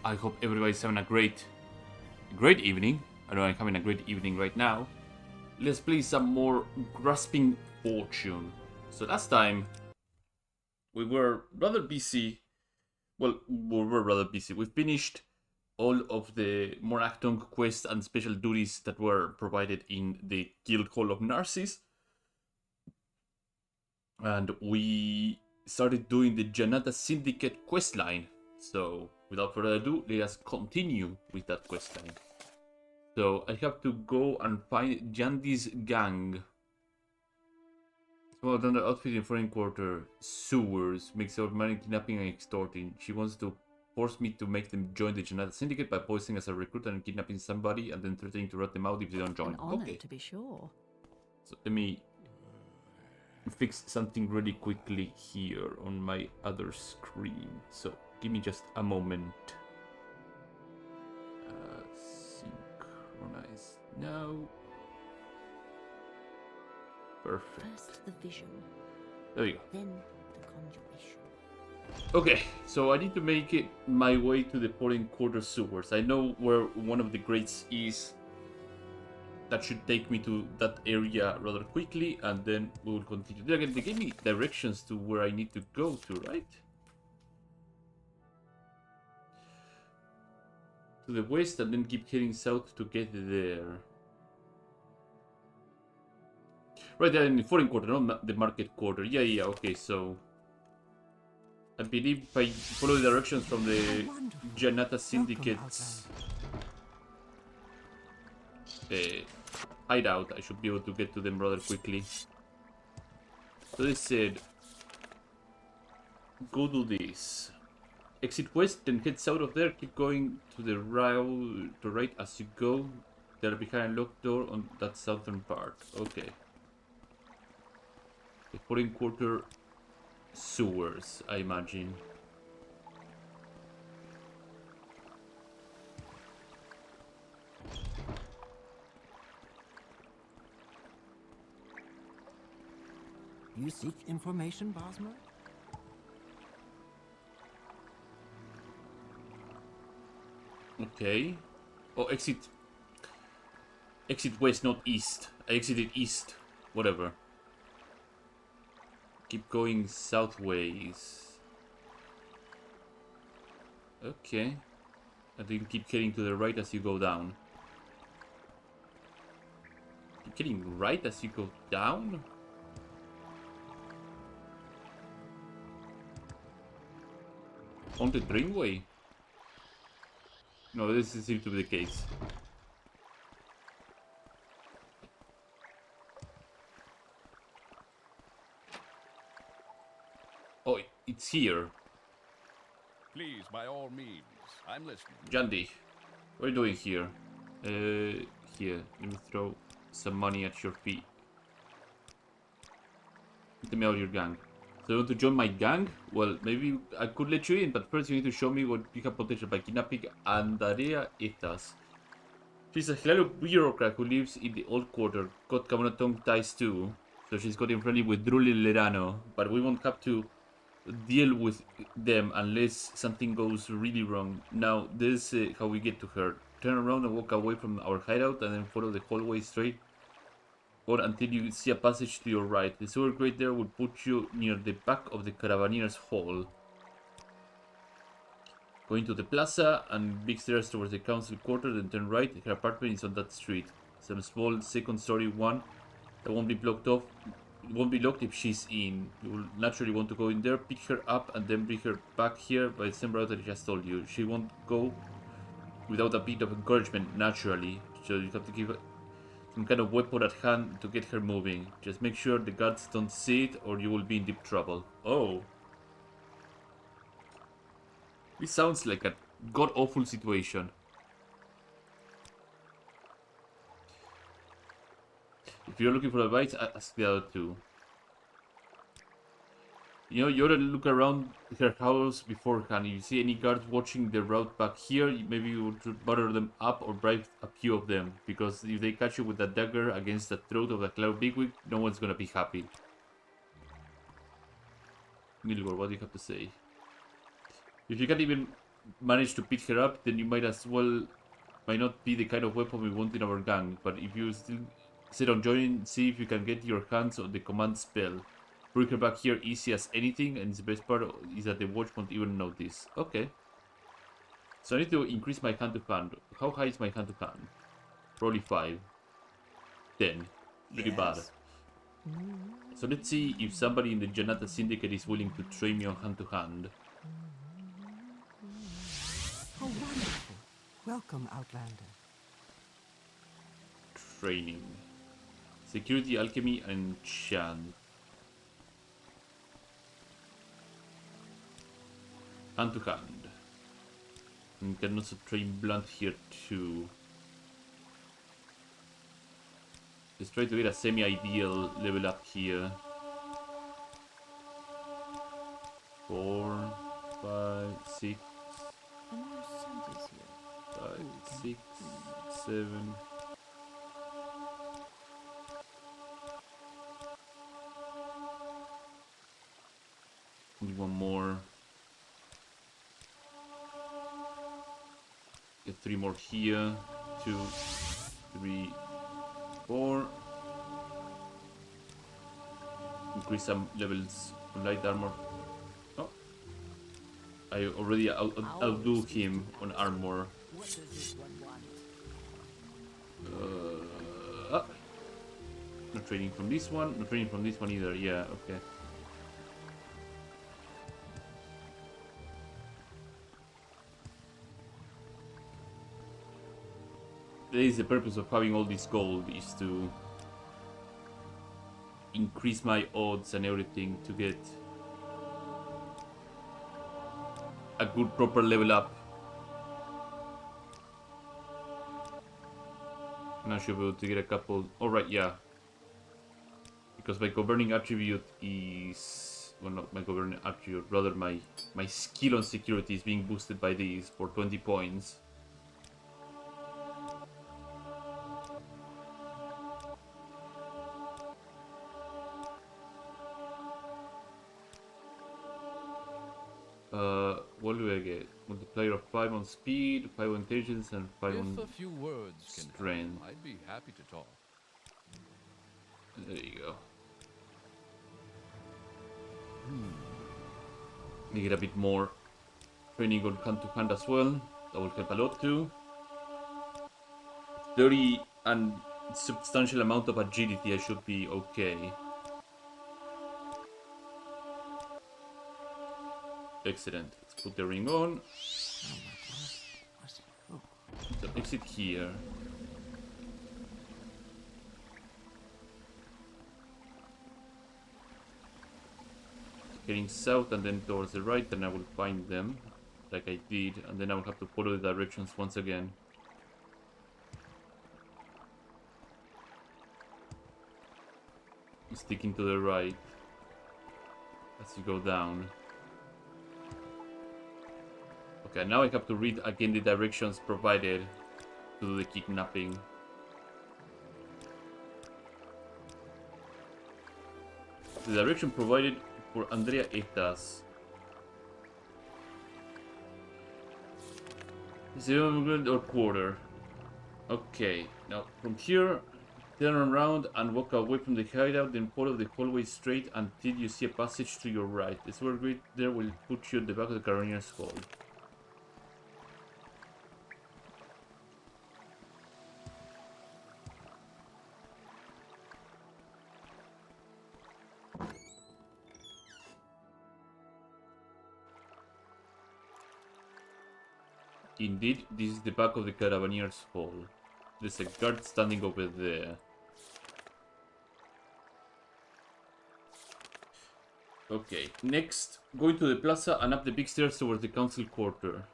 I hope everybody's having a great evening. I know I'm having a great evening right now. Let's play some more Grasping Fortune. So last time we were rather busy. Well, we were rather busy. We finished all of the Moracton quests and special duties that were provided in the Guild Hall of Narcissus. And we started doing the Janata Syndicate questline. So without further ado, let us continue with that questline. So I have to go and find Jandi's gang. Well done, the outfit in foreign quarter. Sewers makes out money kidnapping and extorting. She wants to force me to make them join the Janata Syndicate by posing as a recruiter and kidnapping somebody and then threatening to rat them out if they don't join. An honor, okay. To be sure. So let me fix something really quickly here on my other screen. So give me just a moment. Synchronize now. Perfect. First the vision, There you go. then the conjuration. Okay, so I need to make it my way to the foreign quarter sewers. I know where one of the grates is. That should take me to that area rather quickly, and then we will continue. Again, they gave me directions to where I need to go to, right? To the west, and then keep heading south to get there. Right there in the foreign quarter, not the market quarter. Yeah, okay, so I believe if I follow the directions from the Janata Syndicate's hideout, I should be able to get to them rather quickly. So they said, go do this. Exit west, then head south of there. Keep going to the right as you go. They're behind a locked door on that southern part. Okay. The foreign quarter sewers, I imagine. You seek information, Bosmer? Okay. Oh, exit west, not east. I exited east. Whatever. Keep going southways. Okay. And then keep heading to the right as you go down. Keep heading right as you go down? On the Dreamway? No, this seems to be the case. Oh, it's here. Please, by all means. I'm listening. Jandi, what are you doing here? Here, let me throw some money at your feet. Get me out of your gang. So you want to join my gang? Well, maybe I could let you in, but first you need to show me what you have potential by kidnapping Andarea Etas. She's a hilarious bureaucrat who lives in the old quarter. Got tongue ties too. So she's got in friendly with Drulli Lerano. But we won't have to deal with them unless something goes really wrong. Now, this is how we get to her. Turn around and walk away from our hideout and then follow the hallway straight or until you see a passage to your right. The sewer grate there will put you near the back of the Carabineers Hall. Go into the plaza and big stairs towards the council quarter, then turn right. Her apartment is on that street. Some small second-story one that won't be blocked off. It won't be locked if she's in. You will naturally want to go in there, pick her up, and then bring her back here by the same route that I just told you. She won't go without a bit of encouragement, naturally. So you have to give her some kind of weapon at hand to get her moving. Just make sure the guards don't see it or you will be in deep trouble. Oh. This sounds like a god-awful situation. If you're looking for advice, ask the other two. You know, you ought to look around her house beforehand. If you see any guards watching the route back here, maybe you would butter them up or bribe a few of them. Because if they catch you with a dagger against the throat of a cloud bigwig, no one's gonna be happy. Milgor, what do you have to say? If you can't even manage to pick her up, then you might as well might not be the kind of weapon we want in our gang. But if you still sit on join, see if you can get your hands on the command spell. Bring her back here easy as anything, and the best part is that the watch won't even notice. Okay. So I need to increase my hand to hand. How high is my hand to hand? Probably 5. 10. Pretty bad. So let's see if somebody in the Janata Syndicate is willing to train me on hand to hand. How wonderful. Welcome, Outlander. Training. Security, alchemy, and enchant. Hand to hand. And can also train blunt here too. Let's try to get a semi-ideal level up here. 4, 5, 6, And no centers here. 5, 6, 7. Need one more. Get 3 more here. 2, 3, 4. Increase some levels on light armor. Oh, I already outdo him on armor. What does this one want? Not trading from this one. Not trading from this one either. Yeah, okay. That is the purpose of having all this gold, is to increase my odds and everything to get a good proper level up. And I should be able to get a couple. Alright, yeah. Because my governing attribute is, well, not my governing attribute, rather my skill on security is being boosted by these for 20 points. What do I get? Multiplier of 5 on speed, 5 on intelligence, and 5 If on a few words can strength. help, I'd be happy to talk. There you go. Let me get a bit more training on hand to hand as well. That will help a lot too. 30 and substantial amount of agility, I should be okay. Excellent. Let's put the ring on. So exit here. Heading south and then towards the right, and I will find them like I did, and then I will have to follow the directions once again. Sticking to the right as you go down. Okay, now I have to read again the directions provided to do the kidnapping. The direction provided for Andrea Etas. 0 or quarter. Okay, now from here, turn around and walk away from the hideout, then follow the hallway straight until you see a passage to your right. The sword gate there will put you at the back of the Carabinier's Hall. Indeed, this is the back of the Carabinier's Hall. There's a guard standing over there. Okay, next, go into the plaza and up the big stairs towards the council quarter.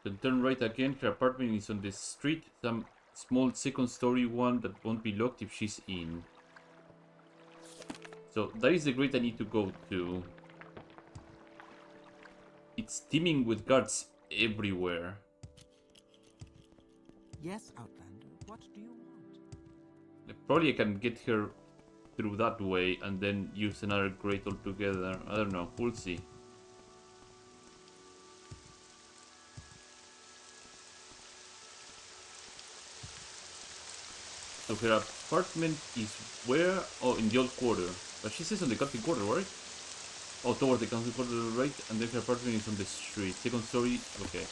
Then turn right again. Her apartment is on the street. Some small second story one that won't be locked if she's in. So that is the grate I need to go to. It's teeming with guards everywhere. Yes, Outlander, what do you want? Probably I can get her through that way and then use another grate altogether. I don't know, we'll see. So her apartment is where? Oh, in the old quarter. But she says on the Captain quarter, right? Oh, towards the Captain quarter, right? And then her apartment is on the street. Second story, okay.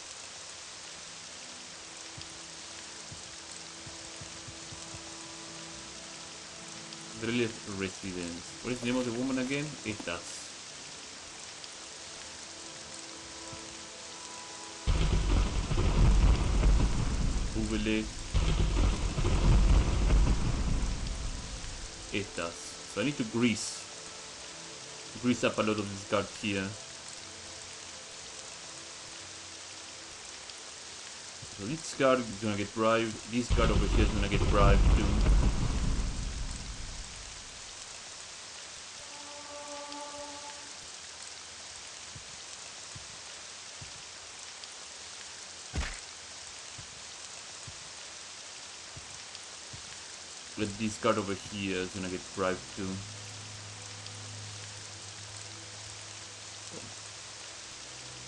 Tamriel Residence. What is the name of the woman again? Estas. Google Estas. So I need to grease up a lot of this guard here. So this guard is gonna get bribed. This guard over here is gonna get bribed too. But this guard over here is gonna get bribed too.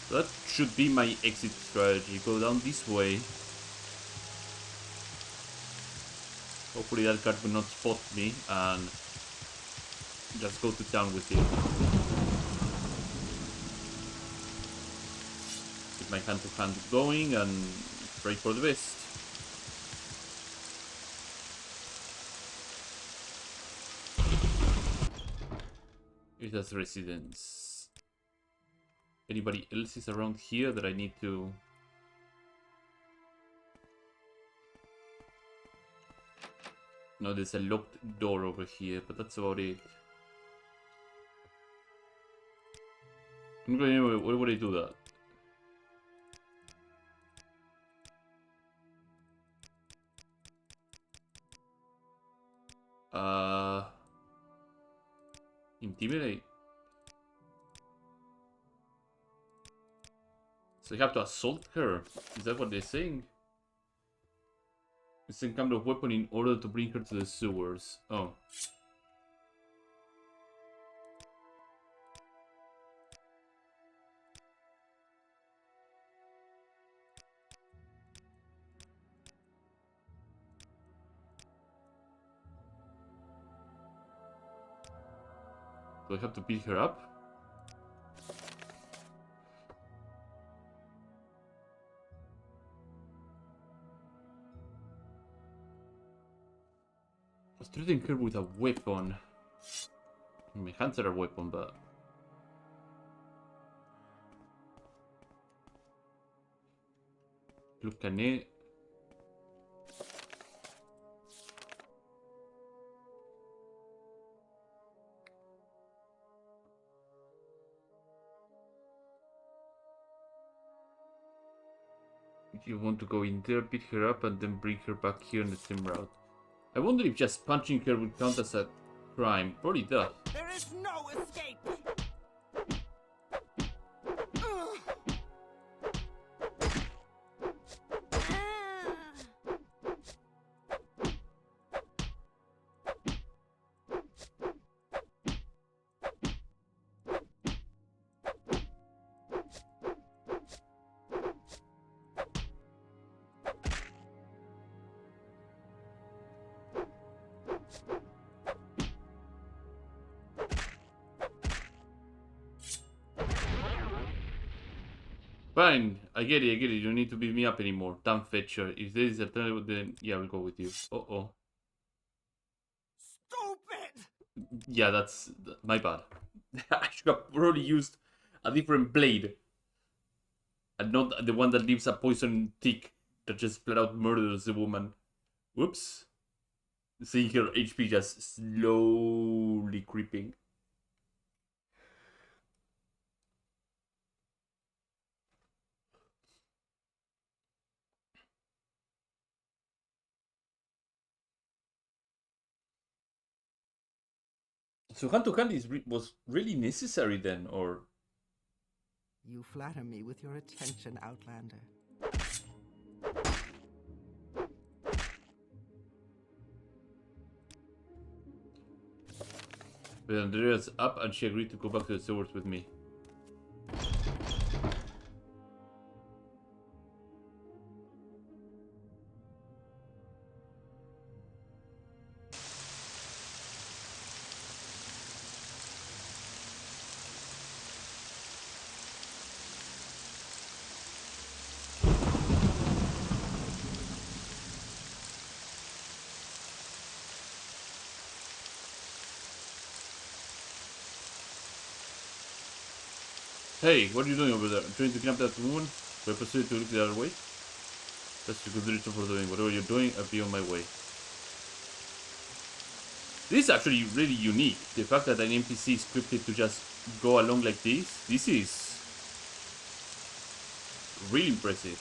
That should be my exit strategy. Go down this way. Hopefully that guard will not spot me and just go to town with it. Keep my hand to hand going and pray for the best. It has residence. Anybody else is around here that I need to... No, there's a locked door over here, but that's about it. Anyway, why would I do that? Intimidate. So you have to assault her. Is that what they're saying? It's some kind of weapon in order to bring her to the sewers. Oh. Do I have to pick her up? I was threatening her with a weapon. My hands are a weapon, but... Look, can I... If you want to go in there, beat her up, and then bring her back here on the same route. I wonder if just punching her would count as a crime. Probably does. There is no escape! Fine, I get it. You don't need to beat me up anymore. Damn Fetcher. If there is a alternative, then yeah, I'll go with you. Uh-oh. Stupid! Yeah, that's my bad. I should have probably used a different blade. And not the one that leaves a poison tick that just flat out murders the woman. Whoops. Seeing her HP just slowly creeping. So hand to hand was really necessary then, or... You flatter me with your attention, Outlander. But Andrea's up and she agreed to go back to the sewers with me. Hey, what are you doing over there? I'm trying to kidnap that woman? Do I proceed to look the other way? That's a good reason for doing whatever you're doing. I'll be on my way. This is actually really unique. The fact that an NPC is scripted to just go along like this is really impressive.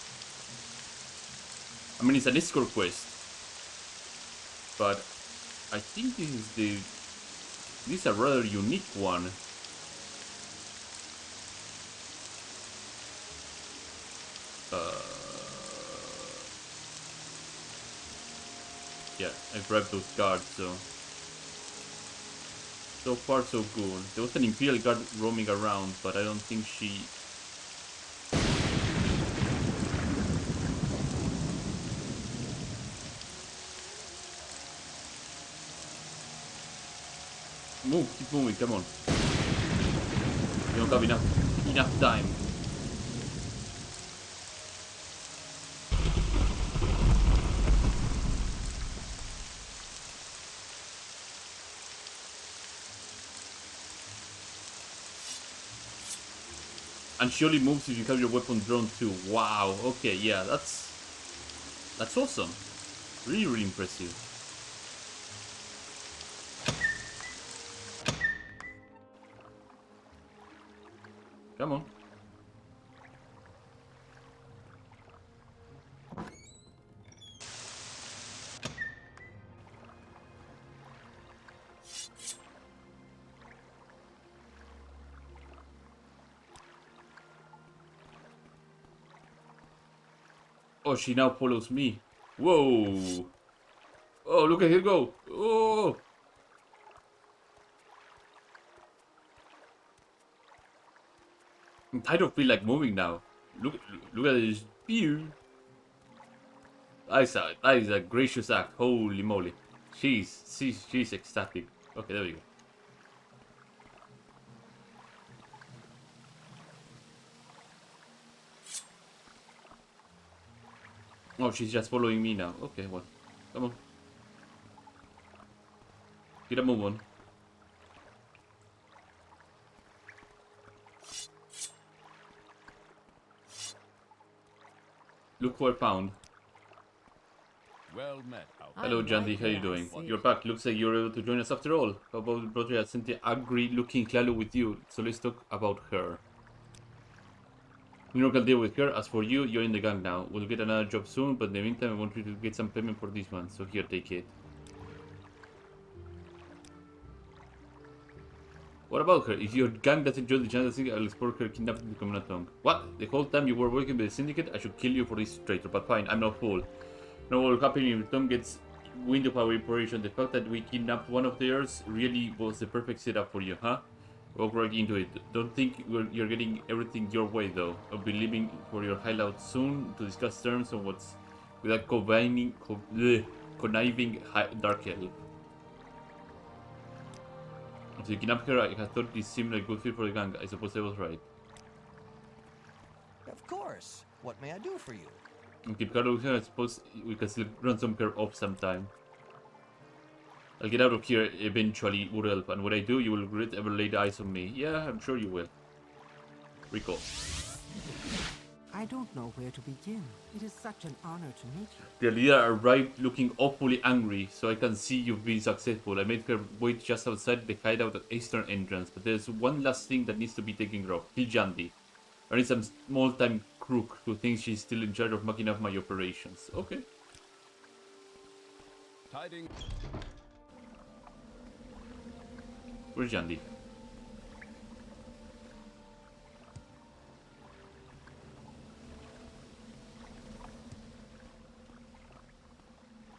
I mean, it's an escort quest, but I think this is a rather unique one. Yeah, I grabbed those guards, so far so good. There was an Imperial guard roaming around, but I don't think she... Move, keep moving, come on. You don't have enough time. And she only moves if you have your weapon drawn too. Wow, okay, yeah, that's awesome. Really, really impressive. Come on. Oh, she now follows me. Whoa. Oh, look at her go. Oh. I don't feel like moving now. Look at this view. That is a gracious act. Holy moly. She's ecstatic. Okay, there we go. Oh, she's just following me now. Okay, well, come on. Get a move on. Look who I found. Well met, Hello, I'm Jandy. right How you there, I doing? see. You're back. Looks like you're able to join us after all. How about the brother had sent the angry-looking Clalo with you? So let's talk about her. Miracle deal with her. As for you, you're in the gang now. We'll get another job soon, but in the meantime, I want you to get some payment for this one. So here, take it. What about her? If your gang doesn't join the chance, I'll explore her kidnapping to Communatong. What? The whole time you were working with the syndicate, I should kill you for this traitor. But fine, I'm no fool. No, what will happen if Tom gets wind of our operation? The fact that we kidnapped one of theirs really was the perfect setup for you, huh? Walk right into it. Don't think you're getting everything your way, though. I'll be leaving for your hideout soon to discuss terms on what's with that conniving dark elf. If you kidnap her, I had thought this seemed like a good fit for the gang. I suppose I was right. Of course. What may I do for you? And keep Carlo here, I suppose we can still run some care off sometime. I'll get out of here eventually, Urelf, and when I do, you will regret ever laid eyes on me. Yeah, I'm sure you will. Rico. I don't know where to begin. It is such an honor to meet you. The leader arrived looking awfully angry, so I can see you've been successful. I made her wait just outside the hideout at eastern entrance, but there's one last thing that needs to be taken care of. Kill Jandy. Or some small-time crook who thinks she's still in charge of mucking up my operations. Okay. Tiding. Where's Jandy?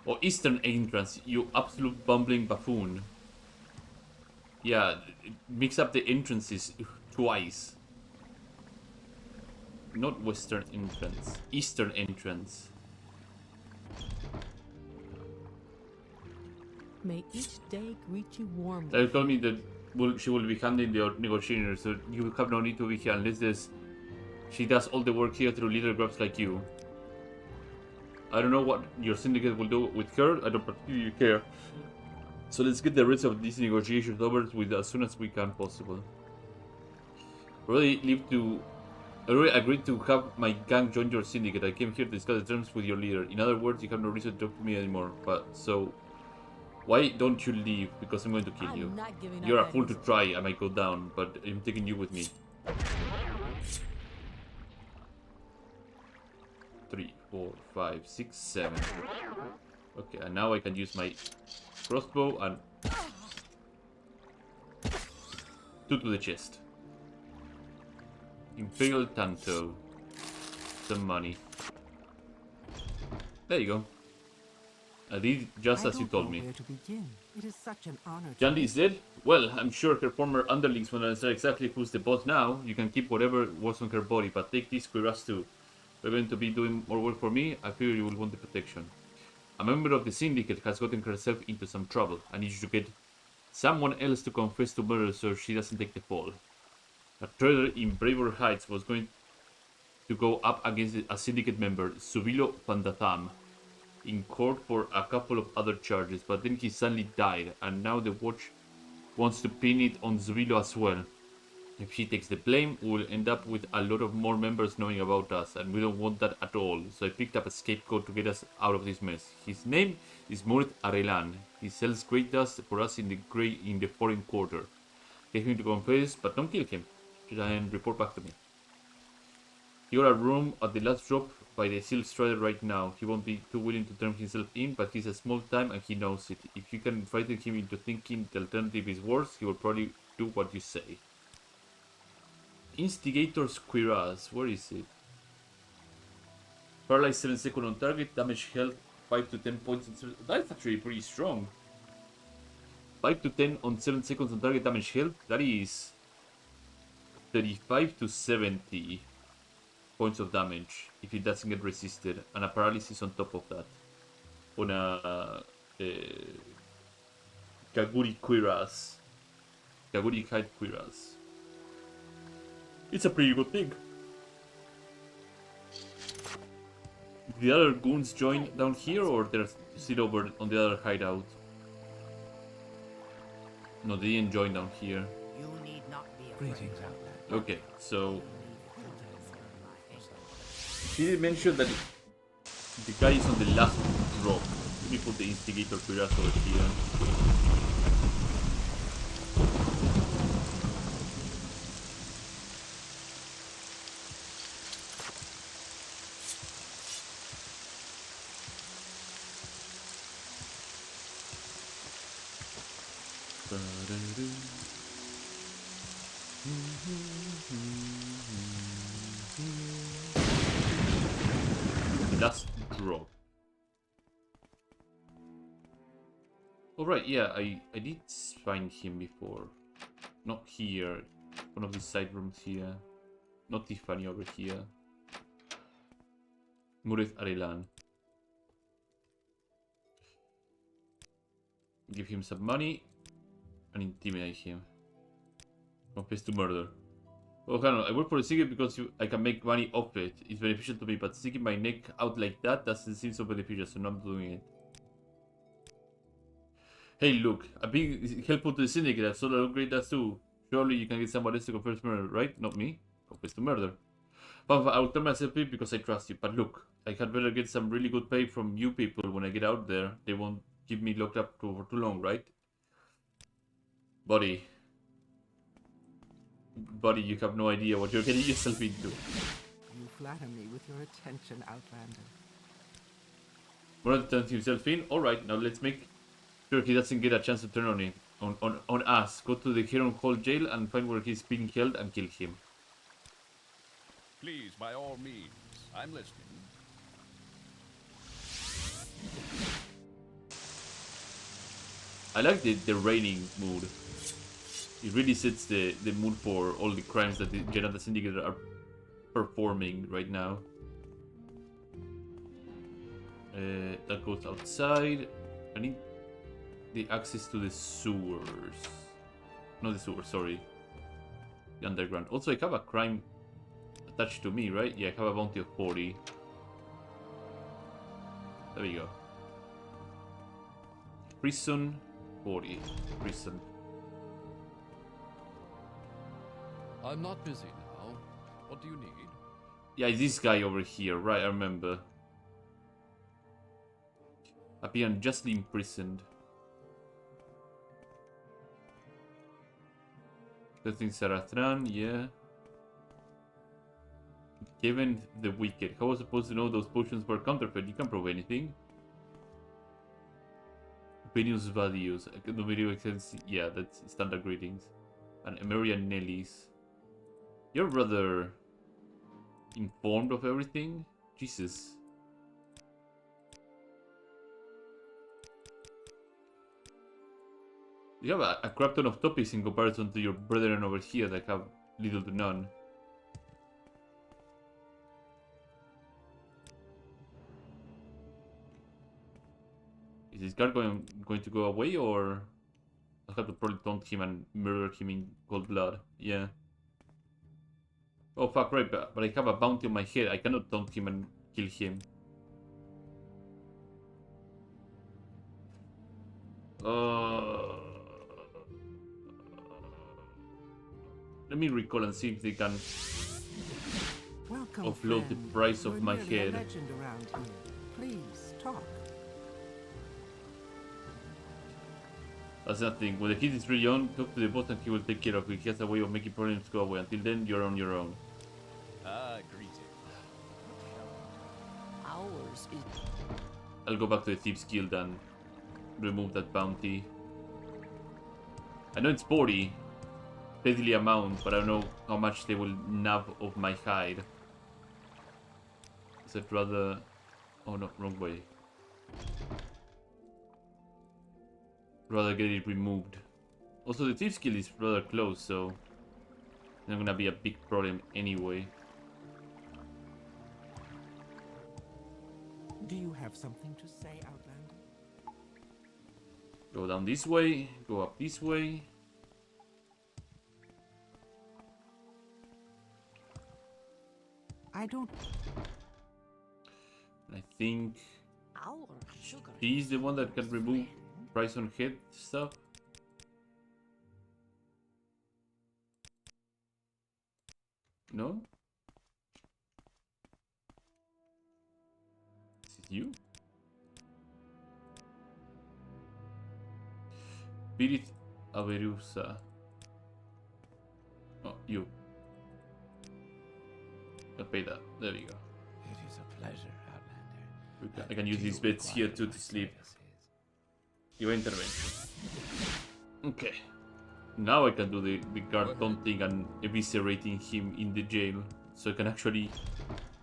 Oh, eastern entrance, you absolute bumbling buffoon. Yeah, mix up the entrances twice. Not western entrance, eastern entrance. May each day greet you warmly. They told me that she will be handling the negotiators, so you have no need to be here unless she does all the work here through little grubs like you. I don't know what your syndicate will do with her, I don't particularly care. So let's get the rest of these negotiations over with as soon as we can possible. Already leave to. I already agreed to have my gang join your syndicate. I came here to discuss the terms with your leader. In other words, you have no reason to talk to me anymore. But so, why don't you leave? Because I'm going to kill you. I'm not giving You're up a that fool to easy. try. I might go down, but I'm taking you with me. 3, 4, 5, 6, 7. Okay, and now I can use my crossbow and 2 to the chest. Imperial Tanto. Some money. There you go. I did just I as you don't told know me. where to begin. It is such an honor to Jandy is dead? Well, I'm sure her former underlings will understand exactly who's the boss now. You can keep whatever was on her body, but take this cuirass too. We're going to be doing more work for me. I fear you will want the protection. A member of the syndicate has gotten herself into some trouble. I need you to get someone else to confess to murder so she doesn't take the fall. A trader in Braver Heights was going to go up against a syndicate member, Subilo Pandatham, in court for a couple of other charges, but then he suddenly died, and now the watch wants to pin it on Zubilo as well. If she takes the blame, we'll end up with a lot of more members knowing about us, and we don't want that at all. So I picked up a scapegoat to get us out of this mess. His name is Murit Arelan. He sells great dust for us in the foreign quarter. Get him to confess, but don't kill him. And report back to me. You're a room at the last drop by the Silk Strider right now. He won't be too willing to turn himself in, but he's a small time and he knows it. If you can frighten him into thinking the alternative is worse, he will probably do what you say. Instigator's Cuirass, where is it? Paralyze 7 seconds on target, damage health 5 to 10 points. That's actually pretty strong. 5 to 10 on 7 seconds on target damage health, that is 35 to 70 points of damage if it doesn't get resisted, and a paralysis on top of that. On a Kaguri Cuirass. Kaguri Hide Cuirass. It's a pretty good thing. The other goons join down here, or they're still over on the other hideout? No, they didn't join down here. You need not be afraid. Greetings, Outlander. Okay, so she did mention that the guy is on the last drop. Let me put the Instigator Cuirass over here. Last drop. Alright, yeah, I did find him before. Not here. One of these side rooms here. Not Tiffany over here. Muret Arelan. Give him some money and intimidate him. Confess to murder. Oh, hang on. I work for a secret because I can make money off it. It's beneficial to me, but sticking my neck out like that doesn't seem so beneficial, so now I'm doing it. Hey, look. I'm being helpful to the syndicate. I've sold a lot of great dust too. Surely you can get someone else to confess murder, right? Not me. Confess to murder. But I will tell myself it because I trust you. But look, I had better get some really good pay from you people when I get out there. They won't keep me locked up for too long, right? Buddy, you have no idea what you're getting yourself into. You flatter me with your attention, Outlander. Murat turns himself in. Alright, now let's make sure he doesn't get a chance to turn on it. On us. Go to the Heron Hall jail and find where he's being held and kill him. Please, by all means. I'm listening. I like the raining mood. It really sets the mood for all the crimes that the Janata Syndicate are performing right now. That goes outside. I need the access to the sewers. Not the sewers, sorry. The underground. Also, I have a crime attached to me, right? Yeah, I have a bounty of 40. There we go. Prison 40. Prison. I'm not busy now. What do you need? Yeah, this guy over here, right, I remember. Appear unjustly imprisoned. Testing Saratran, yeah. Given the wicked. How was I supposed to know those potions were counterfeit? You can't prove anything. Opinions values. The video extends. Yeah, that's standard greetings. And Emeria Nelly's. You're rather informed of everything? Jesus. You have a crap ton of topics in comparison to your brethren over here that have little to none. Is this guard going to go away, or I have to probably taunt him and murder him in cold blood? Yeah. Oh fuck, right, but I have a bounty on my head. I cannot taunt him and kill him. Let me recall and see if they can Welcome, offload the friend. price of You're my nearly a head. legend around here. Please, talk. That's nothing. When the kid is really young, talk to the boss and he will take care of it. He has a way of making problems go away. Until then, you're on your own. Greetings. Ours is. I'll go back to the Thieves Guild and remove that bounty. I know it's 40 steadily amount, but I don't know how much they will nab of my hide. Is it rather... Oh no, wrong way. Rather get it removed. Also, the Thieves Guild is rather close, so it's not gonna be a big problem anyway. Do you have something to say, Outlander? Go down this way, go up this way. I don't... I think Our sugar. he's the one that can remove price on head stuff. No? Is it you? Spirit Averusa. Oh, you. I'll pay that. There we go. It is a pleasure, Outlander. I can use these beds here too to sleep. Your intervention. Okay. Now I can do the guard taunting and eviscerating him in the jail. So I can actually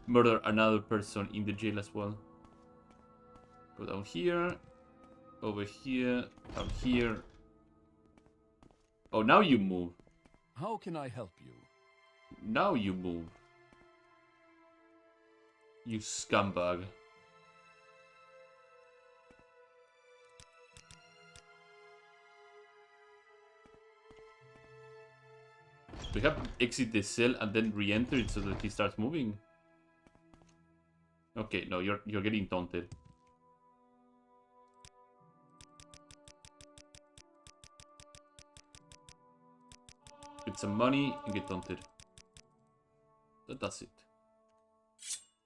murder another person in the jail as well. Go down here. Over here. Down here. Oh, now you move. How can I help you? Now you move. You scumbag. We have to exit the cell and then re-enter it so that he starts moving. Okay, no, you're getting taunted. Get some money and get taunted. That's it.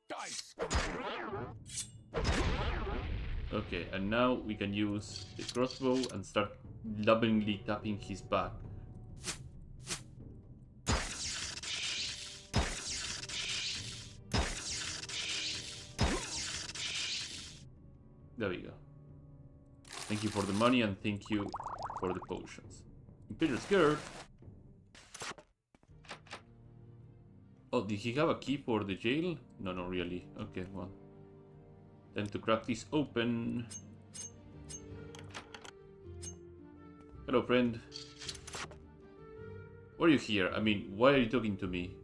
Dice! Okay, and now we can use the crossbow and start lovingly tapping his back. There we go. Thank you for the money and thank you for the potions. Imperial Skirt. Oh, did he have a key for the jail? No, not really. Okay, well. Time to crack this open. Hello, friend. Why are you here? I mean, why are you talking to me?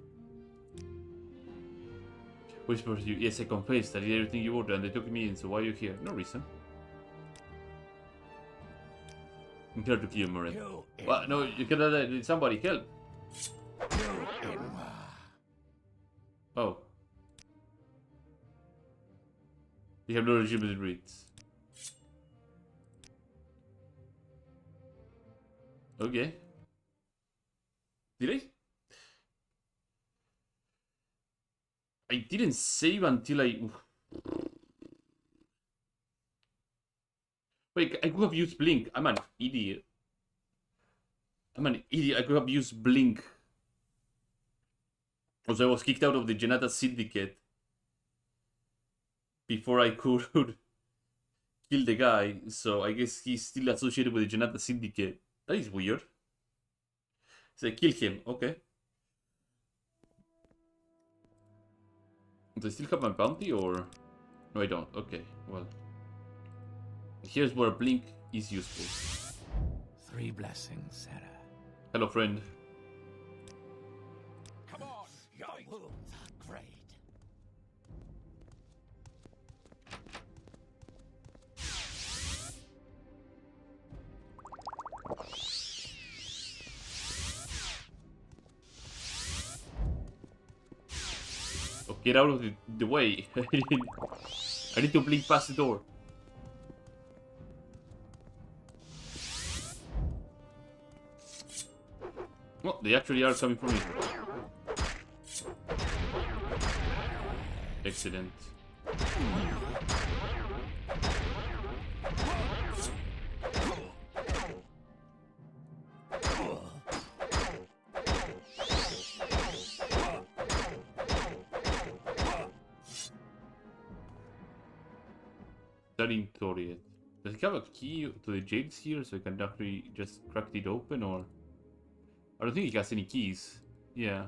Whispers you. Yes, I confessed. I did everything you ordered and they took me in, so why are you here? No reason. I'm here to kill Morin. What? No, you cannot. Somebody help. Oh. You have no legitimate reads. Okay. Did I? I didn't save until I... Wait, I could have used Blink. I'm an idiot. I could have used Blink. Also, I was kicked out of the Janata Syndicate before I could kill the guy. So I guess he's still associated with the Janata Syndicate. That is weird. So I kill him. Okay. Do I still have my bounty or... No, I don't. Okay, well. Here's where Blink is useful. 3 blessings, Sarah. Hello, friend. Come on, Your fight! wounds are great. Oh, get out of the way. I need to blink past the door. Oh, they actually are coming for me. Excellent. Studying Toriet. Does it have a key to the jails here so I can actually just crack it open, or... I don't think he has any keys. Yeah.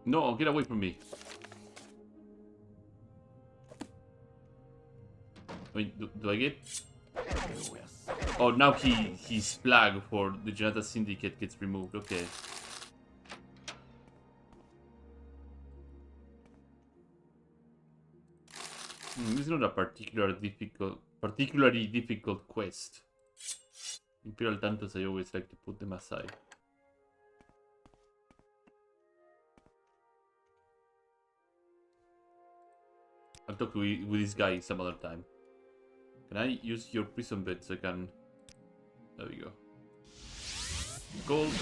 No, get away from me. Wait, do I get... Oh, now his flag for the Janata Syndicate gets removed. Okay. This is not a particularly difficult quest. Imperial Tantos, I always like to put them aside. I'll talk with this guy some other time. Can I use your prison bed so I can... There we go. Gold.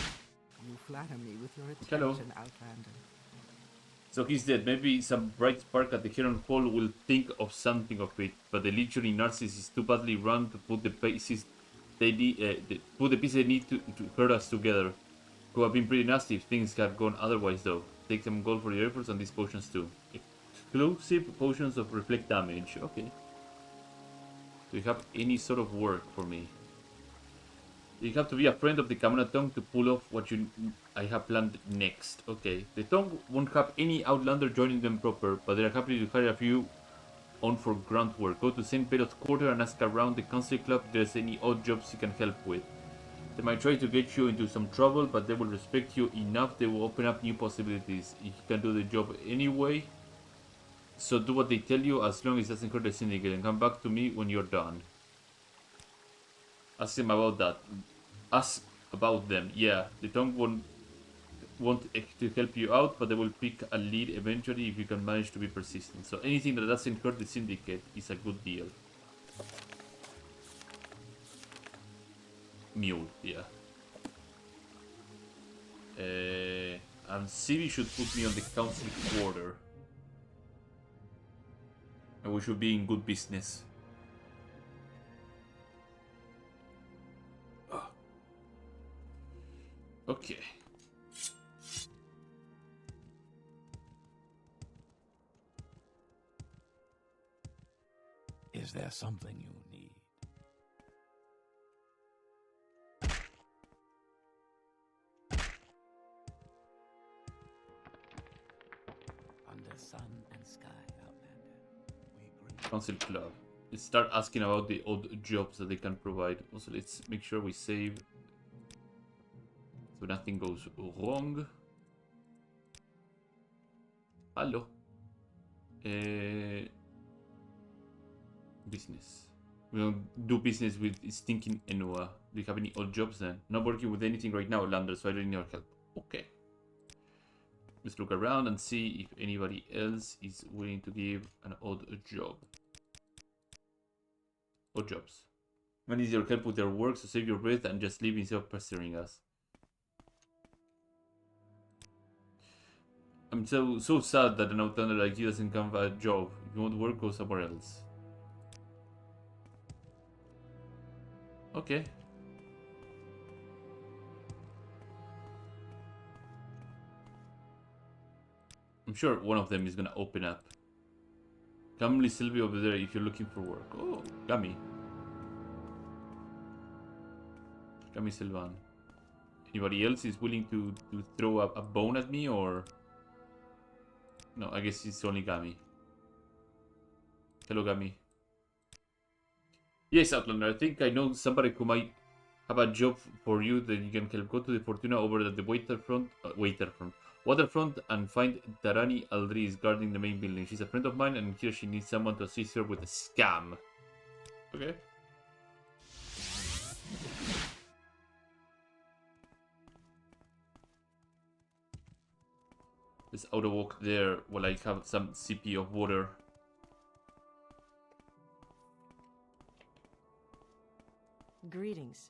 You flatter me with your Hello. attention, Outlander. So he's dead. Maybe some bright spark at the Heron Hall will think of something of it, but the Legion in Narcissus is too badly run to put the pieces they need, they need to hurt us together. Could have been pretty nasty if things had gone otherwise, though. Take some gold for your efforts and these potions too. Exclusive potions of reflect damage. Okay. Do you have any sort of work for me? You have to be a friend of the Kamana Tongue to pull off what I have planned next. Okay. The Tongue won't have any Outlander joining them proper, but they are happy to hire a few on for grunt work. Go to St. Pedro's Quarter and ask around the Council Club if there's any odd jobs you can help with. They might try to get you into some trouble, but they will respect you enough they will open up new possibilities. If you can do the job anyway, so do what they tell you as long as it doesn't hurt the Syndicate, and come back to me when you're done. Ask him about that. Ask about them. Yeah, the Tongue won't to help you out, but they will pick a lead eventually if you can manage to be persistent. So anything that doesn't hurt the Syndicate is a good deal. Mule, yeah. And Civi should put me on the Council Quarter. And we should be in good business. Okay. Is there something you need? Under sun and sky, Outlander. We bring Council Club. Let's start asking about the odd jobs that they can provide. Also, let's make sure we save so nothing goes wrong. Hello. Business. We don't do business with stinking Enua. Do you have any odd jobs then? Not working with anything right now, Lander, so I don't need your help. Okay. Let's look around and see if anybody else is willing to give an odd job. Odd jobs. I need your help with your work, so save your breath and just leave instead of pestering us. I'm so sad that an outlander like you doesn't come a job. If you want work, go somewhere else. Okay. I'm sure one of them is gonna open up. Come Sylvia over there if you're looking for work. Oh, Gummy. Gummy Sylvan. Anybody else is willing to throw a bone at me, or... No, I guess it's only Gummy. Hello, Gummy. Yes, Outlander, I think I know somebody who might have a job for you that you can help. Go to the Fortuna over at the waterfront and find Tarani Aldris guarding the main building. She's a friend of mine and here she needs someone to assist her with a scam. Okay. Let's auto walk there while I have some CP of water. Greetings.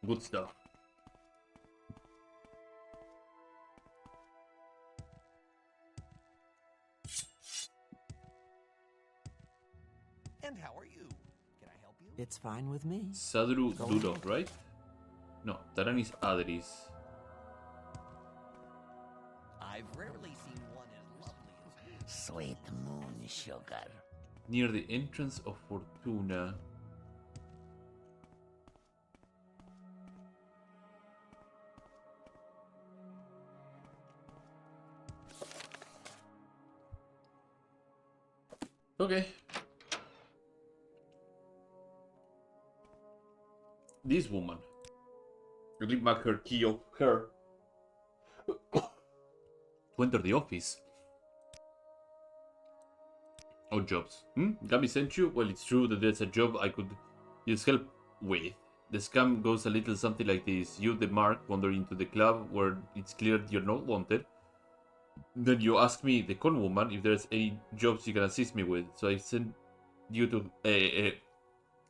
Good stuff. And how are you? Can I help you? It's fine with me. Sadru Go Dudo, ahead. right? No, Taranis Adris. I've rarely seen one as lovely as you. Sweet moon sugar. Near the entrance of Fortuna. Okay. This woman. You give back her key of her. To enter the office. Oh, jobs. Gabby sent you? Well, it's true that there's a job I could use help with. The scam goes a little something like this. You, the mark, wander into the club where it's clear you're not wanted. Then you ask me, the con woman, if there's any jobs you can assist me with. So I send you to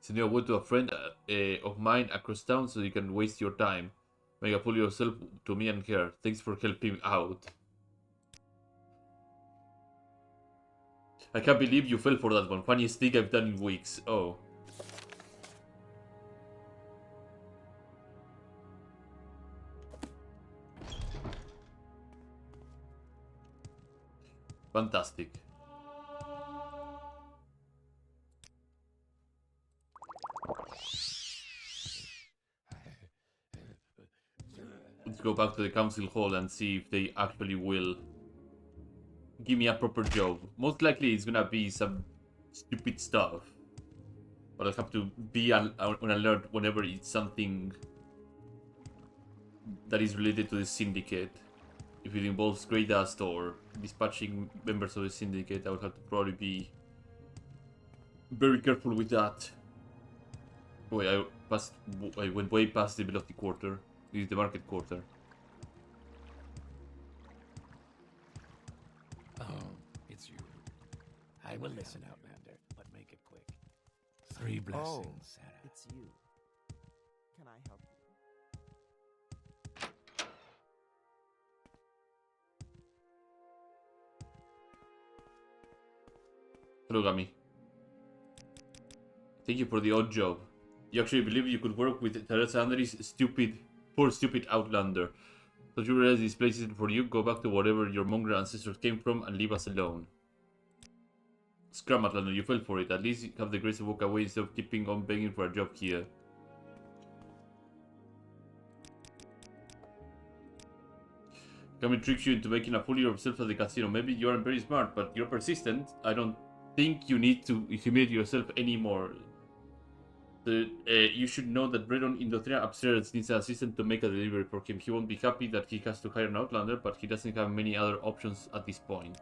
send you a word to a friend of mine across town so you can waste your time. Make a fool yourself to me and her. Thanks for helping out. I can't believe you fell for that one. Funniest thing I've done in weeks. Oh. Fantastic. Let's go back to the council hall and see if they actually will give me a proper job. Most likely it's gonna be some stupid stuff. But I'll have to be on alert whenever it's something that is related to the syndicate. If it involves grey dust or dispatching members of the syndicate, I would have to probably be very careful with that. Wait, I went way past the middle of the quarter. This is the market quarter. Oh, it's you. I will listen, Outlander, but make it quick. 3 blessings, Sarah. It's you. Can I help you? Hello, Gami. Thank you for the odd job. You actually believe you could work with Teresa Andres' poor stupid Outlander. Don't you realize this place isn't for you? Go back to wherever your mongrel ancestors came from and leave us alone. Scram, Outlander, you fell for it. At least you have the grace to walk away instead of keeping on begging for a job here. Gami tricks you into making a fool of yourself at the casino. Maybe you aren't very smart, but you're persistent. I don't think you need to humiliate yourself anymore. You should know that Bredon Indotrina upstairs needs an assistant to make a delivery for him. He won't be happy that he has to hire an Outlander, but he doesn't have many other options at this point.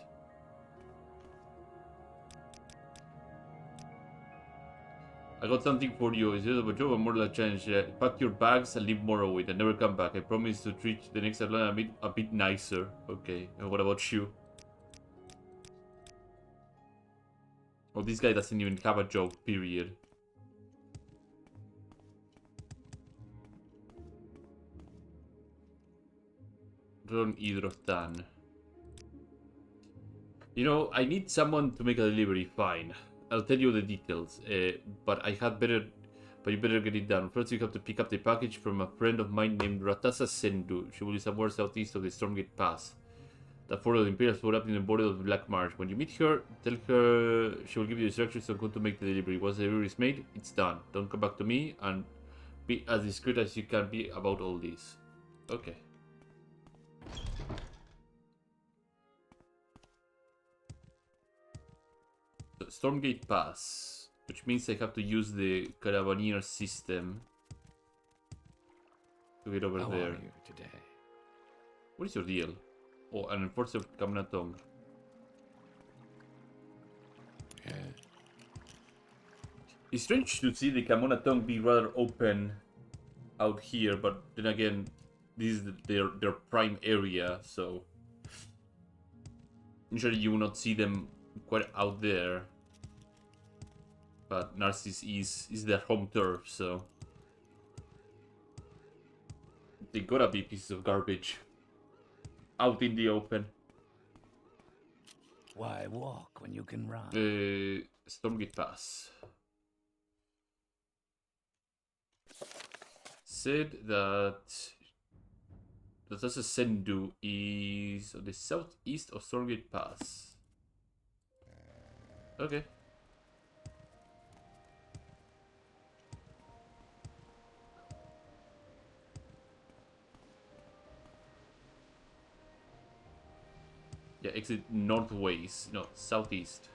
I got something for you. Is it a job or more like a challenge? Pack your bags and leave Morrowind and never come back. I promise to treat the next Outlander a bit nicer. Okay, and what about you? Oh, this guy doesn't even have a job, period. Ron Hydrotan. You know, I need someone to make a delivery, fine. I'll tell you the details, but you better get it done. First, you have to pick up the package from a friend of mine named Ratasa Sendu. She will be somewhere southeast of the Stormgate Pass. That fort of the Imperials put up in the border of the Black Marsh. When you meet her, tell her she will give you instructions on how to make the delivery. Once the delivery is made, it's done. Don't come back to me, and be as discreet as you can be about all this. Okay. Stormgate Pass, which means I have to use the Caravaneer system to get over How there. are you today? What is your deal? Oh, an enforcer of Kamnatong. Yeah. It's strange to see the Kamnatong be rather open out here, but then again, this is their prime area, so usually you will not see them quite out there. But Narcissus is their home turf, so they gotta be pieces of garbage out in the open. Why walk when you can run? Stormgate Pass said that Tasa Sendu is on the southeast of Stormgate Pass. Okay. Yeah, exit northwest, no, southeast.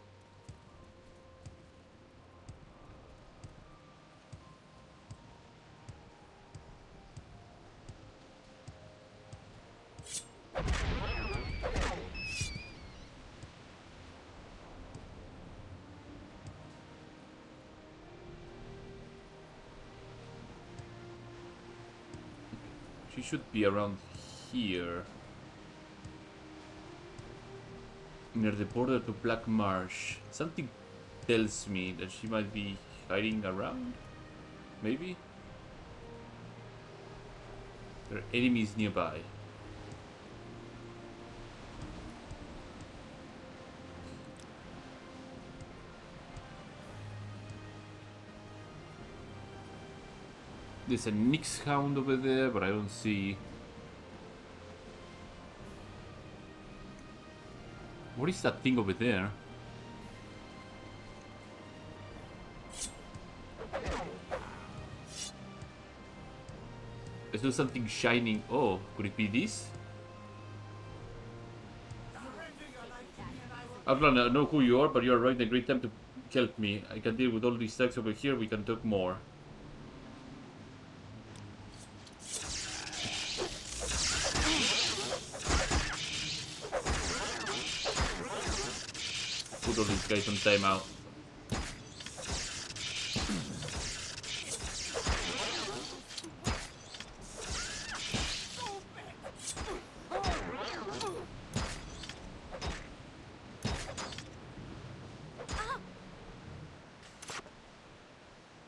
She should be around here. Near the border to Black Marsh. Something tells me that she might be hiding around. Maybe? There are enemies nearby. There's a Nyx Hound over there, but I don't see... What is that thing over there? Is there something shining? Oh, could it be this? Avlan, I know who you are, but you are right. A great time to help me. I can deal with all these stacks over here. We can talk more. Put all these guys on timeout.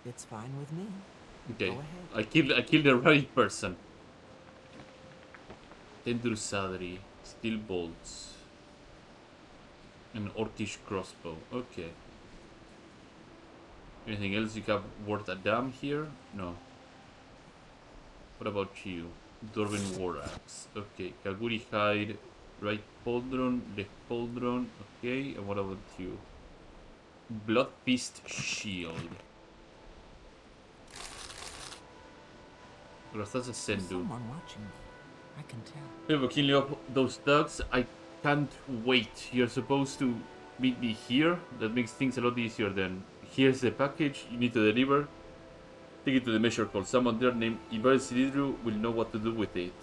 It's fine with me. Okay, Go ahead. I killed the right person. Tender Sadri, steel bolts, an orcish crossbow. Okay. Anything else you have worth a damn here? No. What about you? Dwarven war axe. Okay, Kaguri hide, right pauldron, left pauldron. Okay, and what about you? Blood Fist shield. Rastas There's Sendu. someone watching me. I can tell. Hey, we're killing up those thugs. I can't wait. You're supposed to meet me here. That makes things a lot easier then. Here's the package you need to deliver. Take it to the measure hall. Someone there named Ibar Sididru will know what to do with it.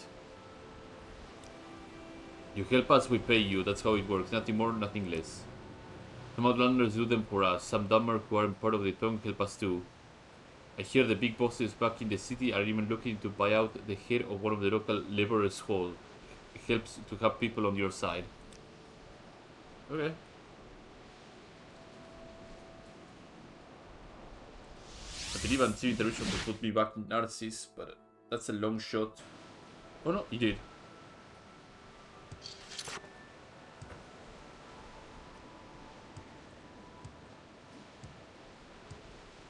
You help us, we pay you. That's how it works. Nothing more, nothing less. Some outlanders do them for us. Some dumber who aren't part of the tongue help us too. I hear the big bosses back in the city are even looking to buy out the head of one of the local laborers' hall. It helps to have people on your side. Okay. I believe Unseen Intervention will put me back in Narcissus, but that's a long shot. Oh no, he did.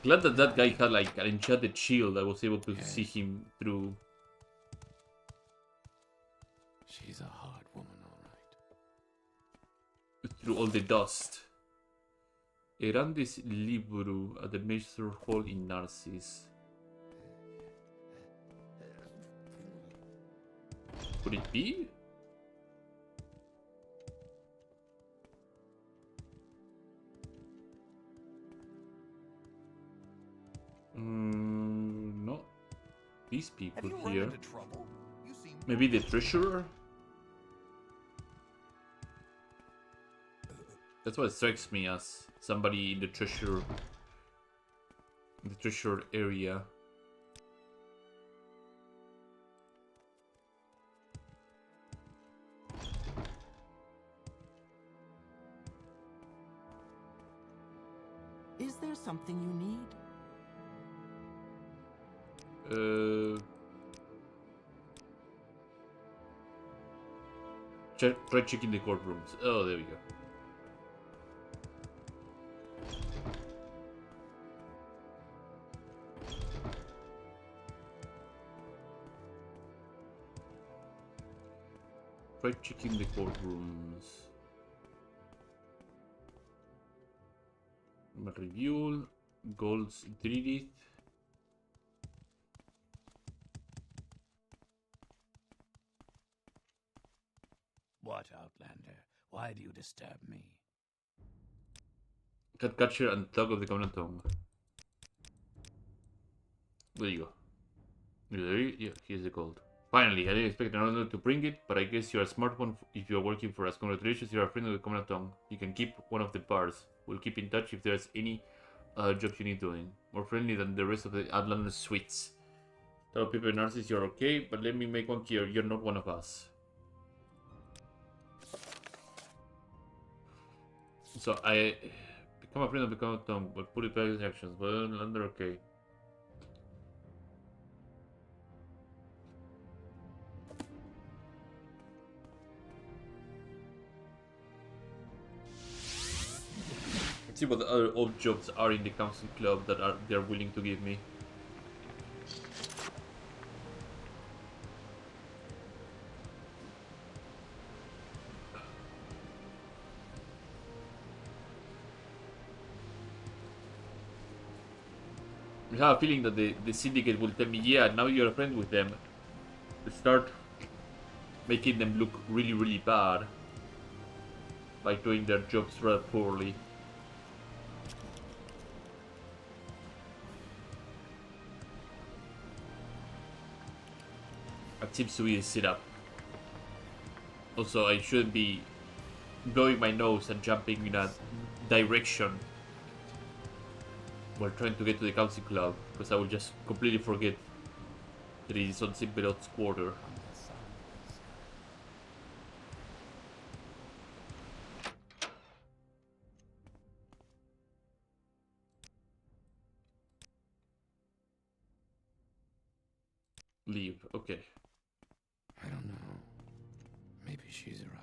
Glad that that guy had like an enchanted shield. I was able to see him through. She's a hard woman, all right. Through all the dust. Erandis Libru at the Major Hall in Narcissus. Could it be? No. These Have people you run here. into trouble? You seem Maybe the treasurer? That's what strikes me as somebody in the treasure area. Is there something you need? Try checking the courtrooms. Oh, there we go. Try checking the courtrooms. Review, Gold's Trinity. What, Outlander? Why do you disturb me? Catcher and Thug of the Covenant Tongue. There you go. Yeah, here's the gold. Finally, I didn't expect another to bring it, but I guess you're a smart one if you're working for us. Congratulations, you're a friend of the Covenant Tongue. You can keep one of the bars. We'll keep in touch if there's any jobs you need doing. More friendly than the rest of the Outlander suites. Tell people in Narcissus you're okay, but let me make one clear, you're not one of us. So I become a friend of the Covenant Tongue, but put it back in actions. Well, Outlander, okay. Let's see what the other odd jobs are in the council club that they're willing to give me. I have a feeling that the syndicate will tell me, yeah, now you're a friend with them. Start making them look really, really bad by doing their jobs rather poorly. That seems to be the setup. Also, I shouldn't be blowing my nose and jumping in a direction while trying to get to the council club, because I will just completely forget that it is on Simpelot's quarter. Leave, okay. I don't know. Maybe she's right.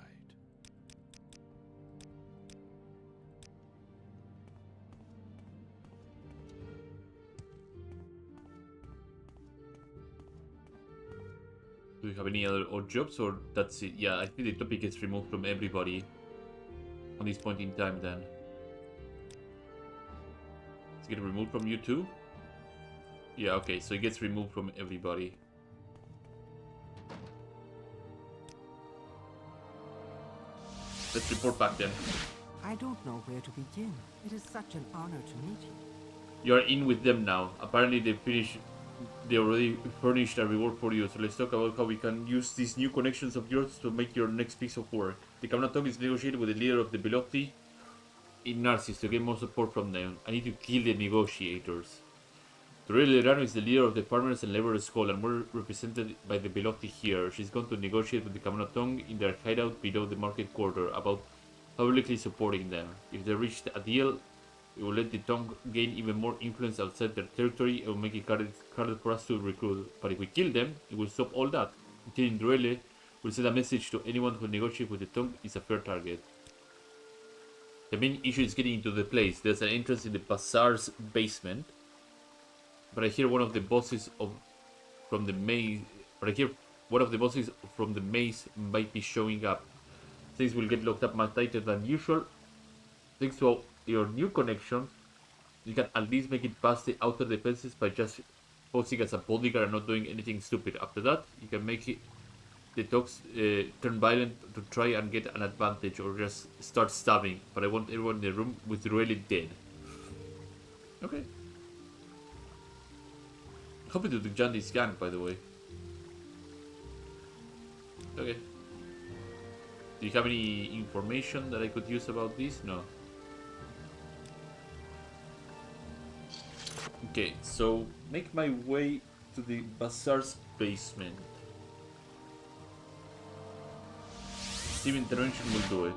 Do you have any other odd jobs, or that's it? Yeah, I think the topic gets removed from everybody on this point in time then. It's getting removed from you too? Yeah, okay, so it gets removed from everybody. Let's report back then. I don't know where to begin. It is such an honor to meet you. You're in with them now. Apparently they already furnished a reward for you, so let's talk about how we can use these new connections of yours to make your next piece of work. The Covenant Tongue is negotiating with the leader of the Belotti in Narcissus to get more support from them. I need to kill the negotiators. Tamriel Rebuilt is the leader of the Farmers and Laborers Hall, and we're represented by the Belotti here. She's going to negotiate with the Covenant Tongue in their hideout below the market quarter about publicly supporting them. If they reach a deal, It will let the tongue gain even more influence outside their territory. It will make it harder for us to recruit. But if we kill them, it will stop all that. Killing Druele will send a message to anyone who negotiates with the tongue is a fair target. The main issue is getting into the place. There's an entrance in the bazaar's basement. But I hear one of the bosses from the maze might be showing up. Things will get locked up much tighter than usual. Thanks to your new connection, you can at least make it past the outer defenses by just posing as a bodyguard and not doing anything stupid. After that, you can make the dogs turn violent to try and get an advantage or just start stabbing. But I want everyone in the room with really dead. Okay. Happy to join this gang, by the way. Okay. Do you have any information that I could use about this? No. Okay, so make my way to the bazaar's basement. Steam intervention will do it.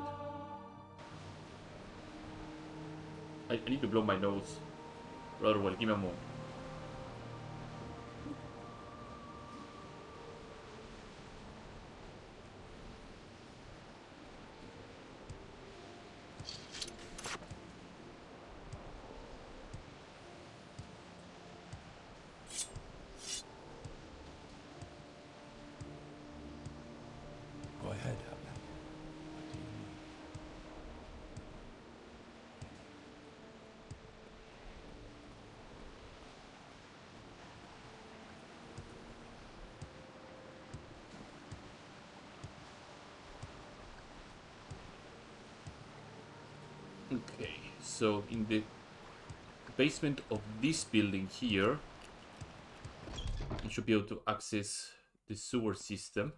I need to blow my nose. Rather well, give me a moment. Go ahead, Outlander. What do you need? Okay, so in the basement of this building here, you should be able to access the sewer system.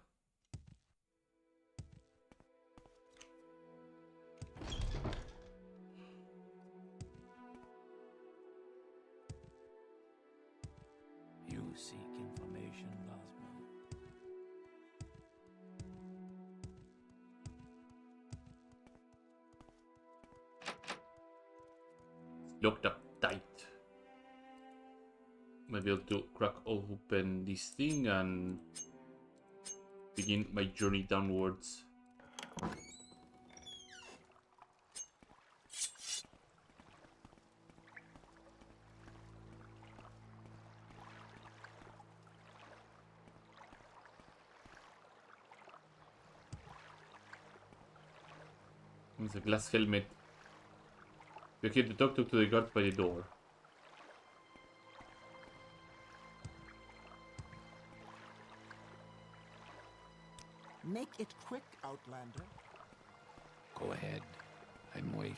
You seek information, Lasman. Locked up tight. Might be able to crack open this thing and begin my journey downwards. It's a glass helmet. You're here to talk to the guard by the door. Make it quick, Outlander. Go ahead. I'm waiting.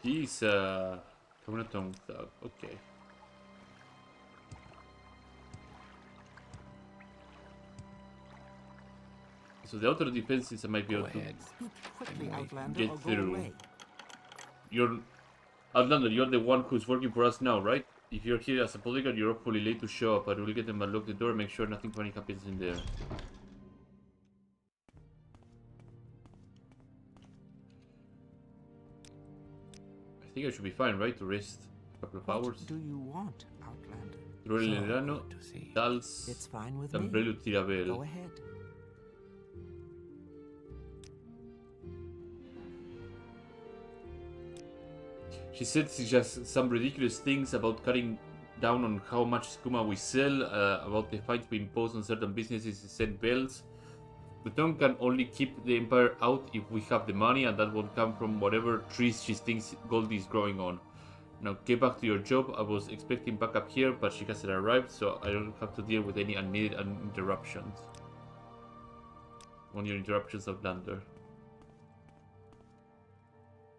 He's coming at home thug. Okay. So the outer defenses I might be Go able to ahead. Speak quickly, I'm waiting. Outlander, Get or go through. away. You're Outlander, you're the one who's working for us now, right? If you're here as a bodyguard, you're hopefully late to show up, but we'll get them and lock the door, make sure nothing funny happens in there. I think I should be fine, right? To rest a couple of hours. What do you want, Outlander? Rolerano, good to see. Tals, It's fine with Tamriel me. Go Rebuilt. ahead. She said just some ridiculous things about cutting down on how much skooma we sell, about the fights we impose on certain businesses to send bells. The tongue can only keep the empire out if we have the money, and that won't come from whatever trees she thinks gold is growing on. Now get back to your job. I was expecting backup here, but she hasn't arrived, so I don't have to deal with any unneeded interruptions. On your interruptions, Outlander.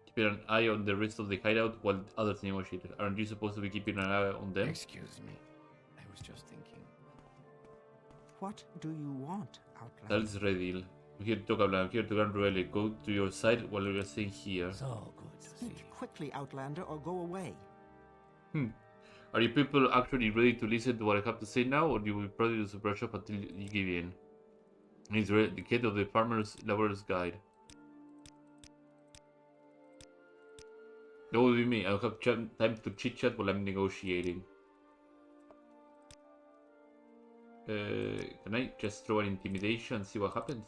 Keep an eye on the rest of the hideout while others negotiated. Aren't you supposed to be keeping an eye on them? Excuse me. I was just thinking. What do you want, Outlander? That's Redil. I'm here to talk about. I'm here to run Ruele. Go to your side while we're staying here. So good to see Speak you. quickly, Outlander, or go away. Are you people actually ready to listen to what I have to say now, or do you will probably just brush up until you give in? He's the head of the Farmer's Laborer's Guide. That would be me. I'll have time to chit chat while I'm negotiating. Can I just throw an intimidation and see what happens?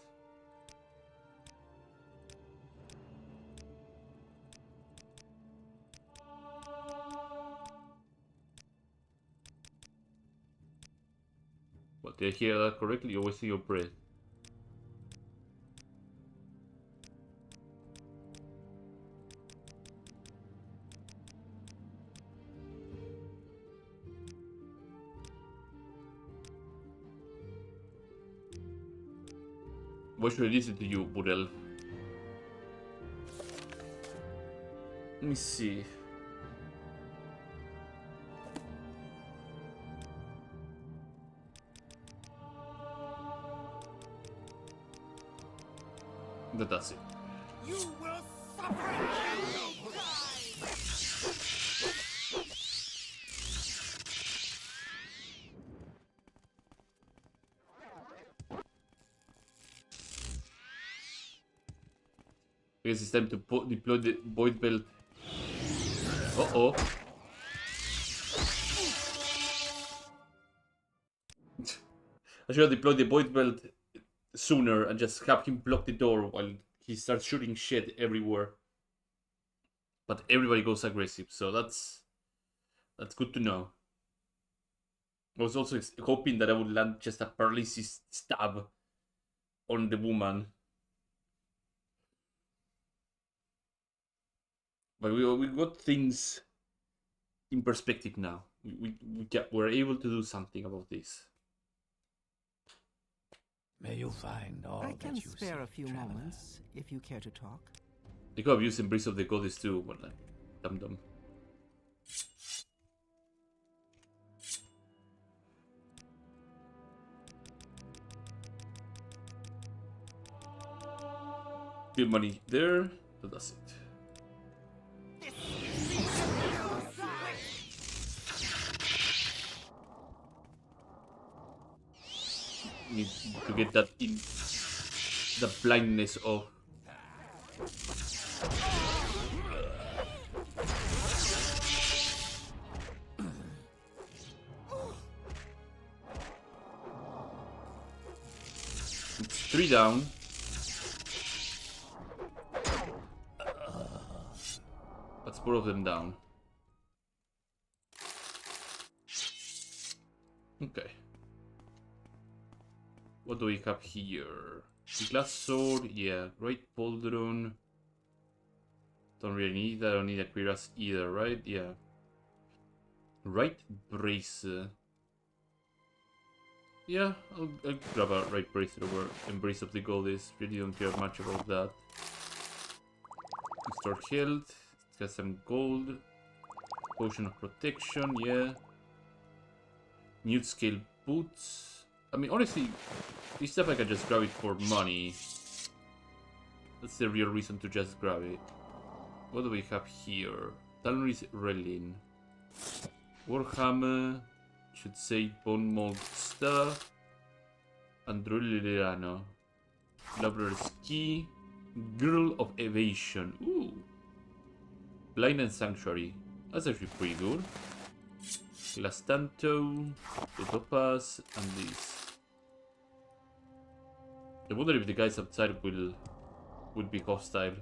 What, did I hear that correctly? You're wasting your breath. Why should I listen to you, Burel? Let me see. That's it. You will suffer! I guess it's time to deploy the void belt. Uh-oh. I should have deployed the void belt sooner and just have him block the door while he starts shooting shit everywhere. But everybody goes aggressive, so that's good to know. I was also hoping that I would land just a paralysis stab on the woman. But we got things in perspective now. We're able to do something about this. May you find all I that can you spare seek, a few traveler. moments if you care to talk. They could have used Embrace of the Goddess too, but like, dum. Good money there, so that's it. Need to get that in the blindness of. It's 3 down. That's 4 of them down. Okay. What do we have here? Glass sword, yeah. Great pauldron. Don't really need that. I don't need a cuirass either, right? Yeah. Right brace. Yeah, I'll grab a right brace over Embrace of the Goddess. Really don't care much about that. Restore health. It's got some gold. Potion of protection, yeah. Mute scale boots. I mean, honestly, this stuff I can just grab it for money. That's the real reason to just grab it. What do we have here? Talon's Relin. Warhammer. Should say Bone Mold stuff. Andrulirano. Laborer's Key. Girl of Evasion. Ooh. Blind and Sanctuary. That's actually pretty good. Glass Tanto. The Topaz. And this. I wonder if the guys outside will be hostile.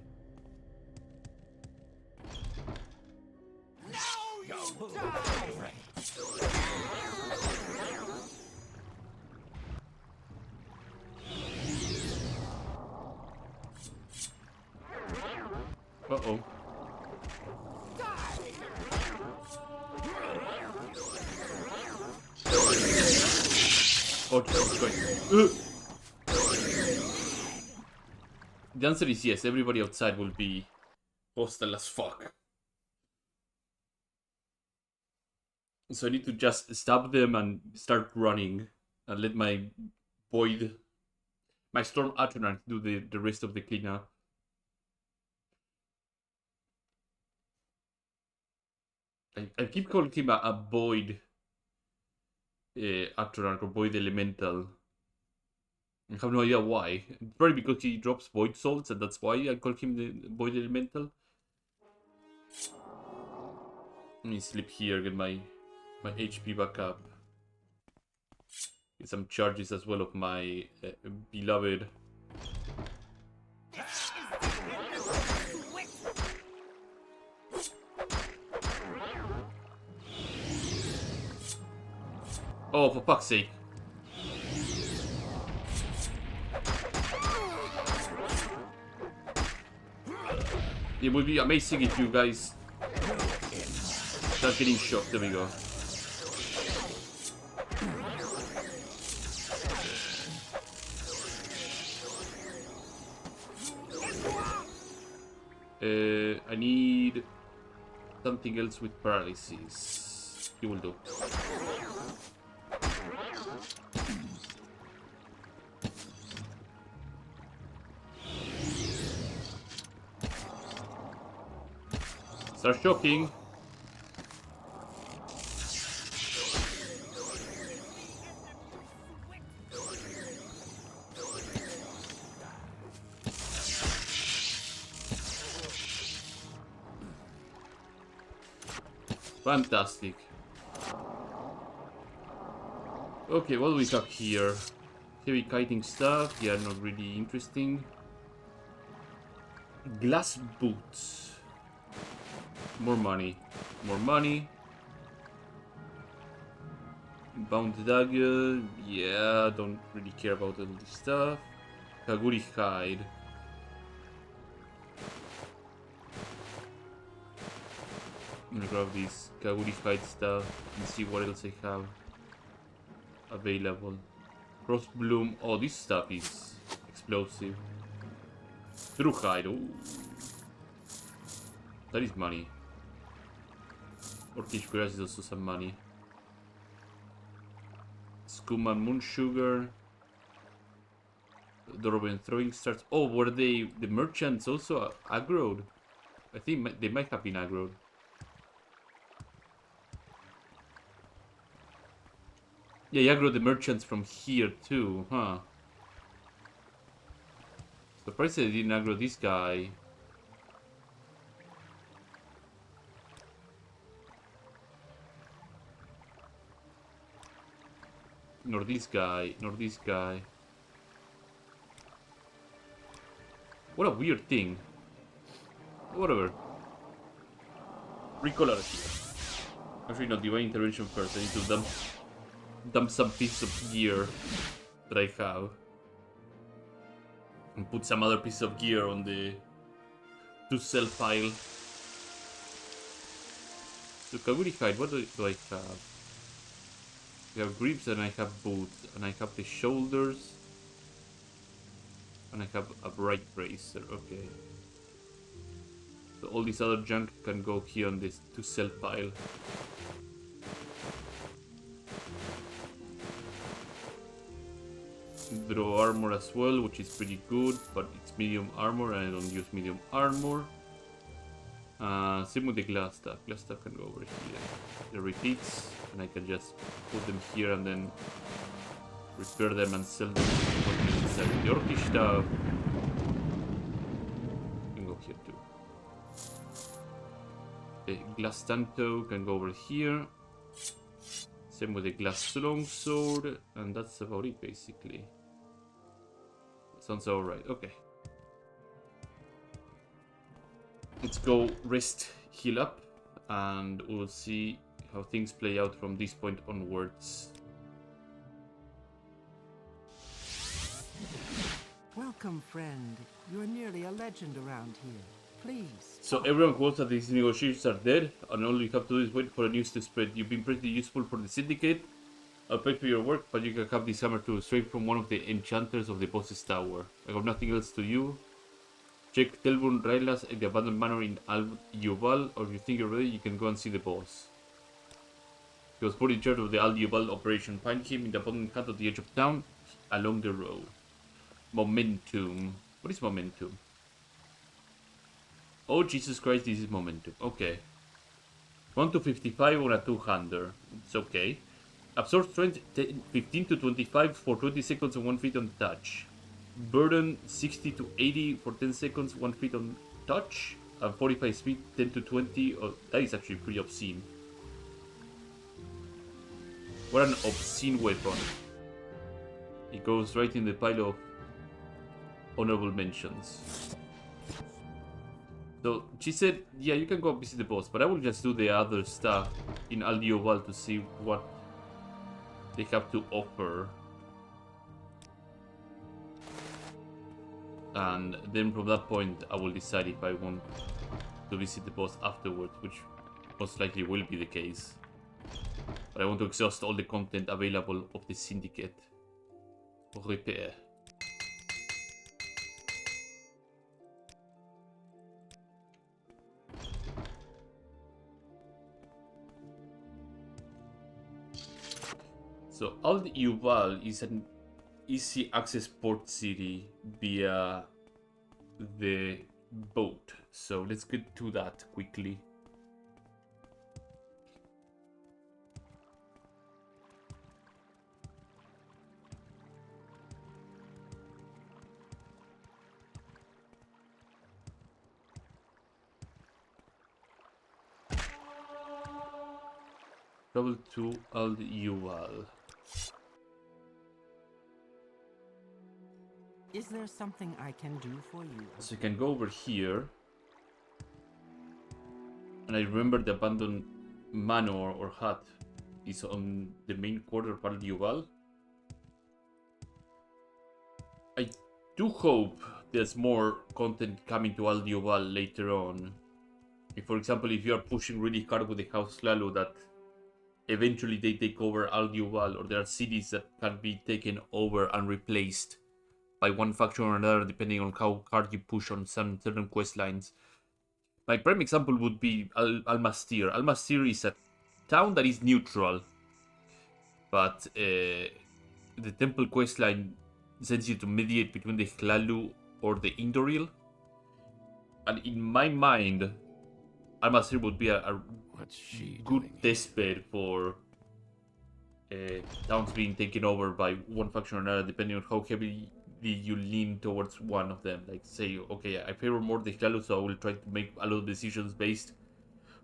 Uh-oh. Oh, Jesus Christ. The answer is yes, everybody outside will be hostile as fuck. So I need to just stab them and start running and let my Storm Atronach do the rest of the cleanup. I keep calling him a Void Atronach or Void Elemental. I have no idea why. Probably because he drops Void Souls and that's why I call him the Void Elemental. Let me sleep here, get my HP back up. Get some charges as well of my beloved. Oh, for fuck's sake. It would be amazing if you guys start getting shocked. There we go. I need something else with paralysis. You will do. Start shocking. Fantastic. Okay, what do we got here? Heavy kiting stuff. Yeah, not really interesting. Glass boots. More money. More money. Bound dagger. Yeah, don't really care about all this stuff. Kaguri hide. I'm gonna grab this Kaguri hide stuff and see what else I have available. Cross bloom. Oh, this stuff is explosive. True hide. Ooh. That is money. Orcish grass is also some money. Skooma and moon sugar. Dorobian throwing stars. Oh, were they the merchants also aggroed? I think they might have been aggroed. Yeah, you aggro the merchants from here too, huh? Surprised they didn't aggro this guy. Nor this guy, nor this guy. What a weird thing. Whatever. Recolor here. Actually, no, divine intervention first. I need to dump some pieces of gear that I have. And put some other pieces of gear on the to sell pile. So Kaguri hide, what do I have? I have grips and I have boots and I have the shoulders and I have a bright bracer. Okay. So all this other junk can go here on this to sell pile. Draw armor as well, which is pretty good, but it's medium armor and I don't use medium armor. Same with the glass stuff. Glass stuff can go over here. The repeats, and I can just put them here and then repair them and sell them. The orcish stuff can go here too. The glass tanto can go over here. Same with the glass longsword, and that's about it basically. Sounds alright. Okay. Let's go rest, heal up, and we'll see how things play out from this point onwards. Welcome, friend. You're nearly a legend around here. Please. So everyone quotes that these negotiations are dead, and all you have to do is wait for the news to spread. You've been pretty useful for the Syndicate. I'll pay for your work, but you can have this hammer too, straight from one of the enchanters of the boss's tower. I have nothing else to you. Check Telbun Railas at the abandoned manor in Al-Yubal, or if you think you're ready, you can go and see the boss. He was put in charge of the Al-Yubal operation. Find him in the abandoned hut at the edge of town, along the road. Momentum. What is momentum? Oh, Jesus Christ, this is momentum. Okay. 1 to 55 on a 200. It's okay. Absorb strength 15 to 25 for 20 seconds and 1 feet on touch. Burden 60 to 80 for 10 seconds, 1 feet on touch. And 45 speed, 10 to 20. Oh, that is actually pretty obscene. What an obscene weapon. It goes right in the pile of honorable mentions. So she said, yeah, you can go visit the boss, but I will just do the other stuff in Aldioval to see what they have to offer. And then from that point, I will decide if I want to visit the boss afterwards, which most likely will be the case. But I want to exhaust all the content available of the Syndicate. Repair. So Aldioval is an easy access port city via the boat. So let's get to that quickly. Travel to Aldioval. Is there something I can do for you? So you can go over here. And I remember the abandoned manor or hut is on the main quarter of Aldioval. I do hope there's more content coming to Aldioval later on. If, for example, if you are pushing really hard with the House Lalo, that eventually they take over Aldioval, or there are cities that can be taken over and replaced by one faction or another, depending on how hard you push on some certain quest lines. My prime example would be Almastir. Almastir is a town that is neutral, but the temple questline sends you to mediate between the Hlalu or the Indoril. And in my mind, Almastir would be a good testbed for towns being taken over by one faction or another, depending on how heavily you lean towards one of them. Like, say, okay, I favor more the Hlalu, so I will try to make a lot of decisions based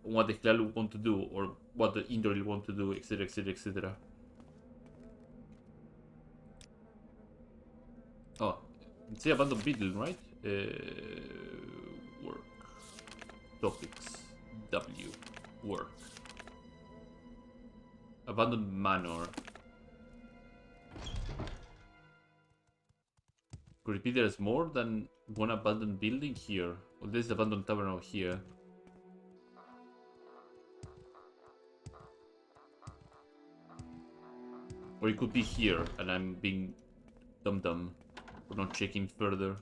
on what the Hlalu want to do, or what the Indoril want to do, etc, etc, etc. Oh, it's the abandoned building, right? Work. Topics. W. Work. Abandoned manor. Could it be there's more than one abandoned building here? Well, there's the abandoned tavern over here. Or it could be here, and I'm being dumb for not checking further.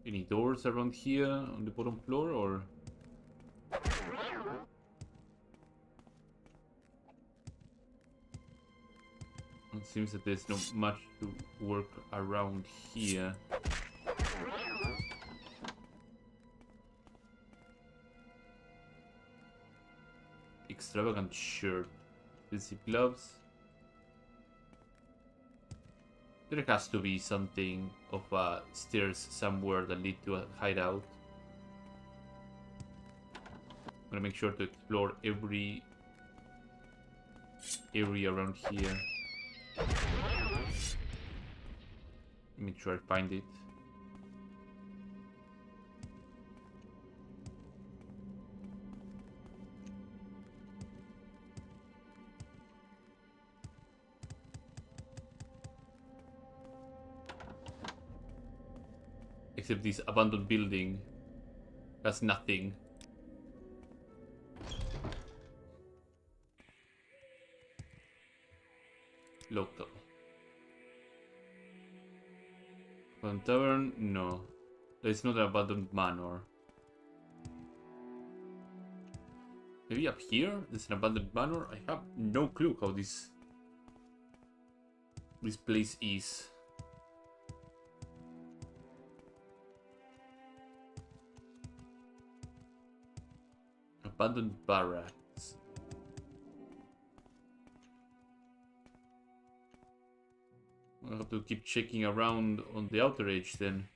Any doors around here on the bottom floor, or? It seems that there's not much to work around here. Extravagant shirt. Fancy gloves. There has to be something of stairs somewhere that lead to a hideout. I'm gonna make sure to explore every area around here. Make sure I find it. Except this abandoned building has nothing. Local. Abandoned tavern? No. It's not an abandoned manor. Maybe up here? There's an abandoned manor? I have no clue how this place is. Abandoned barracks. have to keep checking around on the outer edge then.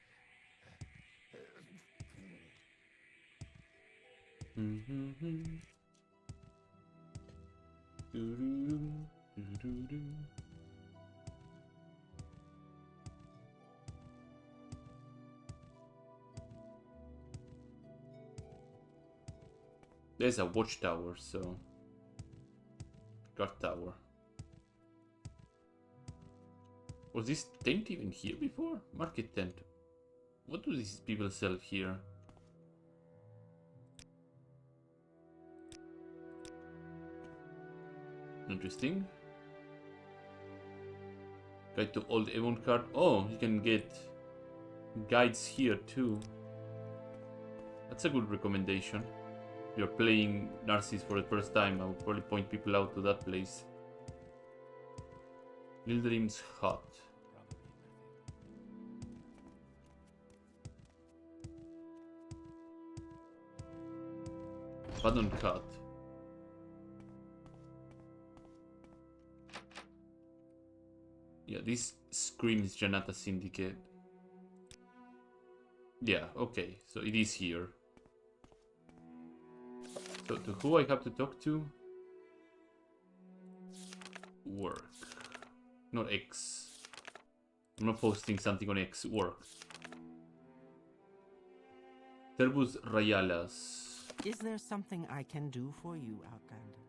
There's a watchtower, so guard tower. Was this tent even here before? Market tent. What do these people sell here? Interesting. Guide to Old Avon card. Oh, you can get guides here too. That's a good recommendation. If you're playing Narcissus for the first time, I would probably point people out to that place. Gildrim's hut. Abandoned hut. Yeah, this screams Janata Syndicate. Yeah, okay, so it is here. So to who I have to talk to? Work. Not X. I'm not posting something on X. Work. Terbus Rayalas. Is there something I can do for you, Outlander?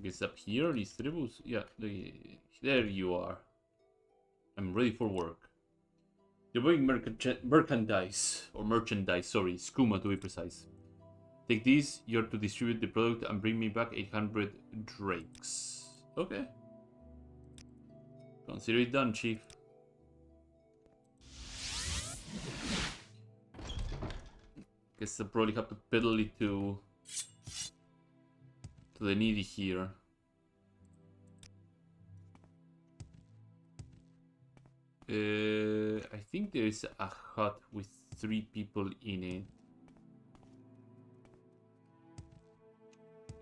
Guess up here is Terbus. Yeah, there you are. I'm ready for work. You're buying merchandise, sorry, skooma to be precise. Take these, you're to distribute the product and bring me back 800 drakes. Okay. Consider it done, chief. Guess I probably have to peddle it to the needy here. I think there is a hut with 3 people in it.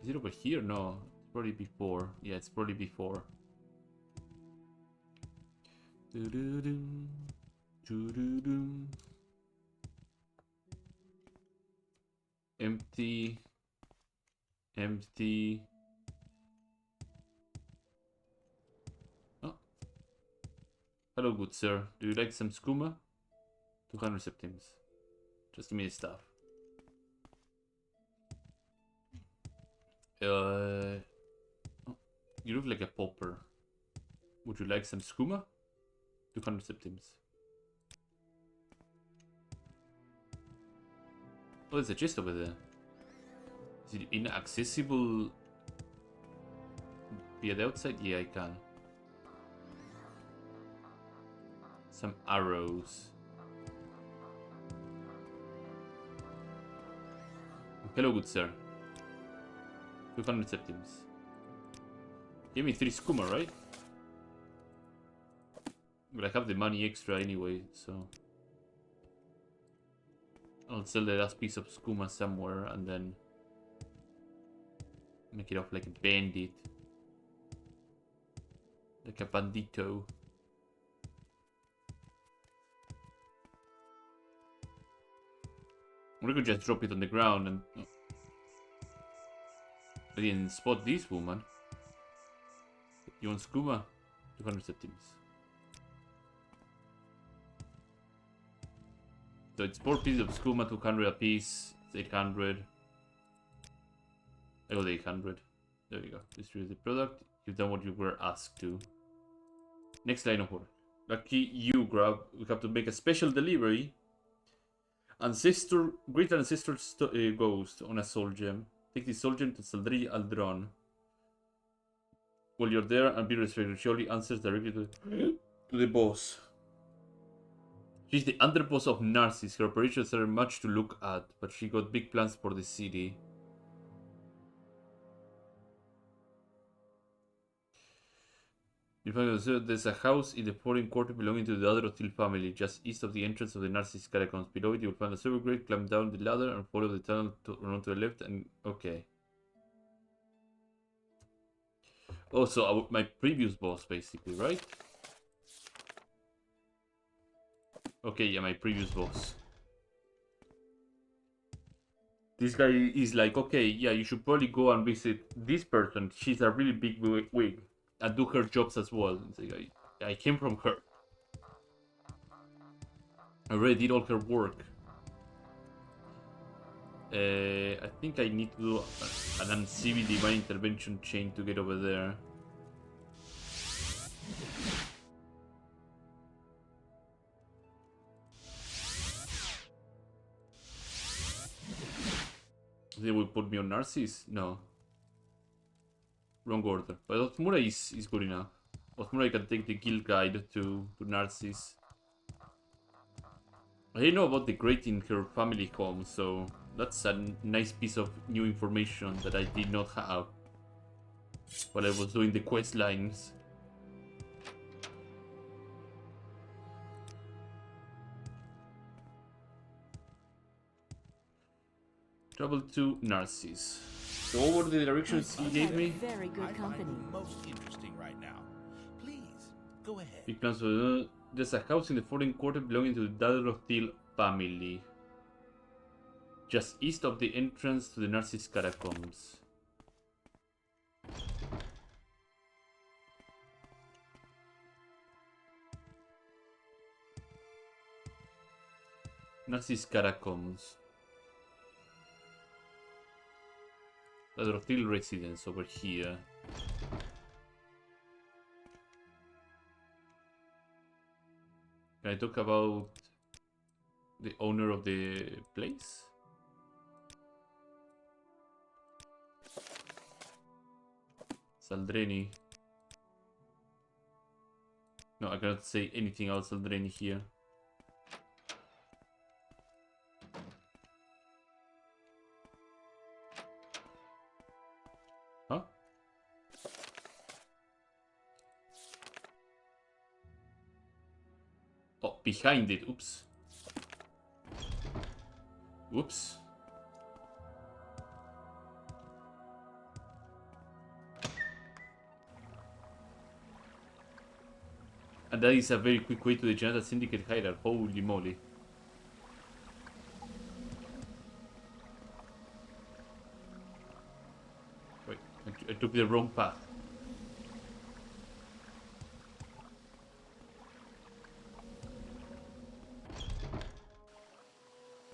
Is it over here? No, it's probably before. Yeah, it's probably before. Doo-doo-doo. Doo-doo-doo. Empty. Empty. Oh. Hello, good sir. Do you like some skooma? 200 septims. Just give me the stuff. Oh, you look like a pauper. Would you like some skooma? 200 septims. Oh, there's a chest over there. Is it inaccessible via the outside? Yeah, I can. Some arrows. Hello, good sir. 200 septims. Give me 3 skooma, right? But I have the money extra anyway, so I'll sell the last piece of skooma somewhere and then make it off like a bandit. Like a bandito. Or I could just drop it on the ground and... I didn't spot this woman. You want skooma? 200 septims. So it's 4 pieces of skooma, 200 a piece. It's 800. I got 800. There you go. Distribute the product. You've done what you were asked to. Next line of work. Lucky you, Grab. We have to make a special delivery. Great Ancestor Ghost on a soul gem. Take the soul gem to Saldri Aldron. While you're there and be respected, she only answers directly to the boss. She's the underboss of Narcissus. Her operations are much to look at, but she got big plans for the city. You find there's a house in the foreign quarter belonging to the Adrotil family, just east of the entrance of the Narcissus catacombs. Below it, you'll find a silver grate. Climb down the ladder and follow the tunnel around to the left. And okay. Oh, so my previous boss, basically, right? Okay, yeah, my previous boss. This guy is like, okay, yeah, you should probably go and visit this person. She's a really big wig. And do her jobs as well. It's like, I came from her. I already did all her work. I think I need to do an uncivil divine intervention chain to get over there. They will put me on Narcissus? No. Wrong order. But Osmura is good enough. Osmura can take the guild guide to Narcissus. I didn't know about the grate in her family home, so that's a nice piece of new information that I did not have while I was doing the quest lines. Travel to Narcissus. So what were the directions he gave me? Very good I company. find you most interesting right now. Please, go ahead. Big plans for there's a house in the foreign quarter belonging to the Dadrothil family. Just east of the entrance to the Narcissus catacombs. Narcissus catacombs. Dadrothil residence over here. Can I talk about the owner of the place? Saldreni. No, I cannot say anything else Saldreni here. Huh? Oh, behind it. Oops. Whoops. And that is a very quick way to the Janata Syndicate hideout. Holy moly. Wait, I took the wrong path.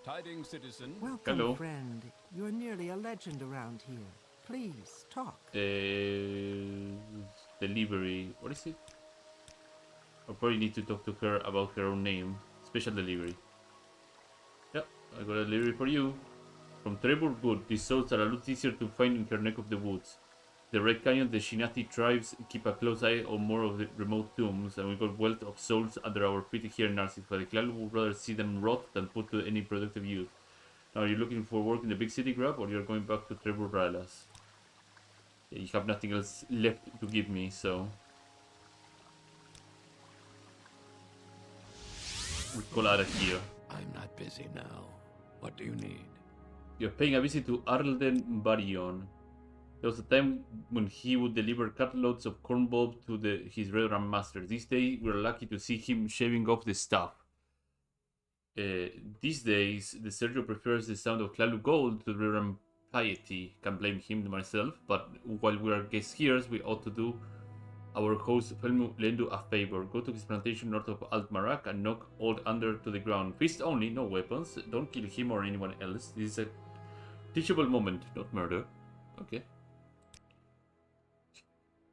Tidings, citizen. Welcome, Hello. friend. You're nearly a legend around here. Please, talk. Delivery. What is it? I probably need to talk to her about her own name. Special delivery. Yep, I got a delivery for you. From Trevor Good, these souls are a lot easier to find in her neck of the woods. The Red Canyon, the Shinati tribes keep a close eye on more of the remote tombs, and we got wealth of souls under our feet here in Narcissus, but the clan would rather see them rot than put to any productive use. Now, are you looking for work in the big city, Grab, or you're going back to Trevor Ralas? Yeah, you have nothing else left to give me, so... we call out of here. I'm not busy now. What do you need? You're paying a visit to Arlden Baryon. There was a time when he would deliver cartloads of corn bulb to his Redram master. This day, we're lucky to see him shaving off the stuff. These days, the Sergio prefers the sound of Klalu Gold to Redram piety. Can't blame him myself, but while we are guests here, we ought to do our host Felmu Lendu a favor. Go to his plantation north of Altmarak and knock Old Under to the ground. Fist only, no weapons. Don't kill him or anyone else. This is a teachable moment, not murder. Okay.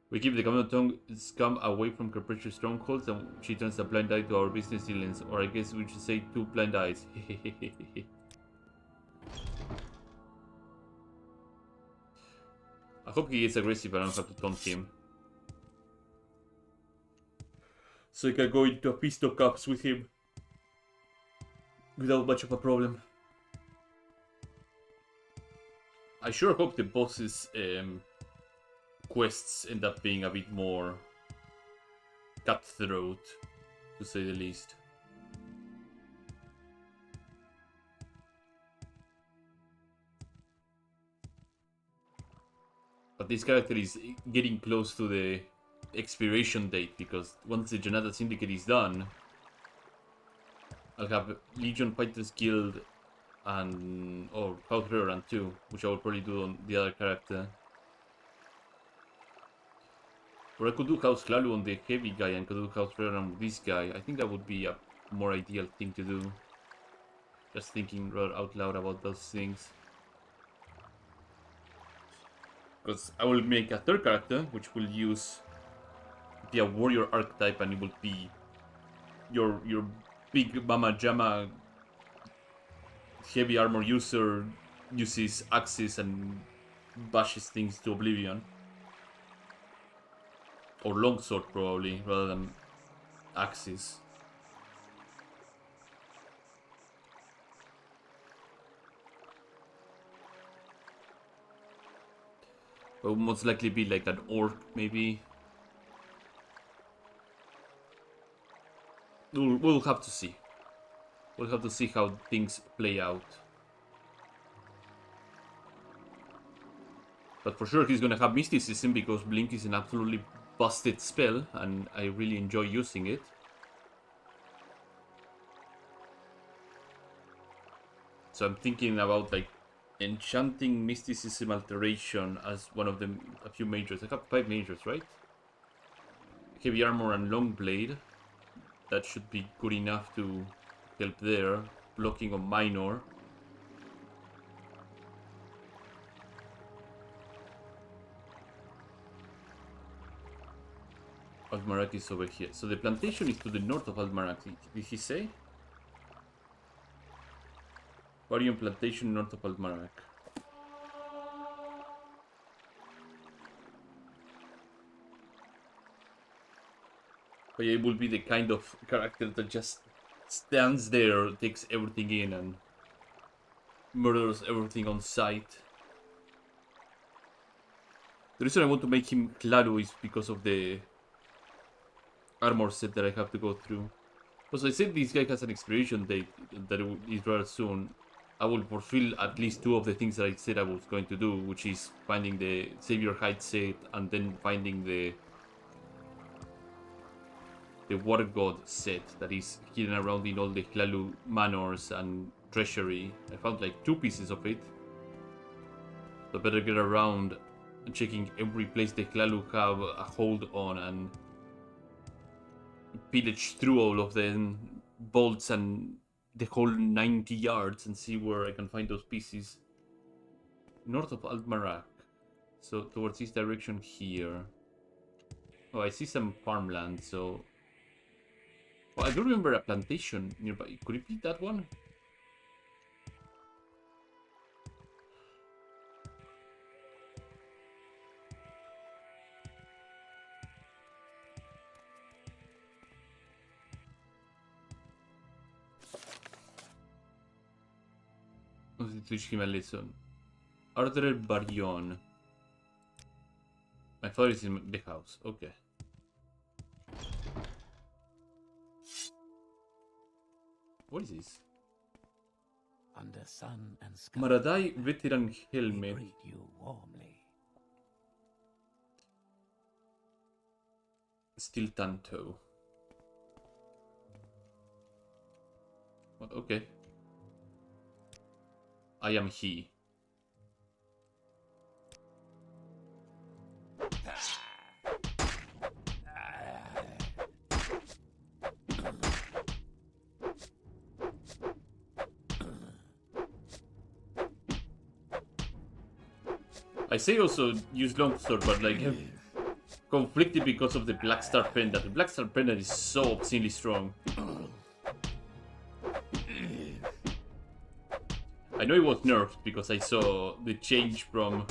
We keep the Common scum away from her precious strongholds, and she turns a blind eye to our business dealings. Or I guess we should say 2 blind eyes. I hope he gets aggressive and I don't have to taunt him. So I can go into a feast of cups with him without much of a problem. I sure hope the boss's quests end up being a bit more cutthroat, to say the least. But this character is getting close to the expiration date, because once the Janata Syndicate is done, I'll have Legion Fighters Guild and House Reverend too, which I will probably do on the other character. Or I could do House Hlalu on the heavy guy and could do House Reverend with this guy. I think that would be a more ideal thing to do. Just thinking rather out loud about those things. Because I will make a third character which will be a warrior archetype, and it will be your big Mama Jama heavy armor user, uses axes and bashes things to oblivion. Or longsword probably, rather than axes. It will most likely be like an orc, maybe. We'll have to see. We'll have to see how things play out. But for sure he's gonna have mysticism, because Blink is an absolutely busted spell, and I really enjoy using it. So I'm thinking about like enchanting mysticism alteration as one of a few majors. I have 5 majors, right? Heavy armor and long blade. That should be good enough to help there. Blocking on minor. Almarak is over here. So the plantation is to the north of Almarak. Did he say? Varian plantation north of Almarak. But yeah, it will be the kind of character that just stands there, takes everything in, and murders everything on sight. The reason I want to make him Claro is because of the armor set that I have to go through. Also, I said this guy has an expiration date that is rather soon. I will fulfill at least 2 of the things that I said I was going to do, which is finding the Savior Height set and then finding the Water God set that is hidden around in all the Hlalu manors and treasury. I found like 2 pieces of it. So better get around and checking every place the Hlalu have a hold on and pillage through all of the bolts and the whole 90 yards and see where I can find those pieces. North of Almarak. So towards this direction here. Oh, I see some farmland, so... Oh, I do remember a plantation nearby. Could it be that one? Teach him a lesson. Arthur Baryon. My father is in the house. Okay. What is this? Under sun and sky, Maradai veteran we helmet. greet you warmly. Steel Tanto. Well, okay. I am he. I say also use longsword, but like conflicted because of the Black Star Pendant. The Black Star Pendant is so obscenely strong. I know it was nerfed because I saw the change from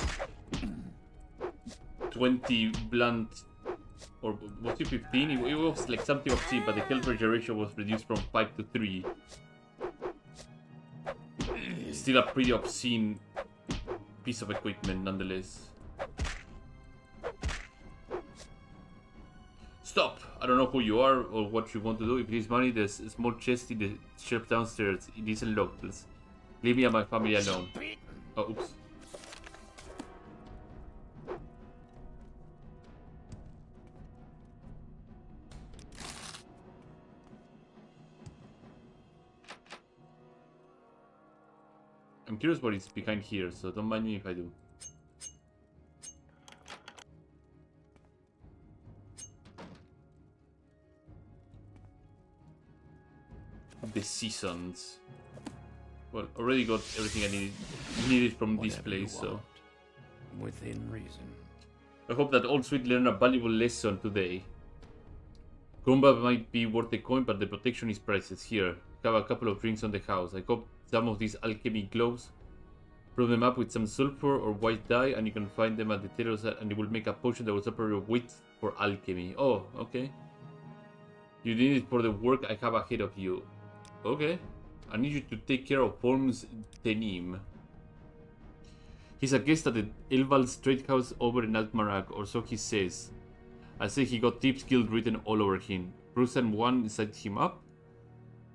20 blunt, or was it 15? It was like something obscene, but the health regeneration was reduced from 5 to 3. Still a pretty obscene piece of equipment nonetheless. Stop! I don't know who you are or what you want to do. If it is money, there's a small chest in the shelf downstairs. It isn't locked. Please leave me and my family alone. Oh, oops. I'm curious what is behind here, so don't mind me if I do. The seasons. Well, already got everything I needed from this Whatever you place, so... want, within reason. I hope that old sweet learned a valuable lesson today. Kumba might be worth a coin, but the protection is priceless. Here, have a couple of drinks on the house. I hope some of these alchemy gloves. Prove them up with some sulfur or white dye, and you can find them at the tailor's, and it will make a potion that will separate your wheat for alchemy. Oh, okay. You need it for the work I have ahead of you. Okay. I need you to take care of Holmes Denim. He's a guest at the Elval's trade house over in Altmarag, or so he says. I say he got Tips Guild written all over him. Bruce and one set him up,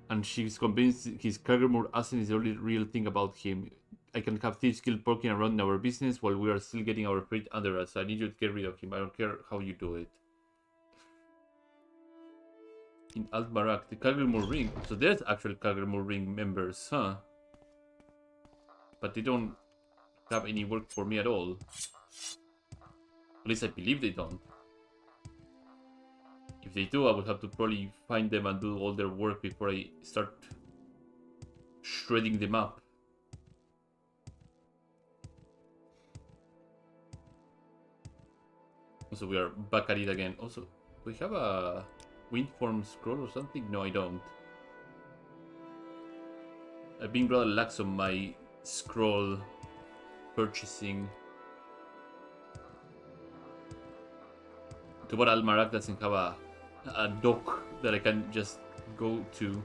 and she's convinced his Kragermoor accent is the only real thing about him. I can have Tips Guild poking around in our business while we are still getting our feet under us. I need you to get rid of him. I don't care how you do it. In Altmarag, the Kragermoor Ring. So there's actual Kragermoor Ring members, huh? But they don't have any work for me at all. At least I believe they don't. If they do, I would have to probably find them and do all their work before I start shredding them up. Also, we are back at it again. Also, do we have a Windform scroll or something? No, I don't. I've been rather lax on my scroll purchasing. Too bad Almarak doesn't have a dock that I can just go to.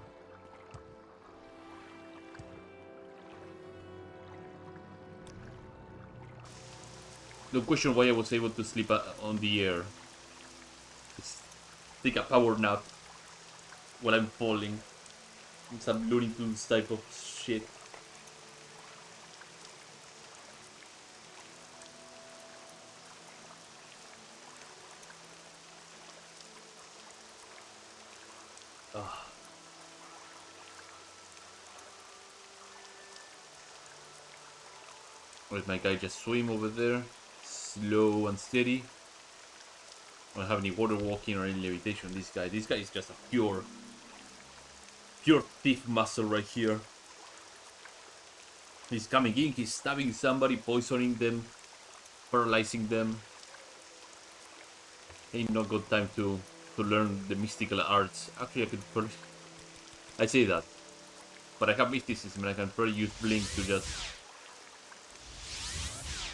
Don't question why I was able to sleep on the air. Just take a power nap while I'm falling. Some Looney Tunes type of shit. Ah. Let my guy just swim over there, slow and steady. I don't have any water walking or any levitation on this guy. This guy is just a pure thief muscle right here. He's coming in, he's stabbing somebody, poisoning them, paralyzing them. Ain't no good time to learn the mystical arts. Actually, I could probably... I say that. But I have mysticism and I can probably use Blink to just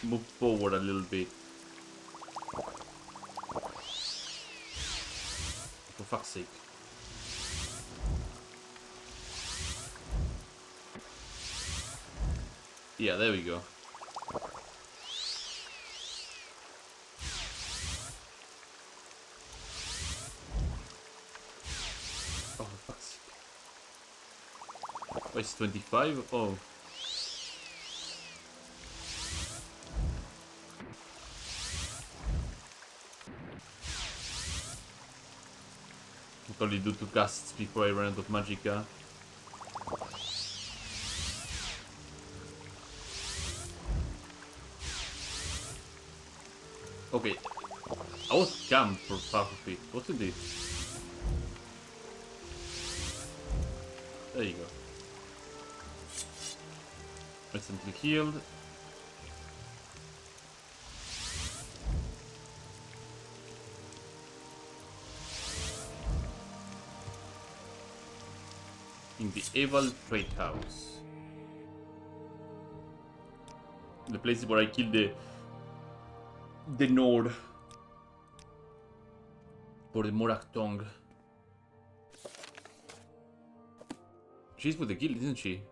move forward a little bit. For fuck's sake. Yeah, there we go. Oh, fuck's sake. Oh, it's 25? Oh. I'll probably do 2 casts before I run out of magicka. Okay, I was scammed for half of it, wasn't it? There you go. Instantly healed. In the Eval Trade House. The place where I killed the Nord. For the Morak Tongue. She's with the guild, isn't she?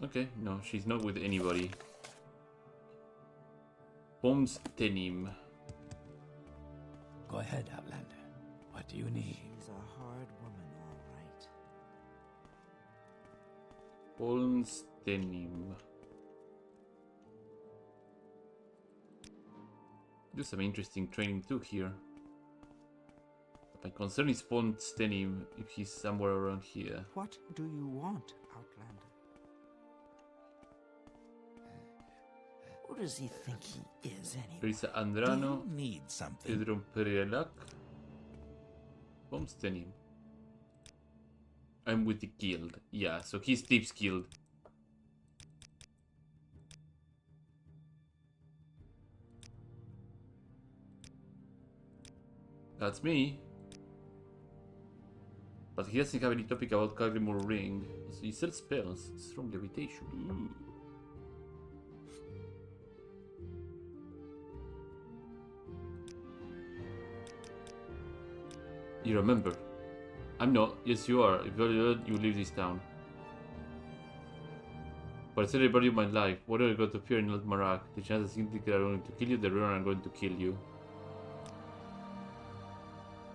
Okay, no, she's not with anybody. Bombs Tenim. Go ahead, Outlander. What do you need? She's a hard woman, all right. Bombs Tenim. Do some interesting training too here. But my concern is Bombs Tenim, if he's somewhere around here. What do you want, Outlander? Who does he think he is, anyway? Prisa Do Andrano. you need something? Edron Perelak. Pomstenim. I'm with the guild. Yeah, so he's Thieves Guild. That's me. But he doesn't have any topic about Kagrimur Ring. So he sells spells. Strong levitation. Ooh. You remember? I'm not. Yes, you are. If you're you leave this town. But it's everybody in my life. What are you going to appear in Old Marak? The chances think they are going to kill you, the runner are going to kill you.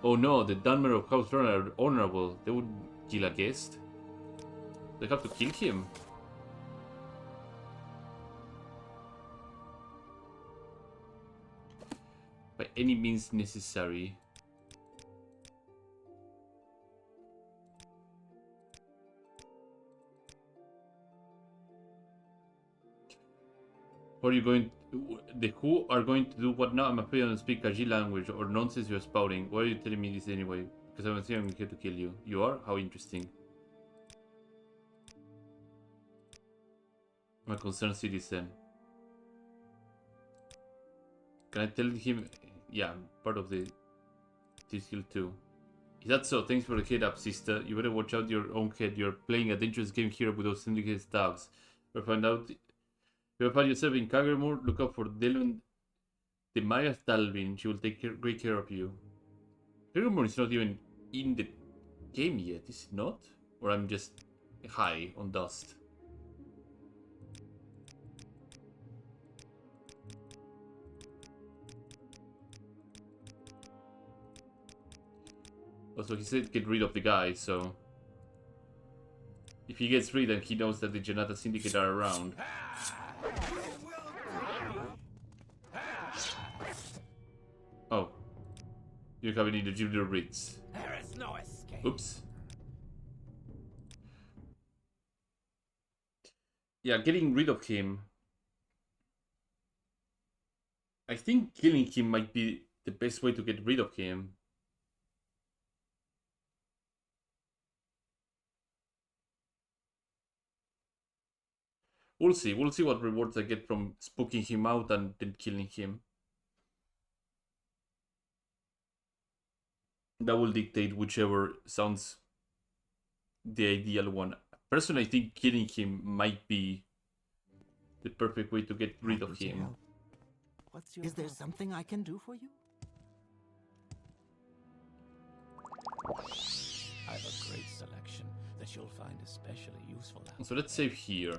Oh no, the Dunmer of House Runner are honorable. They would kill a guest. They have to kill him. By any means necessary. What are you going to, the who are going to do what now? I'm afraid I don't speak Kaji language or nonsense you're spouting. Why are you telling me this anyway? Because I'm saying I'm here to kill you. You are? How interesting. I'm a concerned citizen. Can I tell him? Yeah, I'm part of the this guild too. Is that so? Thanks for the head up, sister. You better watch out your own head. You're playing a dangerous game here with those syndicate staffs. We'll find out. If you find yourself in Kagermore, look out for Delon the Maya Talvin. She will take great care of you. Kagermore is not even in the game yet, is it not? Or I'm just high on dust. Also, he said get rid of the guy, so... If he gets rid, then he knows that the Janata Syndicate are around. Oh. You have any legitimate writs. There is no escape. Oops. Yeah, getting rid of him. I think killing him might be the best way to get rid of him. We'll see. We'll see what rewards I get from spooking him out and then killing him. That will dictate whichever sounds the ideal one. Personally, I think killing him might be the perfect way to get rid of him. Is there something I can do for you? I've a great selection that you'll find especially useful out So let's save here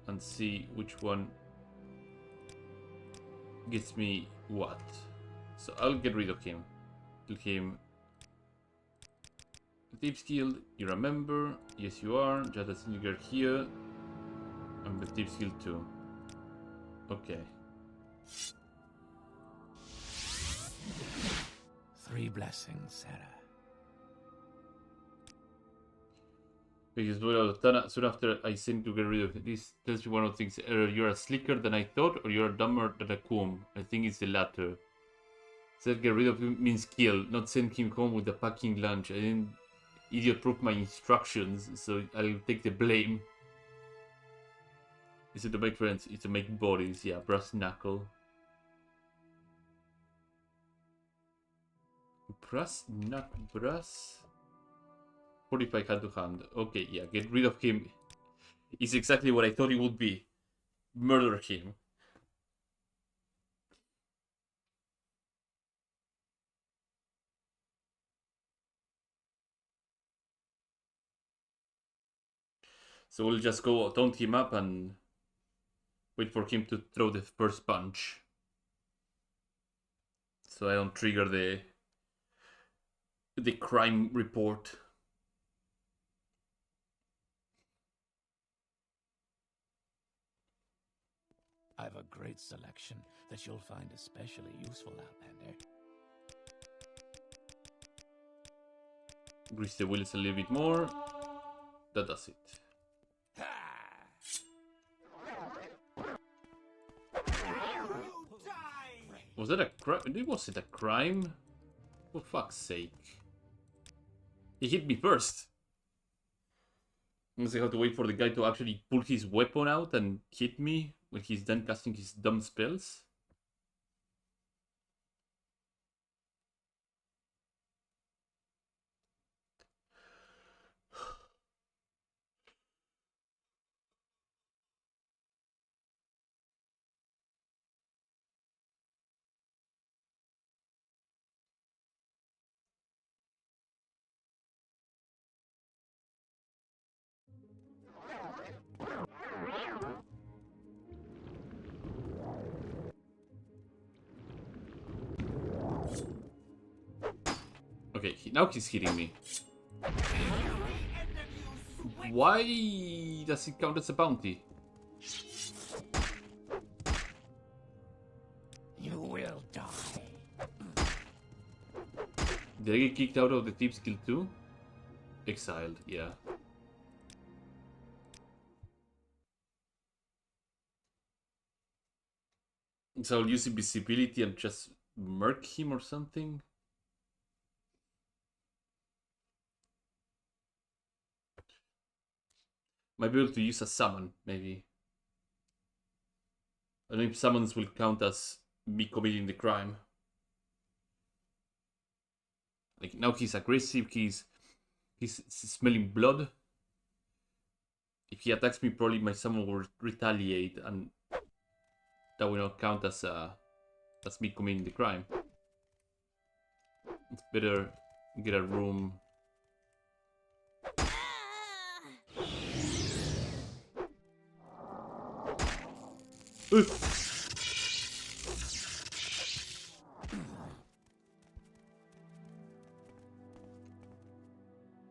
and see which one gets me what. So I'll get rid of him. Kill him. Thieves Guild, you remember? Yes, you are. Jada Siniger here. I'm the Thieves Guild too. Okay. 3 blessings, Sarah. Because well, soon after I seem to get rid of it. This tells me one of the things. Either you're slicker than I thought, or you're dumber than a comb. I think it's the latter. Said get rid of him means kill, not send him home with a packing lunch. I didn't idiot-proof my instructions, so I'll take the blame. Is it to make friends? It's to make bodies. Yeah, brass knuckle. Brass 45 hand to hand. Okay, yeah, get rid of him. It's exactly what I thought it would be. Murder him. So we'll just go taunt him up and wait for him to throw the first punch. So I don't trigger the crime report. I've a great selection that you'll find especially useful, Outlander. Grease the wheels a little bit more. That does it. that a crime? Was it a crime? For fuck's sake. He hit me first. Unless I have to wait for the guy to actually pull his weapon out and hit me when he's done casting his dumb spells. Okay, now he's hitting me. Why does it count as a bounty? You will die. Did I get kicked out of the Thieves Guild too? Exiled, yeah. So I'll use invisibility and just murk him or something? Might be able to use a summon, maybe. I don't know if summons will count as me committing the crime. Like, now he's aggressive, he's smelling blood. If he attacks me, probably my summon will retaliate, and that will not count as me committing the crime. It's better get a room.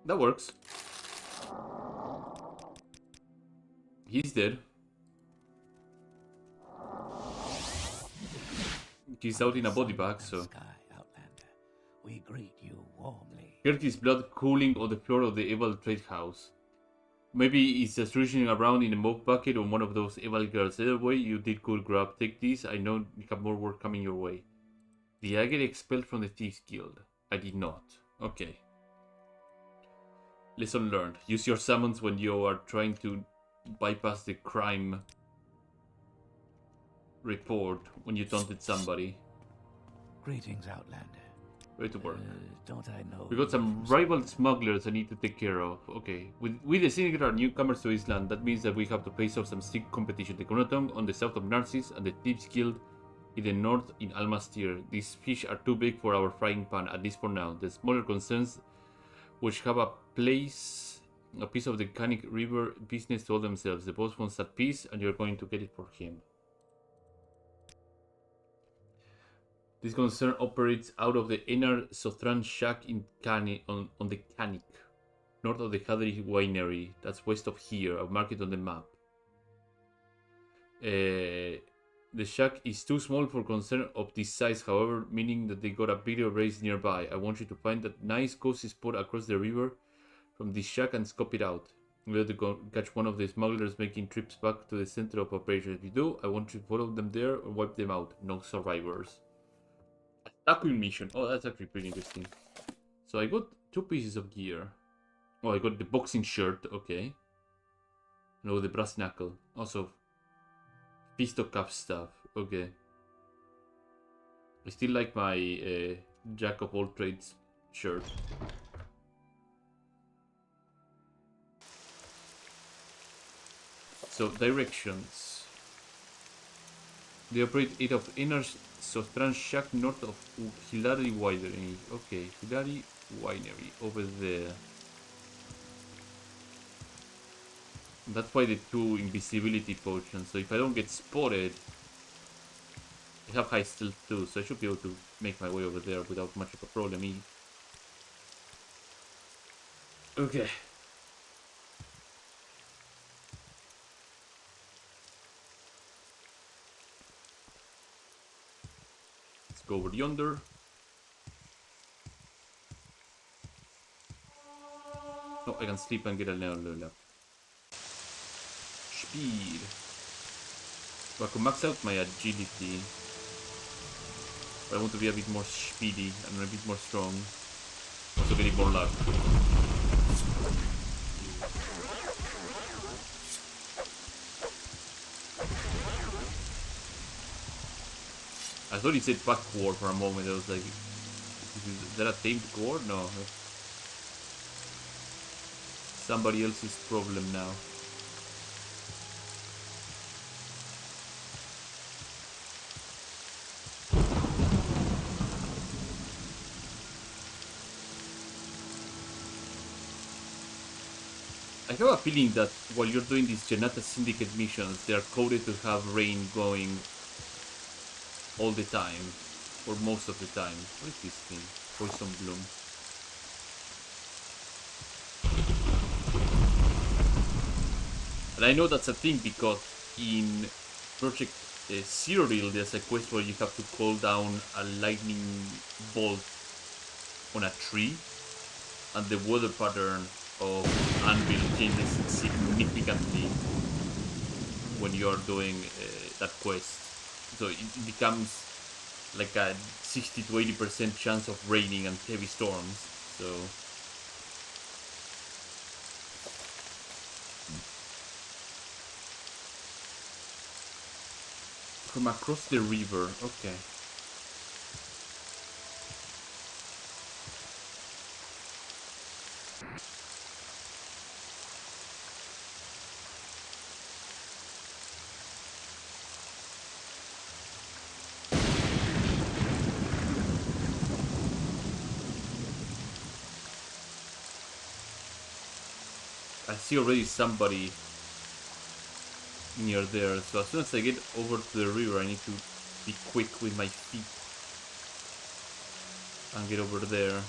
That works. He's dead. He's out in a body bag, so. Sky, Outlander. We greet you warmly. Heard his blood cooling on the floor of the Evil Trade House. Maybe it's just rushing around in a mop bucket on one of those Evil girls. Either way, you did good, Grub. Take this. I know you have more work coming your way. Did I get expelled from the Thieves Guild? I did not. Okay. Lesson learned. Use your summons when you are trying to bypass the crime report when you taunted somebody. Greetings, Outlander. Ready to work. Don't I know? We got some rival smugglers I need to take care of. Okay. We designated our newcomers to Island. That means that we have to face off some strict competition. The Conotong on the south of Narcissus and the Thieves Guild in the north in Almastir. These fish are too big for our frying pan, at least for now. The smaller concerns, which have a piece of the Canic River business to all themselves. The boss wants that piece, and you're going to get it for him. This concern operates out of the Enar Sothran Shack in on the Canic, north of the Hadri Winery. That's west of here. I'll mark it on the map. The shack is too small for concern of this size, however, meaning that they got a bigger race nearby. I want you to find that nice cozy spot across the river from this shack and scope it out. We have to go catch one of the smugglers making trips back to the center of operations. If you do, I want you to follow them there or wipe them out. No survivors. Tackle mission. Oh, that's actually pretty interesting. So I got 2 pieces of gear. Oh, I got the boxing shirt. Okay. No, the brass knuckle. Also, fistocuff stuff. Okay. I still like my Jack of all trades shirt. So, directions. They operate out of Inner Sotran Shack north of Hilary Winery. Okay, Hilary Winery over there. That's why the 2 invisibility potions. So if I don't get spotted, I have high stealth too, so I should be able to make my way over there without much of a problem. Okay. Let's go over yonder. Oh, I can sleep and get a level up. Speed. So I can max out my agility. But I want to be a bit more speedy and a bit more strong. Also getting more luck. I thought he said pack core for a moment. I was like, is that a tamed core? No. Somebody else's problem now. I have a feeling that while you're doing these Janata Syndicate missions, they are coded to have rain going all the time, or most of the time. What is this thing? Poison Bloom. And I know that's a thing because in Project Zero Reel there's a quest where you have to call down a lightning bolt on a tree, and the weather pattern of Anvil changes significantly when you are doing that quest. So it becomes like a 60 to 80% chance of raining and heavy storms. So from across the river, okay. I see already somebody near there, so as soon as I get over to the river I need to be quick with my feet and get over there.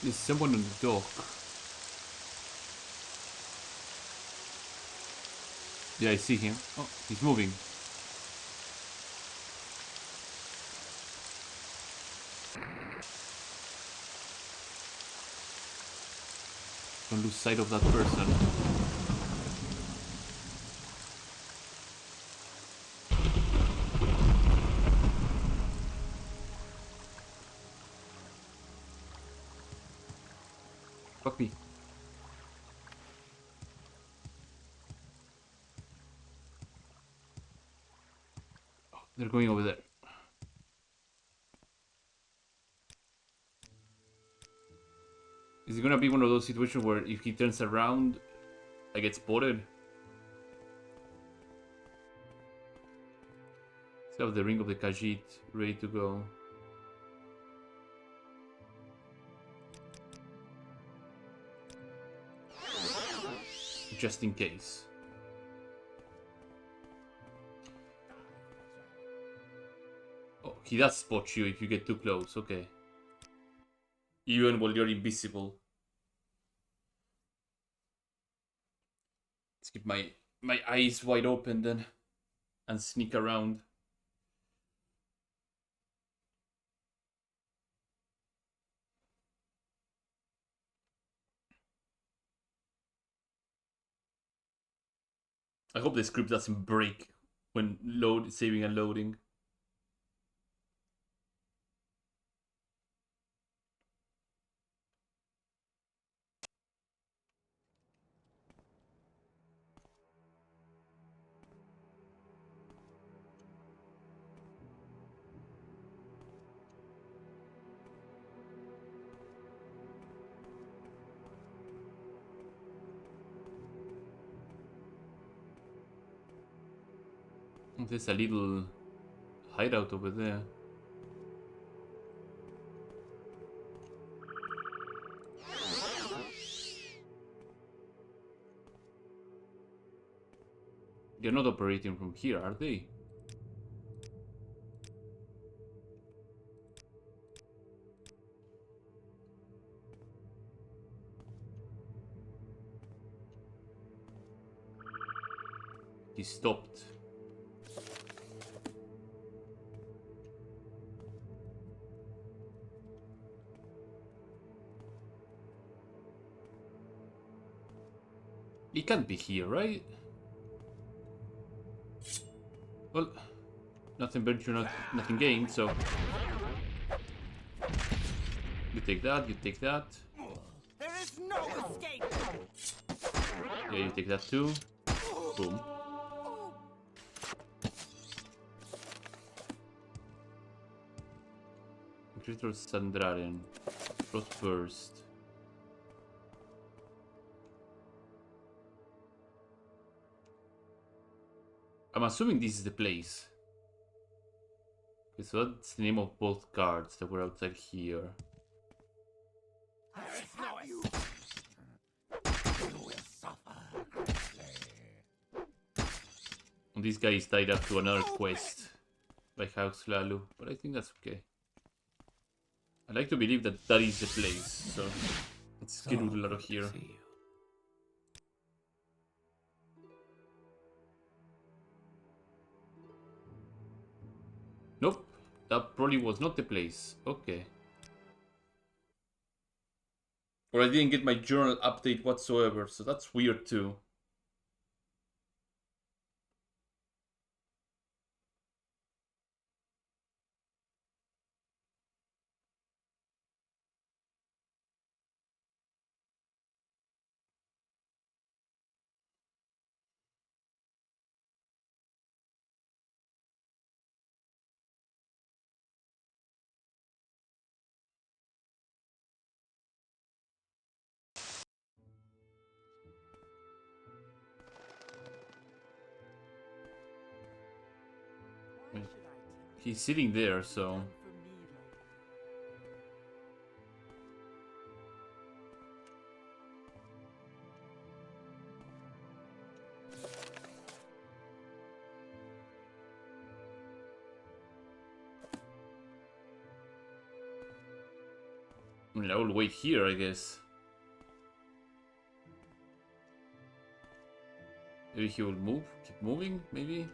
There's someone on the dock. Yeah, I see him. Oh, he's moving. Don't lose sight of that person. Fuck me. Oh, they're going over there. Is it gonna be one of those situations where if he turns around, I get spotted? Let's have the Ring of the Khajiit ready to go. Just in case. Oh, he does spot you if you get too close, okay. Even while you're invisible. Let's keep my eyes wide open then and sneak around. I hope the script doesn't break when saving and loading. There's a little hideout over there. They're not operating from here, are they? He stopped. He can't be here, right? Well, nothing ventured, nothing gained, so... You take that, you take that. There is no escape! Yeah, you take that too. Boom. Creator Sandraren. Frost Burst. I'm assuming this is the place. Okay, so that's the name of both cards that were outside here. And this guy is tied up to another quest by House Lalu, but I think that's okay. I like to believe that that is the place, so let's get a lot of here. Nope, that probably was not the place. Okay. Or I didn't get my journal update whatsoever, so that's weird too. Why should I take He's sitting there, so... one for me, I mean, I will wait here, I guess. Maybe he will move, keep moving, maybe?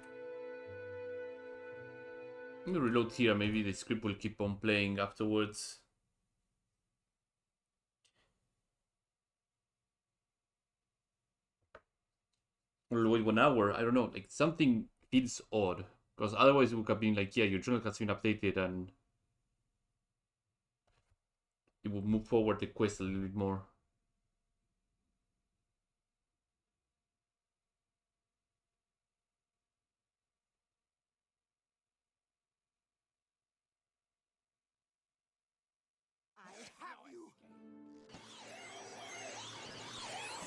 Let me reload here, maybe the script will keep on playing afterwards. Or wait 1 hour, I don't know, like something feels odd. Because otherwise it would have been like, yeah, your journal has been updated and it would move forward the quest a little bit more.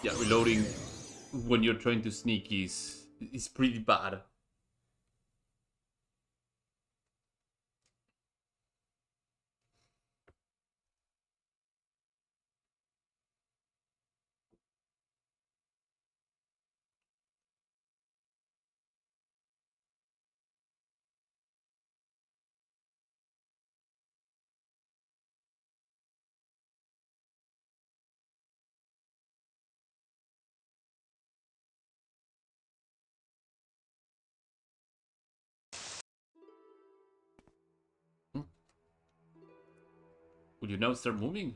Yeah, reloading when you're trying to sneak is pretty bad. Will you now start moving?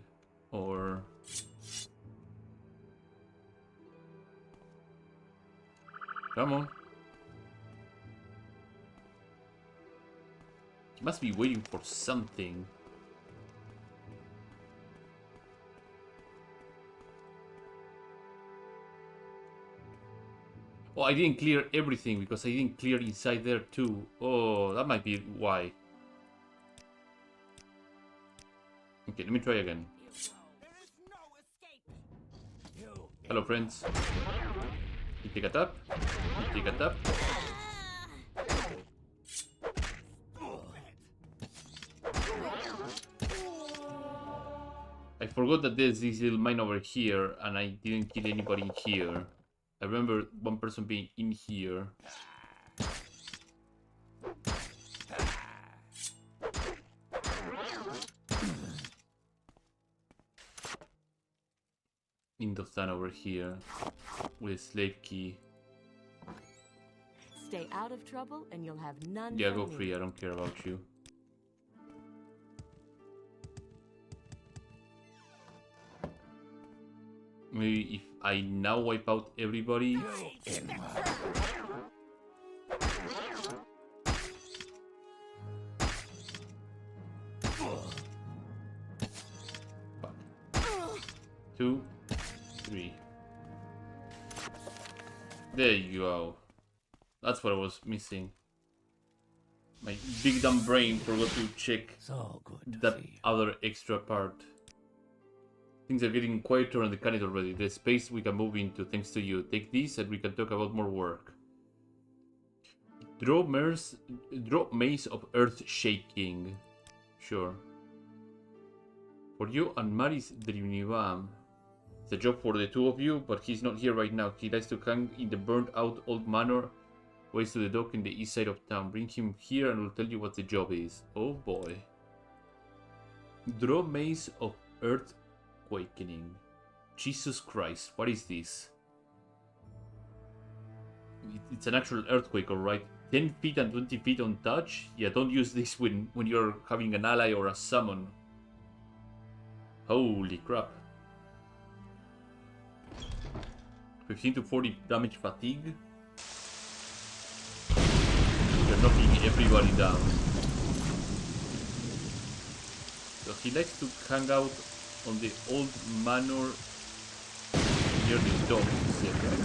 Or... Come on. He must be waiting for something. Oh, I didn't clear everything because I didn't clear inside there too. Oh, that might be why. Okay, let me try again. there is no escape! Hello, friends. You pick it up. You pick it up. I forgot that there's this little mine over here, and I didn't kill anybody in here. I remember one person being in here. Indostan over here with a slave key. Stay out of trouble and you'll have none Yeah, from go me. free. I don't care about you. Maybe if I now wipe out everybody. Two, three. There you go. That's what I was missing. My big dumb brain forgot to check So good to that see you. other extra part. Things are getting quieter on the planet already. There's space we can move into thanks to you. Take these and we can talk about more work. Draw maze of earth shaking. Sure. For you and Maris Drinivam. It's a job for the two of you, but he's not here right now. He likes to hang in the burnt out old manor ways to the dock in the east side of town. Bring him here and we'll tell you what the job is. Oh boy. Draw maze of earth quakening. Jesus Christ, what is this? It's an actual earthquake, alright. 10 feet and 20 feet on touch? Yeah, don't use this when you're having an ally or a summon. Holy crap. 15 to 40 damage fatigue. You're knocking everybody down. So he likes to hang out on the old manor near the dock, he said, right?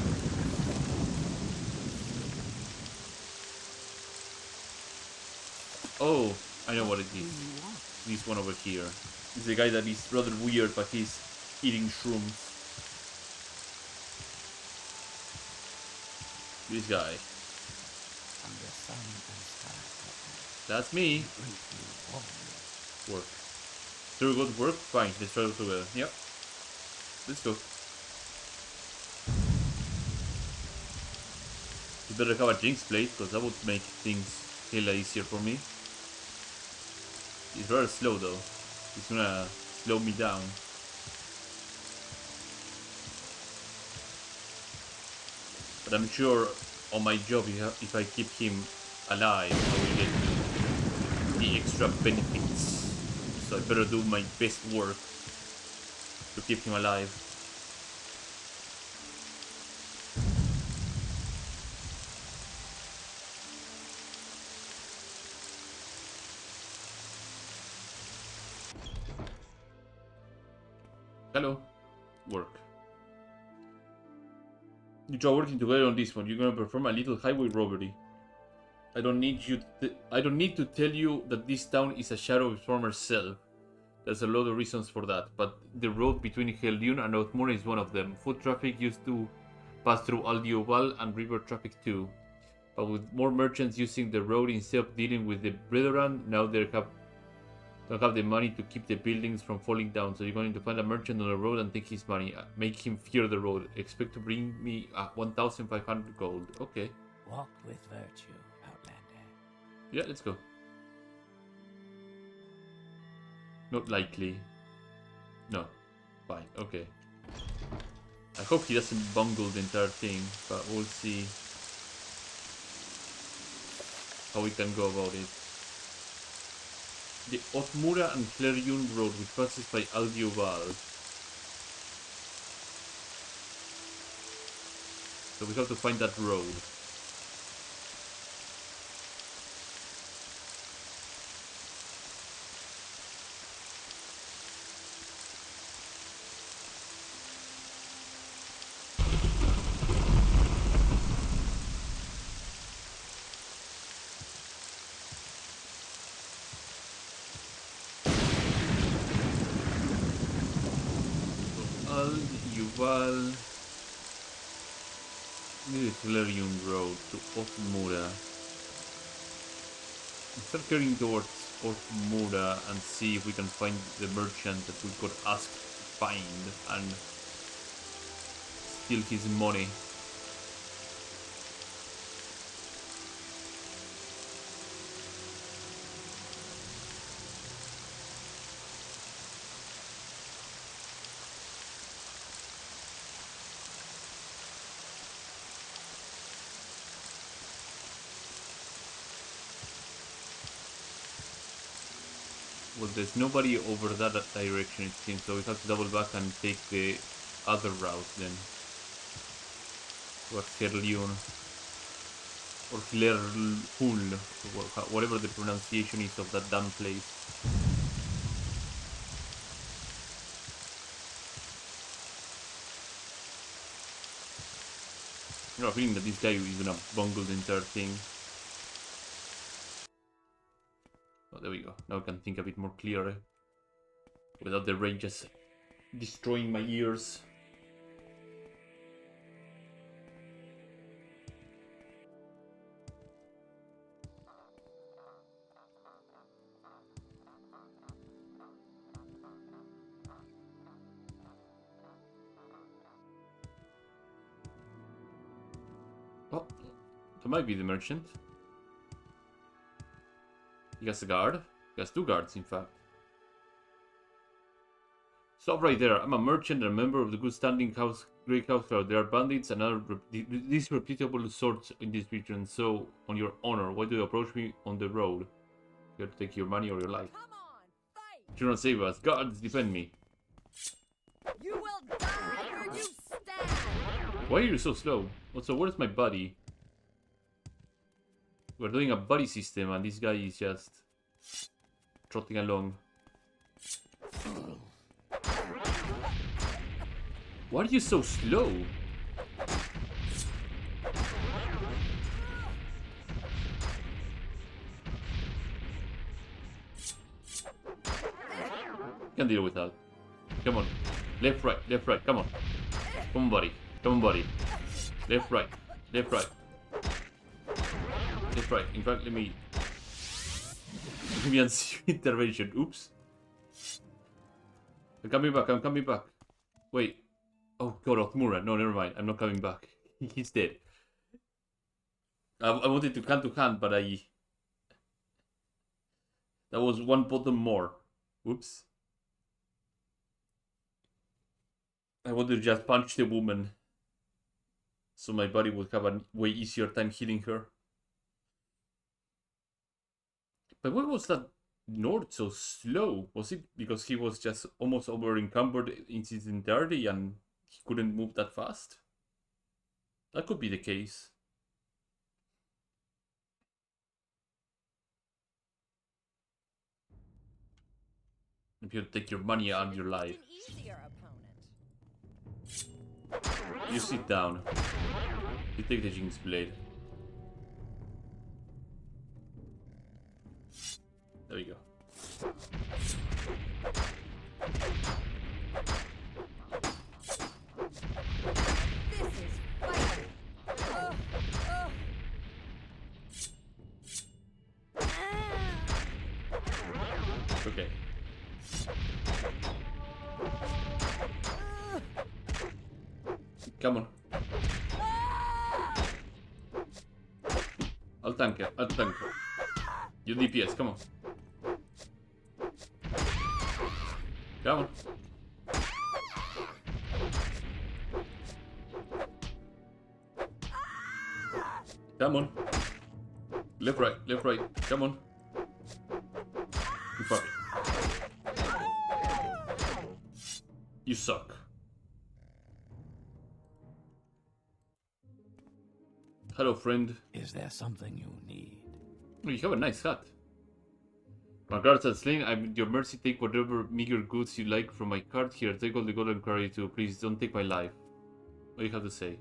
Oh, I know what it is. This one over here. It's a guy that is rather weird, but he's eating shrooms. This guy. Under sun and sky. That's me. Greet you warmly. Work. Very good work? Fine, let's try it together. Yep. Let's go. You better have a Jinx blade, because that would make things hella easier for me. He's rather slow though. He's gonna slow me down. But I'm sure on my job, if I keep him alive, I will get the extra benefits. So I better do my best work to keep him alive. Hello. Work. You two are working together on this one. You're gonna perform a little highway robbery. I don't need to tell you that this town is a shadow of its former self. There's a lot of reasons for that, but the road between Hel'Dune and Outmore is one of them. Foot traffic used to pass through Aldioval and river traffic too. But with more merchants using the road instead of dealing with the Brethren, now they don't have the money to keep the buildings from falling down. So you're going to find a merchant on the road and take his money. Make him fear the road. Expect to bring me 1,500 gold. Okay. Walk with virtue, Outlander. Yeah, let's go. Not likely. No. Fine, okay. I hope he doesn't bungle the entire thing, but we'll see how we can go about it. The Othmura and Hel'Dune road, which passes by Aldioval. So we have to find that road. Aldioval. This is Hel'Dune road to Othmura. Start heading towards Othmura and see if we can find the merchant that we got asked to find and steal his money. Well, there's nobody over that direction, it seems, so we have to double back and take the other route then. Towards Herlion. Or Hlerhul, whatever the pronunciation is of that damn place. I have a feeling that this guy is gonna bungle the entire thing. Oh, there we go. Now I can think a bit more clearly. Without the rain just destroying my ears. Oh, that might be the merchant. He has a guard. He has 2 guards, in fact. Stop right there. I'm a merchant and a member of the good standing house, Great House Crowd. There are bandits and other disreputable sorts in this region. So, on your honor, why do you approach me on the road? You have to take your money or your life. Come on, fight! Do not save us. Guards, defend me. You will die where you stand! Why are you so slow? Also, where's my buddy? We're doing a buddy system and this guy is just trotting along. Why are you so slow? Can deal with that. Come on. Left, right, come on. Come on, buddy. Come on, buddy. Left, right, left, right. Left, right. In fact, let me... Give me an intervention. Oops. I'm coming back. Wait. Oh god, Othmura. No, never mind. I'm not coming back. He's dead. I wanted to hand, but I... That was one bottom more. Whoops. I wanted to just punch the woman. So my body would have a way easier time healing her. But why was that Nord so slow? Was it because he was just almost over encumbered in his entirety and he couldn't move that fast? That could be the case. If you take your money and your life. An easier opponent. You sit down. You take the Jinx Blade. There we go. This is fighting. Okay. Come on. I'll tank it. You DPS, come on. Come on. Come on. Left, right. Come on. You fuck. You suck. Hello, friend. Is there something you need? Oh, you have a nice hat. My guards are slain. I'm at your mercy. Take whatever meager goods you like from my cart. Here, take all the gold and carry too. Please don't take my life. What do you have to say?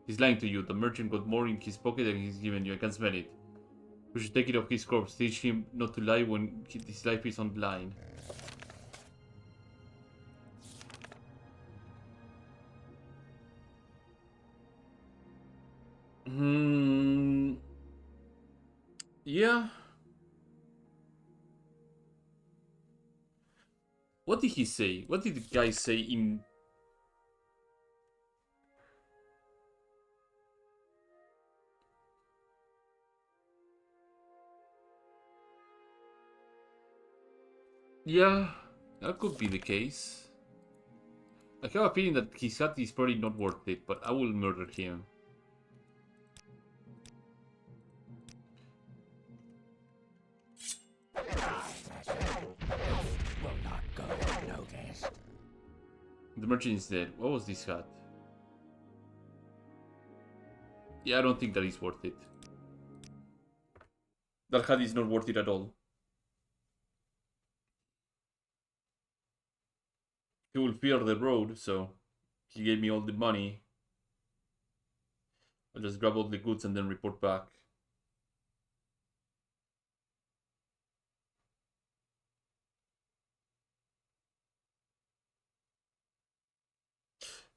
He's lying to you. The merchant got more in his pocket than he's given you. I can smell it. We should take it off his corpse. Teach him not to lie when his life is on the line. Yeah. What did he say? What did the guy say in... Yeah, that could be the case. I have a feeling that his hat is probably not worth it, but I will murder him. The merchant is dead. What was this hat? Yeah, I don't think that is worth it. That hat is not worth it at all. He will fear the road, so he gave me all the money. I'll just grab all the goods and then report back.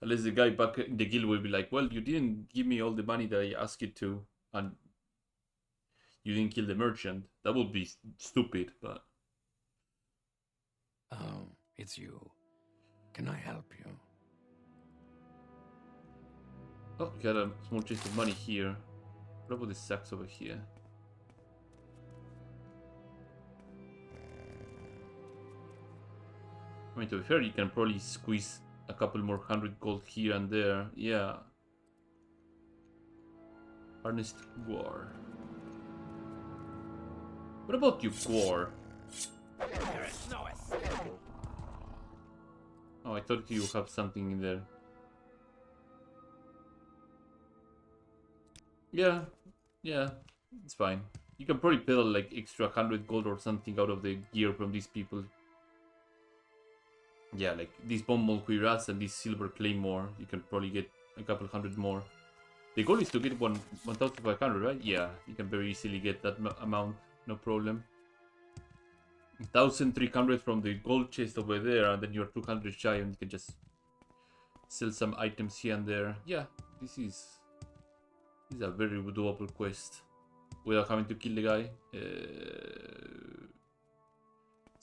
Unless the guy back in the guild will be like, well, you didn't give me all the money that I asked you to, and you didn't kill the merchant. That would be stupid, but... Oh, it's you. Can I help you? Oh, got a small chest of money here. What about the sacks over here? I mean, to be fair, you can probably squeeze a couple more 100 gold here and there. Yeah. Harnessed Gwar. What about you, Gwar? There is no escape. Oh, I thought you have something in there. Yeah, it's fine. You can probably peddle like extra 100 gold or something out of the gear from these people. Yeah, like this bomb Molkuiras and this silver claymore, you can probably get a couple hundred more. The goal is to get 1,500, right? Yeah, you can very easily get that amount, no problem. 1,300 from the gold chest over there, and then you're 200 shy, and you can just sell some items here and there. Yeah, this is a very doable quest without having to kill the guy. It's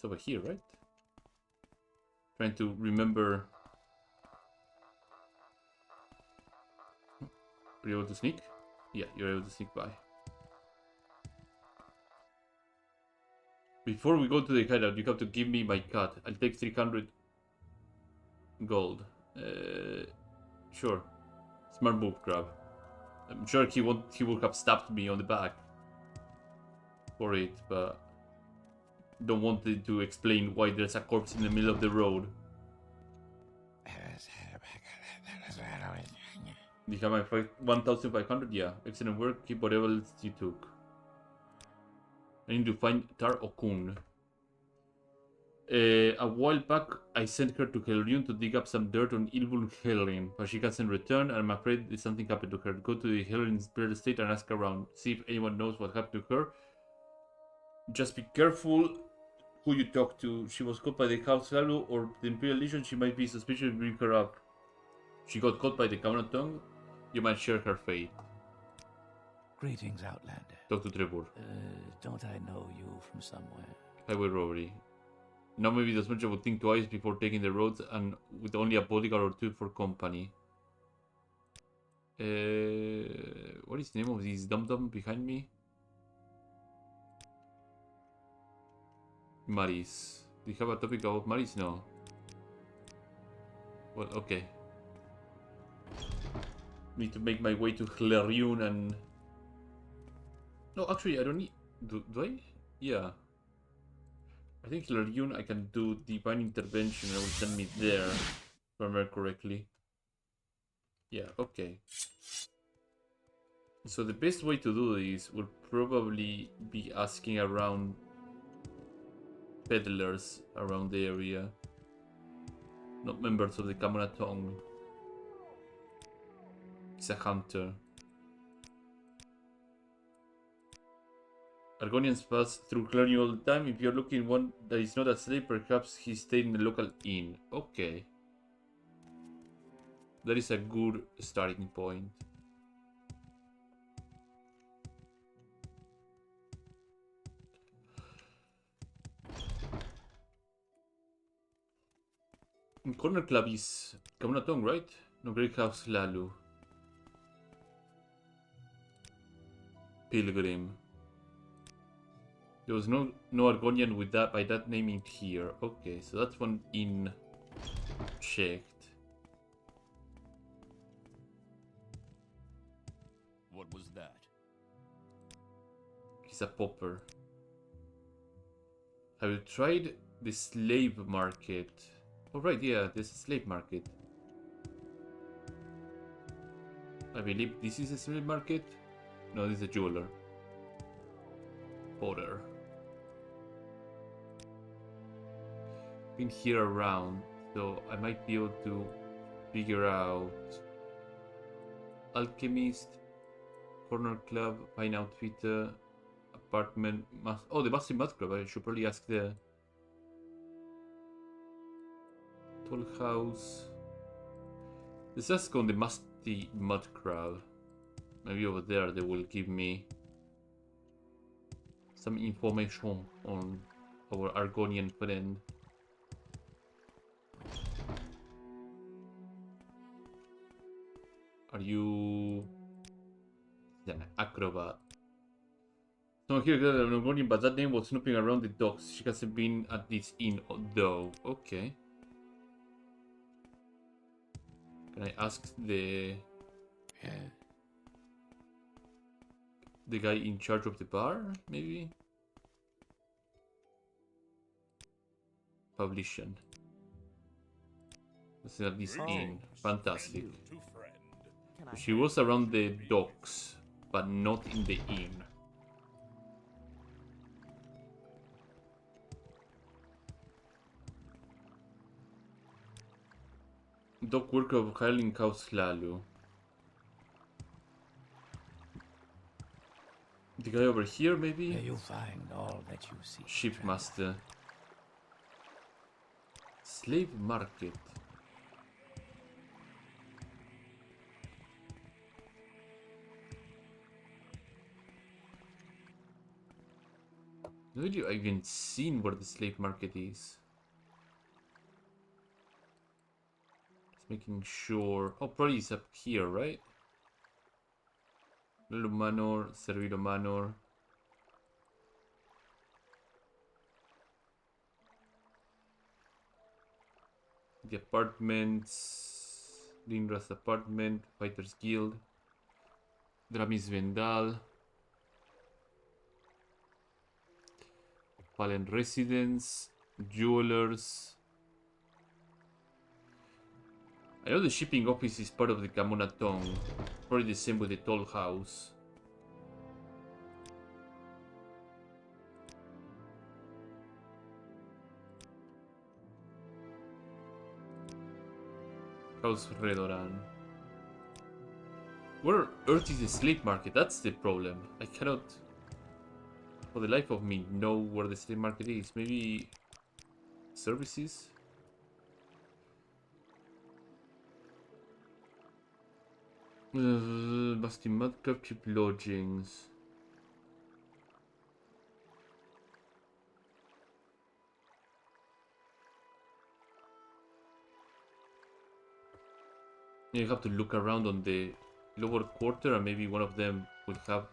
over here, right? Trying to remember. Are you able to sneak? Yeah, you're able to sneak by. Before we go to the hideout, you have to give me my cut. I'll take 300 gold. Sure. Smart move, Crab. I'm sure he would have stabbed me on the back for it, but don't want it to explain why there's a corpse in the middle of the road. You have my 1,500? Yeah, excellent work. Keep whatever else you took. I need to find Tar Okun. A while back, I sent her to Helriun to dig up some dirt on Ilvul Helrin, but she hasn't returned, and I'm afraid something happened to her. Go to the Helrin's bird estate and ask around. See if anyone knows what happened to her. Just be careful who you talk to. She was caught by the House Lalu or the Imperial Legion. She might be suspicious. Bring her up. She got caught by the Common Tongue. You might share her fate. Greetings, Outlander. Talk to Trevor. Don't I know you from somewhere? Highway robbery. Now maybe this much I would think twice before taking the roads, and with only a bodyguard or two for company. What is the name of this dum-dum behind me? Maris. Do you have a topic about Maris? No. Well, okay. Need to make my way to Helriun and... No, actually, I don't need... Do I? Yeah. I think Helriun I can do Divine Intervention and it will send me there, if I remember correctly. Yeah, okay. So the best way to do this would probably be asking around peddlers around the area. Not members of the Kamunatong. He's a hunter. Argonians pass through Helriun all the time. If you're looking one that is not a slave, perhaps he stayed in the local inn. Okay. That is a good starting point. Corner Club is Kamunatong, right? No, Great House Lalu. Pilgrim. There was no Argonian with that by that name in here. Okay, so that's one inn checked. What was that? He's a pauper. Have you tried the slave market Oh right, yeah, there's a slave market. I believe this is a slave market. No, this is a jeweler. Porter. Been here around, so I might be able to figure out alchemist, corner club, fine outfitter, apartment. Oh, the Musty Mud Club. I should probably ask the toll house. Let's ask on the Musty Mud Club. Maybe over there they will give me some information on our Argonian friend. Are you an acrobat? No, here got an Argonian, but that name was snooping around the docks. She hasn't been at this inn though. Okay. Can I ask the Yeah. guy in charge of the bar, maybe? Publishing. Let's at this inn. Fantastic. To friend. Can I She was around the docks, but not in the inn. Dock worker of Highland House Lalu. The guy over here, maybe? There you'll find all that you seek. Shipmaster. Slave market. No idea I've even seen where the slave market is. Just making sure. Oh, probably it's up here, right? Lulu Manor, Servilo Manor. The apartments. Lindra's apartment, Fighters Guild. Dramis Vendal. Fallen Residence. Jewelers. I know the shipping office is part of the Kamonatong. Probably the same with the toll house. House Redoran. Where on earth is the slave market? That's the problem. I cannot, for the life of me, know where the slave market is. Maybe services? Musty Mud Club, cheap lodgings. You have to look around on the lower quarter, and maybe one of them will have.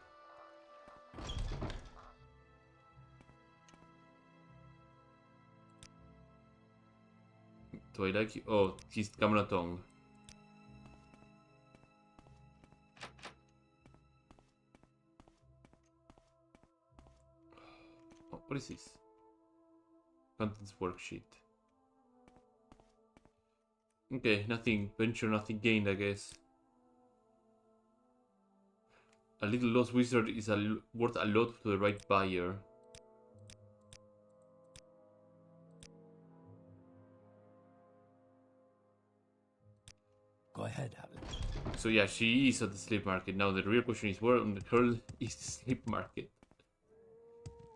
Do I like you? Oh, he's Kamunatong. Oh, what is this? Contents worksheet. Okay, nothing venture, nothing gained, I guess. A little lost wizard is worth a lot to the right buyer. Go ahead, Alan. So yeah, she is at the slave market. Now the real question is, where on the hell is the slave market?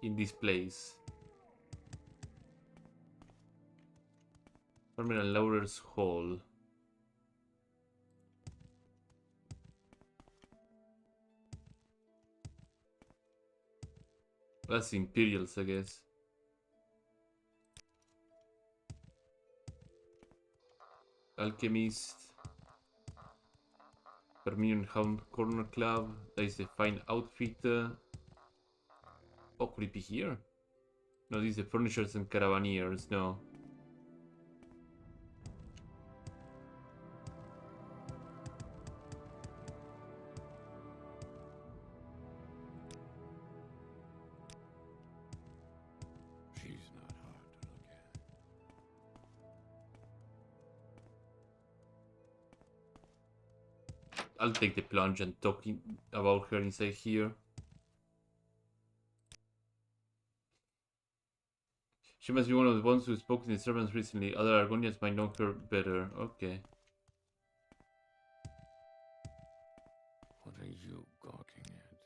In this place. Terminal Laurel's Hall. That's Imperials, I guess. Alchemist. Vermilion Hound Corner Club. That is the fine outfitter. Oh, could it be here? No, these are the furnishers and caravaneers. No. She's not hard to look at. I'll take the plunge and talking about her inside here. She must be one of the ones who spoke to the servants recently. Other Argonians might know her better. Okay. What are you gawking at?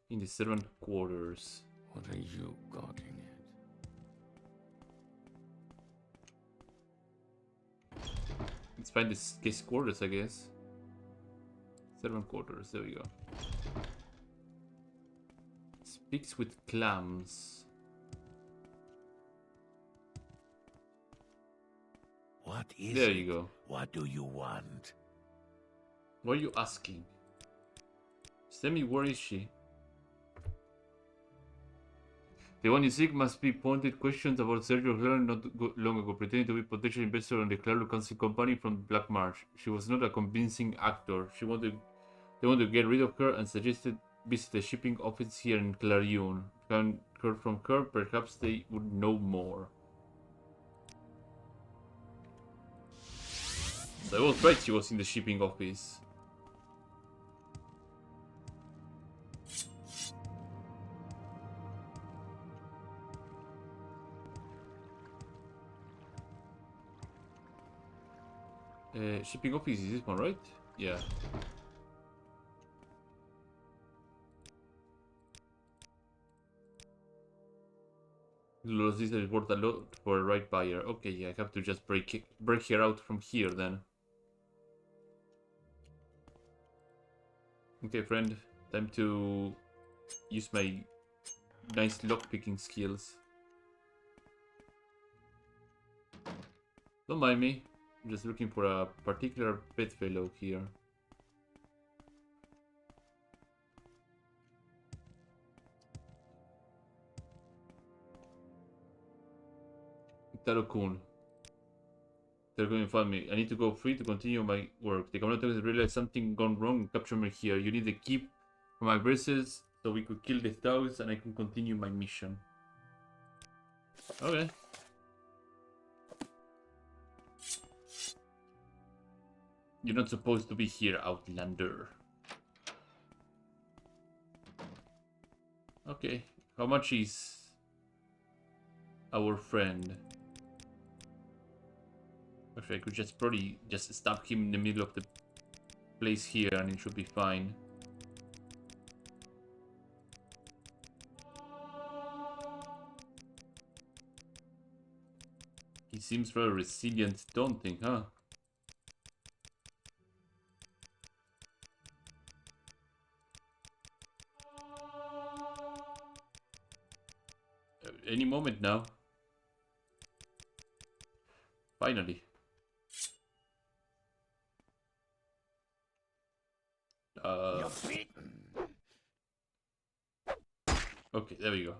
In the servant quarters. What are you gawking at? Let's find the guest quarters, I guess. Servant quarters, there we go. Speaks with clams. What is There it? you go. What do you want? What are you asking? Tell me, where is she? The one you seek must be pointed questions about Sergio Herrera not long ago, pretending to be potential investor on the Claro Council company from Black Marsh. She was not a convincing actor. They wanted to get rid of her and suggested visit the shipping office here in Clarion. Heard from her, perhaps they would know more. So I was right, she was in the shipping office. Shipping office is this one, right? Yeah. This is worth a lot for a right buyer. Okay, yeah, I have to just break her out from here then. Okay, friend, time to use my nice lockpicking skills. Don't mind me. I'm just looking for a particular bedfellow here. Taro-kun. They're going to find me. I need to go free to continue my work. The commander has realized something gone wrong and capture me here. You need the key for my verses so we could kill the dogs and I can continue my mission. Okay. You're not supposed to be here, Outlander. Okay. How much is our friend? Actually, I could just probably just stab him in the middle of the place here and it should be fine. He seems very resilient, don't think, huh? Any moment now. Finally. Okay, there we go.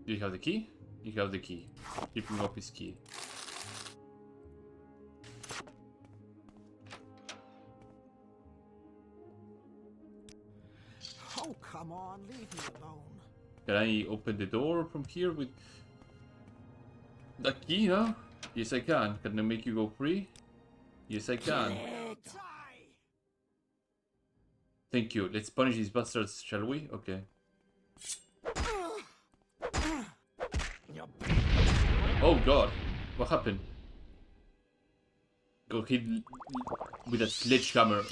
Do you have the key? You have the key. Keeping up his key. Oh, come on, leave me alone. Can I open the door from here with the key, huh? Yes, I can. Can I make you go free? Yes, I can. Thank you. Let's punish these bastards, shall we? Okay. Oh god. What happened? Go hit with a sledgehammer.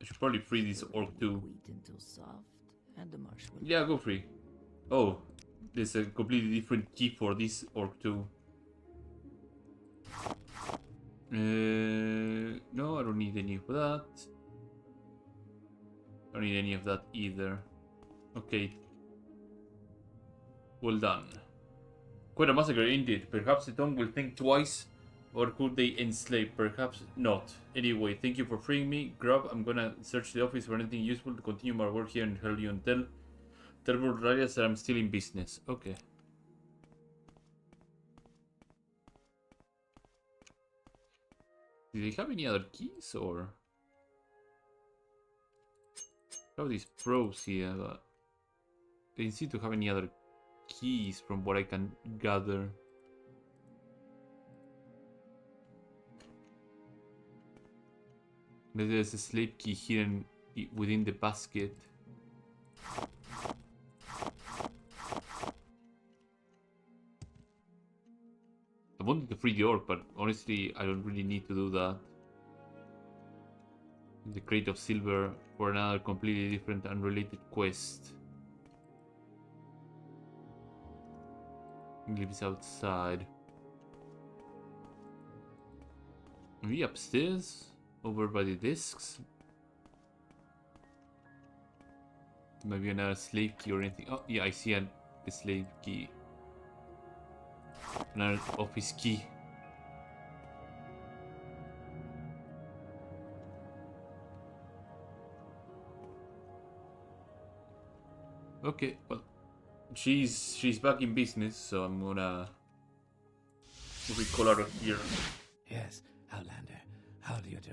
I should probably free this orc too. Wheat until soft, and the marsh will. Yeah, go free. Oh, there's a completely different key for this orc too. No, I don't need any of that. I don't need any of that either. Okay. Well done. Quite a massacre indeed. Perhaps the tongue will think twice. Or could they enslave? Perhaps not. Anyway, thank you for freeing me. Grub, I'm gonna search the office for anything useful to continue my work here in Hellion. Tell Radius that I'm still in business. Okay. Do they have any other keys or? Have these pros here, but they don't seem to have any other keys from what I can gather. Maybe there's a slave key hidden within the basket. I wanted to free the orc, but honestly, I don't really need to do that. The crate of silver for another completely different unrelated quest. He lives outside. Maybe upstairs? Over by the discs? Maybe another slave key or anything. Oh, yeah, I see a slave key. Another office key. Okay, well, she's back in business, so I'm gonna recall her here. Yes, Outlander. How do you do?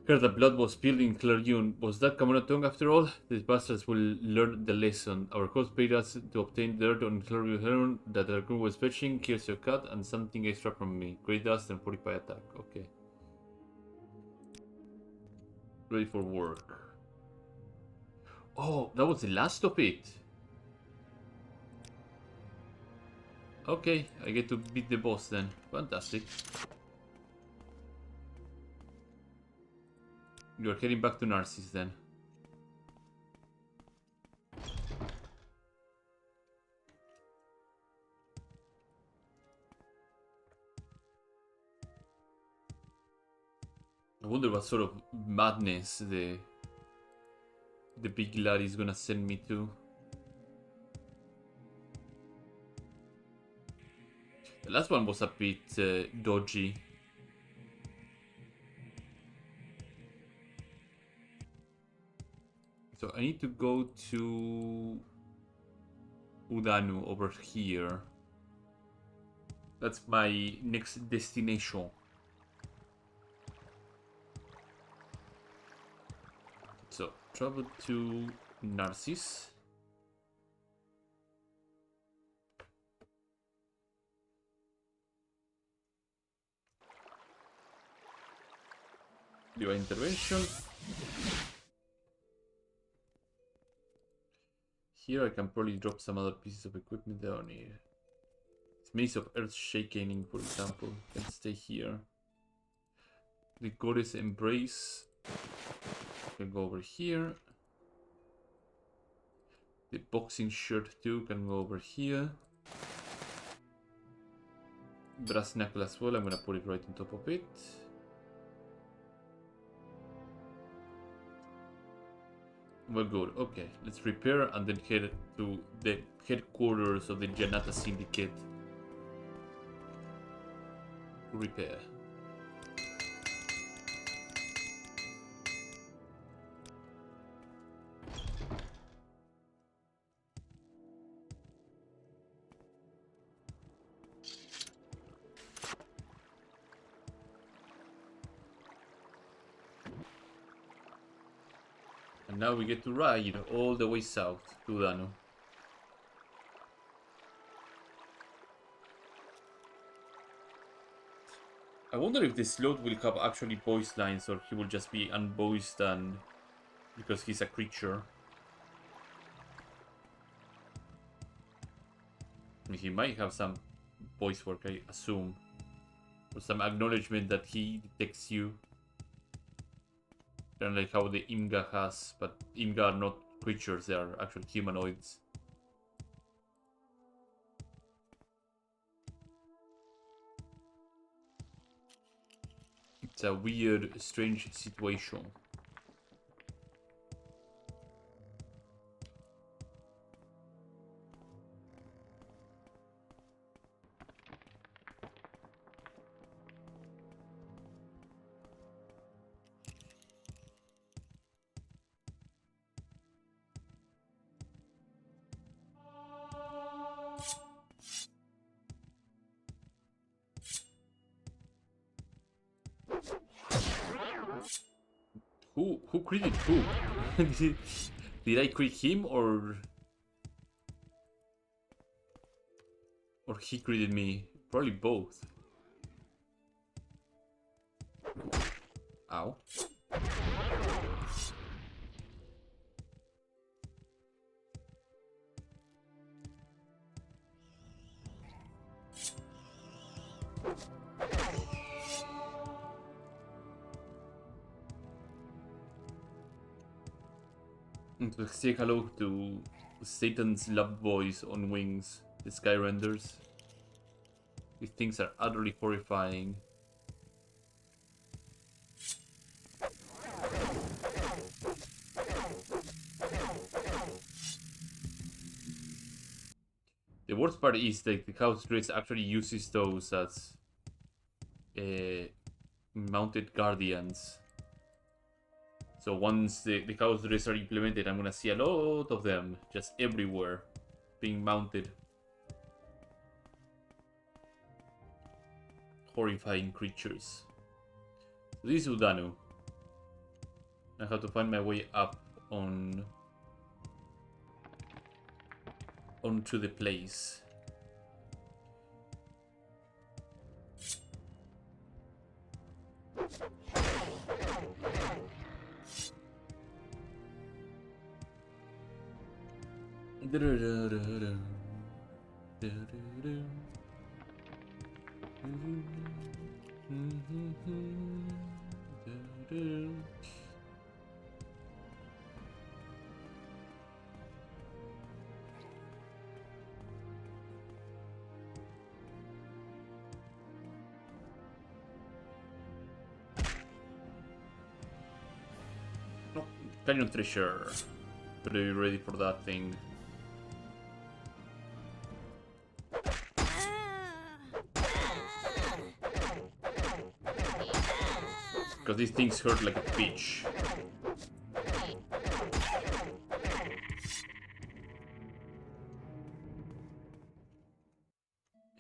Heard that blood was spilled in Clarion. Was that Cameron after all? These bastards will learn the lesson. Our host paid us to obtain dirt on Clarion that our crew was fetching. Here's your cut and something extra from me. Great dust and 45 attack. Okay. Ready for work. Oh, that was the last of it. Okay, I get to beat the boss then. Fantastic. You're heading back to Narcissus then. I wonder what sort of madness the big lad is gonna send me to. The last one was a bit dodgy. So I need to go to Udanu over here. That's my next destination. So travel to Narcissus. Do intervention. Here I can probably drop some other pieces of equipment down here. This maze of earth shaking, for example, can stay here. The goddess embrace can go over here. The boxing shirt too can go over here. Brass knuckle as well, I'm gonna put it right on top of it. Well, good. Okay, let's repair and then head to the headquarters of the Janata Syndicate. Repair. And now we get to ride all the way south to Dano. I wonder if the slot will have actually voice lines or he will just be unvoiced and because he's a creature. I mean, he might have some voice work, I assume. Or some acknowledgement that he detects you. Kind of like how the Imga has, but Imga are not creatures, they are actual humanoids. It's a weird, strange situation. Who critted who? Did I crit him or he critted me? Probably both. Ow. And to say hello to Satan's love boys on wings, the sky renders. These things are utterly horrifying. The worst part is that the Chaos Druids actually uses those as mounted guardians. So once the Chaos Druids are implemented, I'm gonna see a lot of them just everywhere being mounted. Horrifying creatures. So this is Udanu. I have to find my way up onto the place. No, Canyon Treasure. Better be ready for that thing. Because these things hurt like a bitch.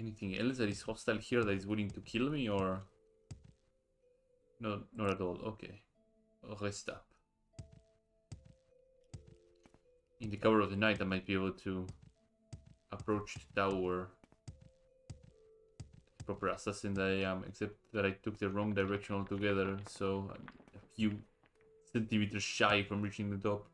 Anything else that is hostile here that is willing to kill me, or... No, not at all. Okay. Rest up. In the cover of the night I might be able to approach the tower. The proper assassin that I am, except that I took the wrong direction altogether, so I'm a few centimeters shy from reaching the top.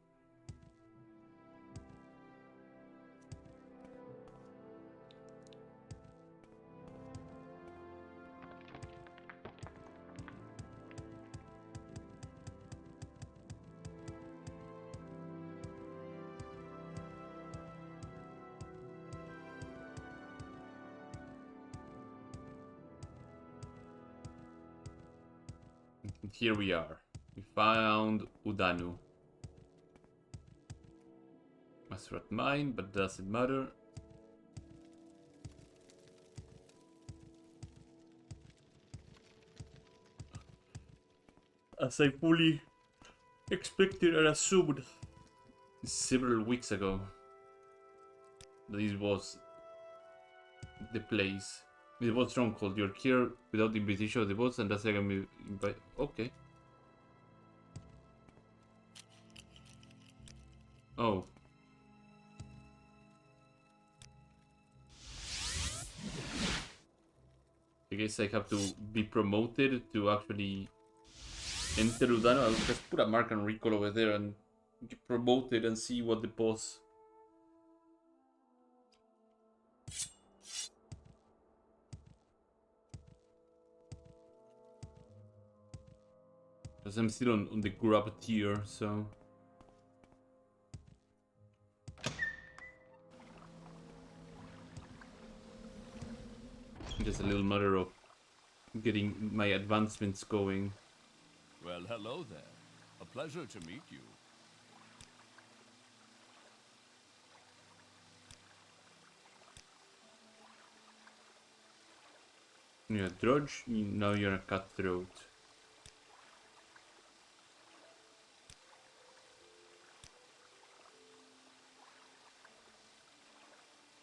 And here we are. We found Udanu. Pasoroth mine, but doesn't matter. As I fully expected and assumed several weeks ago, this was the place. It was Stronghold. You're here without the invitation of the boss, and that's like I'm invite. Okay. Oh. I guess I have to be promoted to actually enter Udano. I'll just put a mark and recall over there and get promoted and see what the boss. Because I'm still on the grub tier, so. Just a little matter of getting my advancements going. Well, hello there. A pleasure to meet you. You're a drudge, now you're a cutthroat.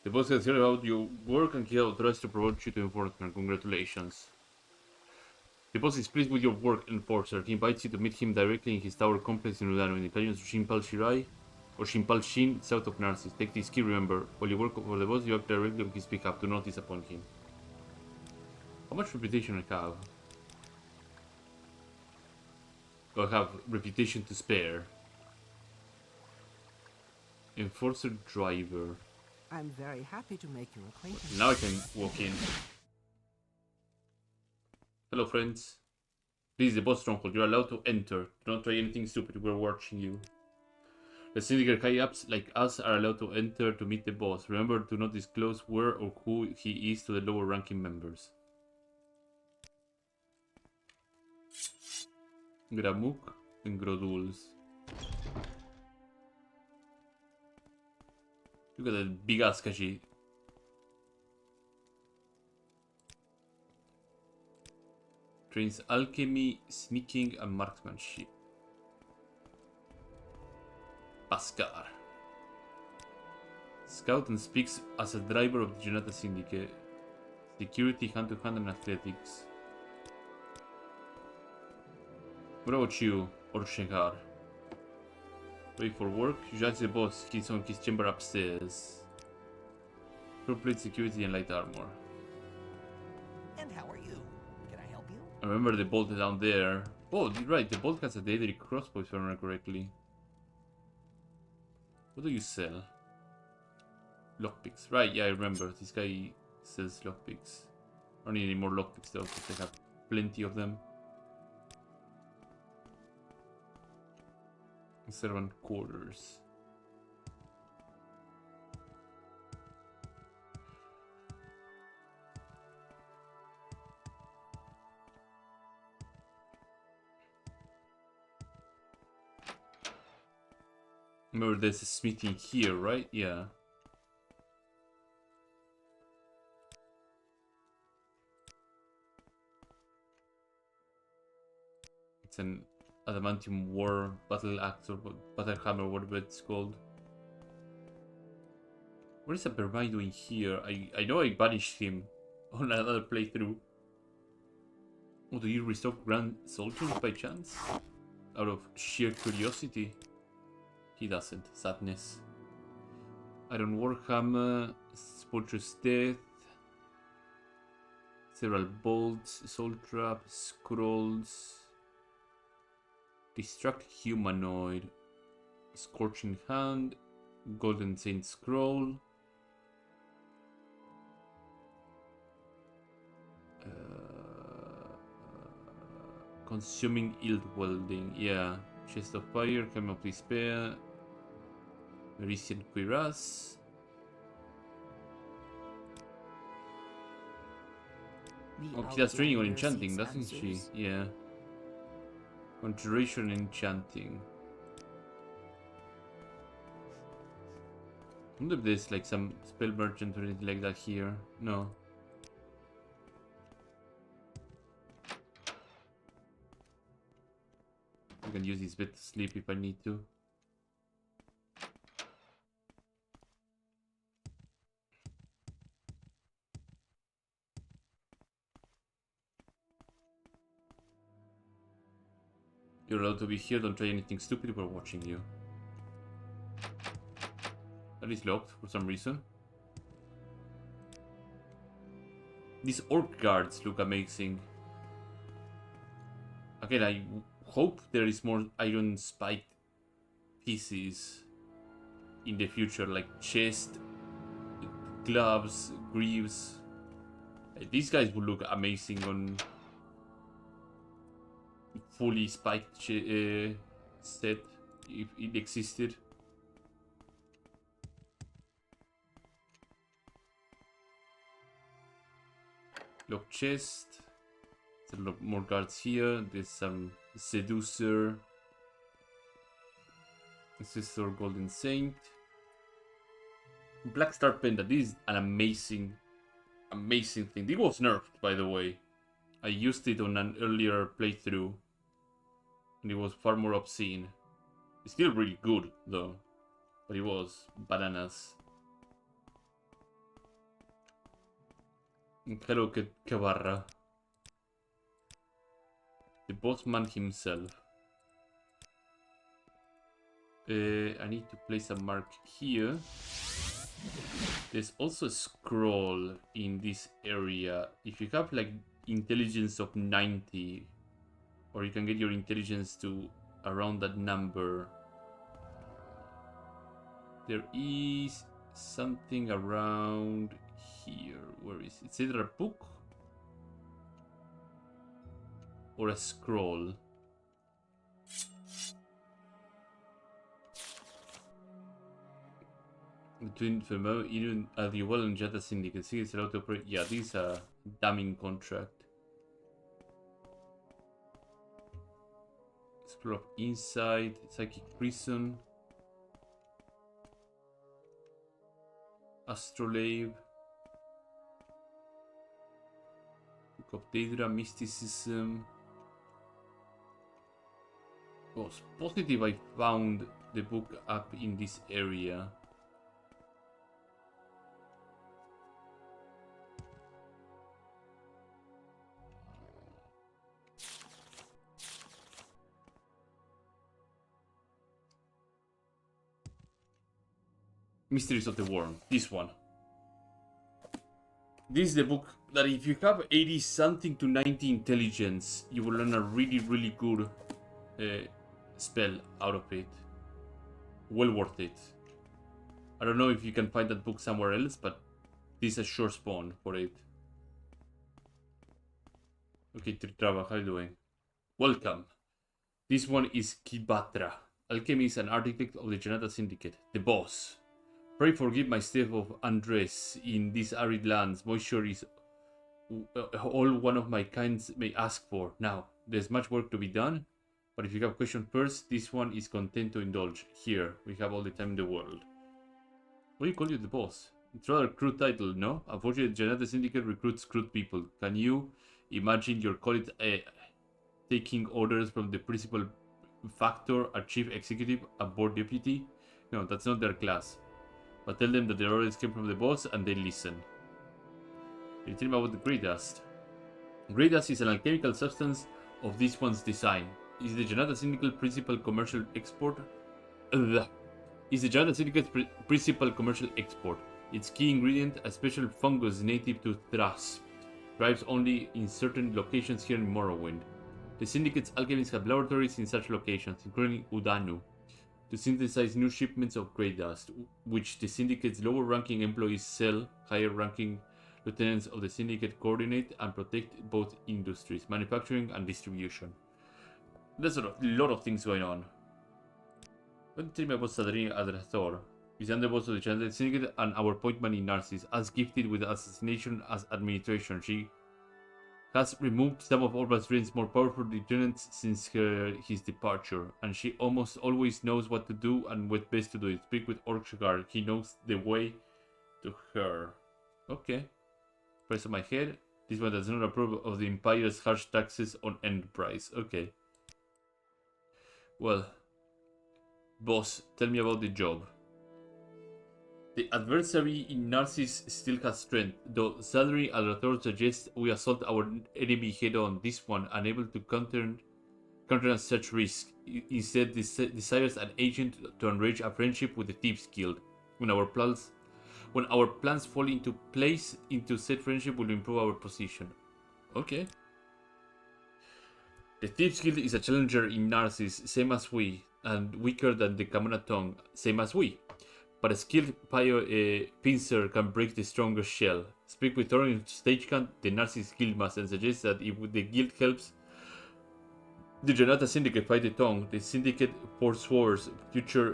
The boss has heard about your work and he authorized to promote you to enforcer. Congratulations. The boss is pleased with your work, Enforcer. He invites you to meet him directly in his tower complex in Udano, in the canyons of Shimpal Shirai, or Shimpal Shin, south of Narcissus. Take this key, remember. While you work for the boss, you act directly on his behalf. Do not disappoint him. How much reputation I have? I have reputation to spare. Enforcer driver. I'm very happy to make your acquaintance. Now I can walk in. Hello, friends. This is the boss stronghold. You're allowed to enter. Do not try anything stupid. We're watching you. The syndicate high-ups like us are allowed to enter to meet the boss. Remember, do not disclose where or who he is to the lower-ranking members. Gramuk and Groduls. Look at that big ass Kashi. Trains alchemy, sneaking, and marksmanship. Paskar. Scout and speaks as a driver of the Janata Syndicate. Security, hand-to-hand, and athletics. What about you, Orshengar? Ready for work? You judge the boss. He's on his chamber upstairs. Full plate security and light armor. And how are you? Can I help you? I remember the bolt down there. Oh, you're right. The bolt has a deadly crossbow, if I remember correctly. What do you sell? Lockpicks. Right, yeah, I remember. This guy sells lockpicks. I don't need any more lockpicks though, because I have plenty of them. Servant quarters. Remember, there's a smithing here, right? Yeah. It's an adamantium war battle axe or battle hammer, whatever it's called. What is a Bermai doing here? I know I banished him on another playthrough. Oh, do you restock Grand Soldiers by chance? Out of sheer curiosity? He doesn't. Sadness. Iron Warhammer, Spulcher's Death, several bolts, soul trap, scrolls. Distract Humanoid, Scorching Hand, Golden Saint Scroll, Consuming Ild Welding, yeah, Chest of Fire, Camel of Despair, Merisian Cuirass. Oh, she does training on enchanting, doesn't she? Yeah. Conjuration enchanting. I wonder if there's like some spell merchant or anything like that here. No. I can use this bit to sleep if I need to. You're allowed to be here, don't try anything stupid, we're watching you. That is locked for some reason. These orc guards look amazing. Again, I hope there is more iron spiked pieces in the future, like chest, gloves, greaves. These guys would look amazing on fully spiked set if it existed. Lock chest. There's a lot more guards here. There's some seducer. Sister Golden Saint. Black Star Pendant. This is an amazing thing. It was nerfed, by the way. I used it on an earlier playthrough. And it was far more obscene. It's still really good, though. But it was bananas. Hello, Kebarra. The bossman himself. I need to place a mark here. There's also a scroll in this area. If you have like intelligence of 90, or you can get your intelligence to around that number, there is something around here. Where is it? It's either a book or a scroll. Between Firmo, Irun, Adiwal, and Jetta Syndicate. See, it's allowed to operate. Yeah, this is a damning contract. Explore of Inside, Psychic Prison, Astrolabe, Book of Daedra, Mysticism. Oh, it's positive I found the book up in this area. Mysteries of the Worm. This one. This is the book that if you have 80 something to 90 intelligence, you will learn a really good spell out of it. Well worth it. I don't know if you can find that book somewhere else, but this is a sure spawn for it. Okay, Tritrava, how are you doing? Welcome. This one is Kibatra, alchemist and architect of the Janata Syndicate, the boss. Pray forgive my state of undress in these arid lands. Moisture is all one of my kinds may ask for. Now, there's much work to be done, but if you have questions first, this one is content to indulge. Here, we have all the time in the world. Why do you call you the boss? It's rather a crude title, no? Unfortunately, Janata Syndicate recruits crude people. Can you imagine your colleague taking orders from the principal factor, a chief executive, a board deputy? No, that's not their class. But tell them that their orders came from the boss and they listen. Can you tell me about the Grey Dust? Grey Dust is an alchemical substance of this one's design. Is the Janata Syndicate principal commercial export? Is the Janata Syndicate's principal commercial export. Its key ingredient, a special fungus native to Thras, thrives only in certain locations here in Morrowind. The Syndicate's alchemists have laboratories in such locations, including Udanu, to synthesize new shipments of Grey Dust, which the Syndicate's lower-ranking employees sell. Higher-ranking lieutenants of the Syndicate coordinate and protect both industries, manufacturing and distribution. There's a lot of things going on. Don't tell me about Sadrine Adrathor. He's underboss of the Janata Syndicate and our point man in Narcissus, as gifted with assassination as administration. She has removed some of Orba's Drain's more powerful lieutenants since his departure, and she almost always knows what to do and what best to do it. Speak with Orkshagar, he knows the way to her. Okay. Press on my head. This one does not approve of the Empire's harsh taxes on enterprise. Okay. Well, boss, tell me about the job. The adversary in Narcissus still has strength, though Sadri Alrathor suggests we assault our enemy head-on. This one, unable to counter such risk, instead desires an agent to enrage a friendship with the Thieves Guild. When our plans fall into place, said friendship will improve our position. Okay. The Thieves Guild is a challenger in Narcissus, same as we, and weaker than the Kamuna Tongue, same as we. But a skilled pincer can break the strongest shell. Speak with Thorin Stagecant, the Narcissus Guildmaster, and suggests that if the guild helps the Janata Syndicate fight the Tongue, the Syndicate forswears future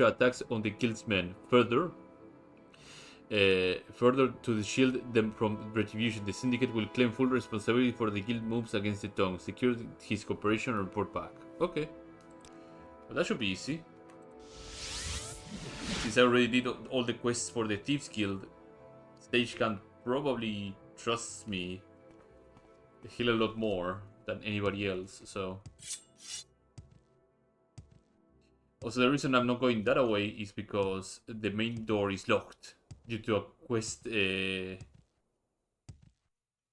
attacks on the guild's men. Further to shield them from retribution, the Syndicate will claim full responsibility for the guild moves against the Tongue. Secure his cooperation and report back. Okay. Well, that should be easy. Since I already did all the quests for the Thieves Guild, Stagecant probably trusts me a hell of a lot more than anybody else, so... Also, the reason I'm not going that way is because the main door is locked due to a quest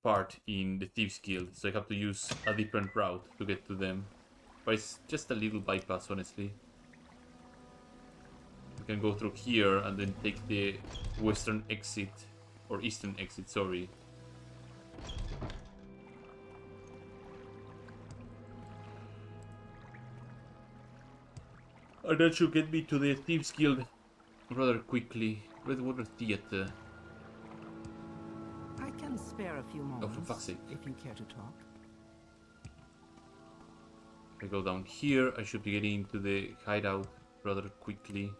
part in the Thieves Guild, so I have to use a different route to get to them. But it's just a little bypass, honestly. We can go through here and then take the western exit, or eastern exit, sorry. And that should get me to the Thieves Guild rather quickly. Redwater Theatre. I can spare a few moments, for fuck's sake. if you care to talk. I go down here, I should be getting into the hideout rather quickly.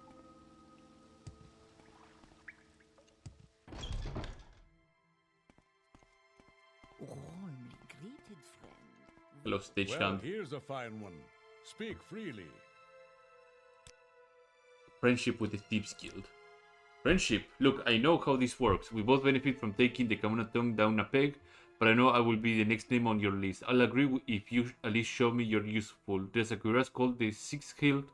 Warmly greeted, friend. Hello, Well, stagehand. here's a fine one. Speak freely. Friendship with the Thieves Guild. Friendship? Look, I know how this works. We both benefit from taking the Kamuna tongue down a peg, but I know I will be the next name on your list. I'll agree if you at least show me you're useful. There's a cuirass called the Six-Hilt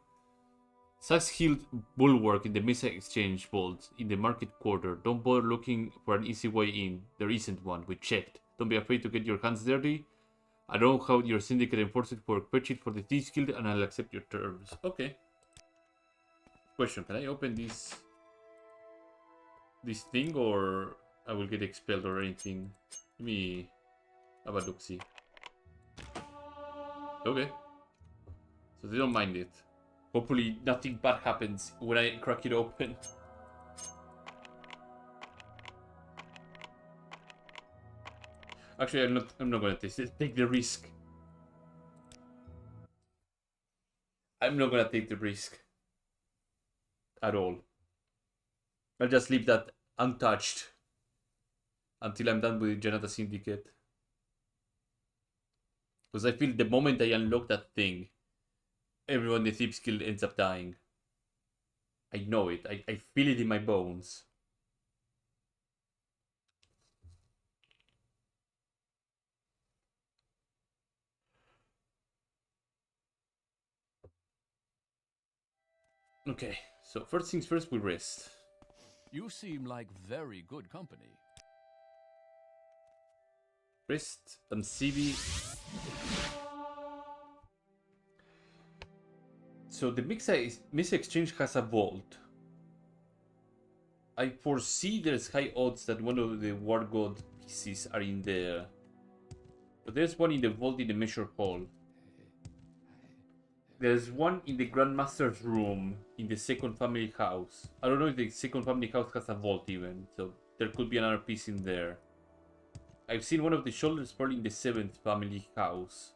Bulwark in the Mesa Exchange Vault in the Market Quarter. Don't bother looking for an easy way in. There isn't one. We checked. Don't be afraid to get your hands dirty. I know how your syndicate enforces work. Purchase it for the Thieves Guild and I'll accept your terms. Okay. Question, can I open this thing or I will get expelled or anything? Let me have a look-see. Okay. So they don't mind it. Hopefully nothing bad happens when I crack it open. Actually, I'm not gonna taste it. Take the risk. I'm not gonna take the risk. At all. I'll just leave that untouched until I'm done with Janata Syndicate. Because I feel the moment I unlock that thing, everyone in the Thieves Guild ends up dying. I know it. I feel it in my bones. Okay, so first things first, we rest. You seem like very good company. Rest and CB. So the Mesa Exchange has a vault. I foresee there's high odds that one of the War God pieces are in there. But there's one in the vault in the Measure Hall. There's one in the Grandmaster's room in the second family house. I don't know if the second family house has a vault even, so there could be another piece in there. I've seen one of the shoulders probably in the 7th family house.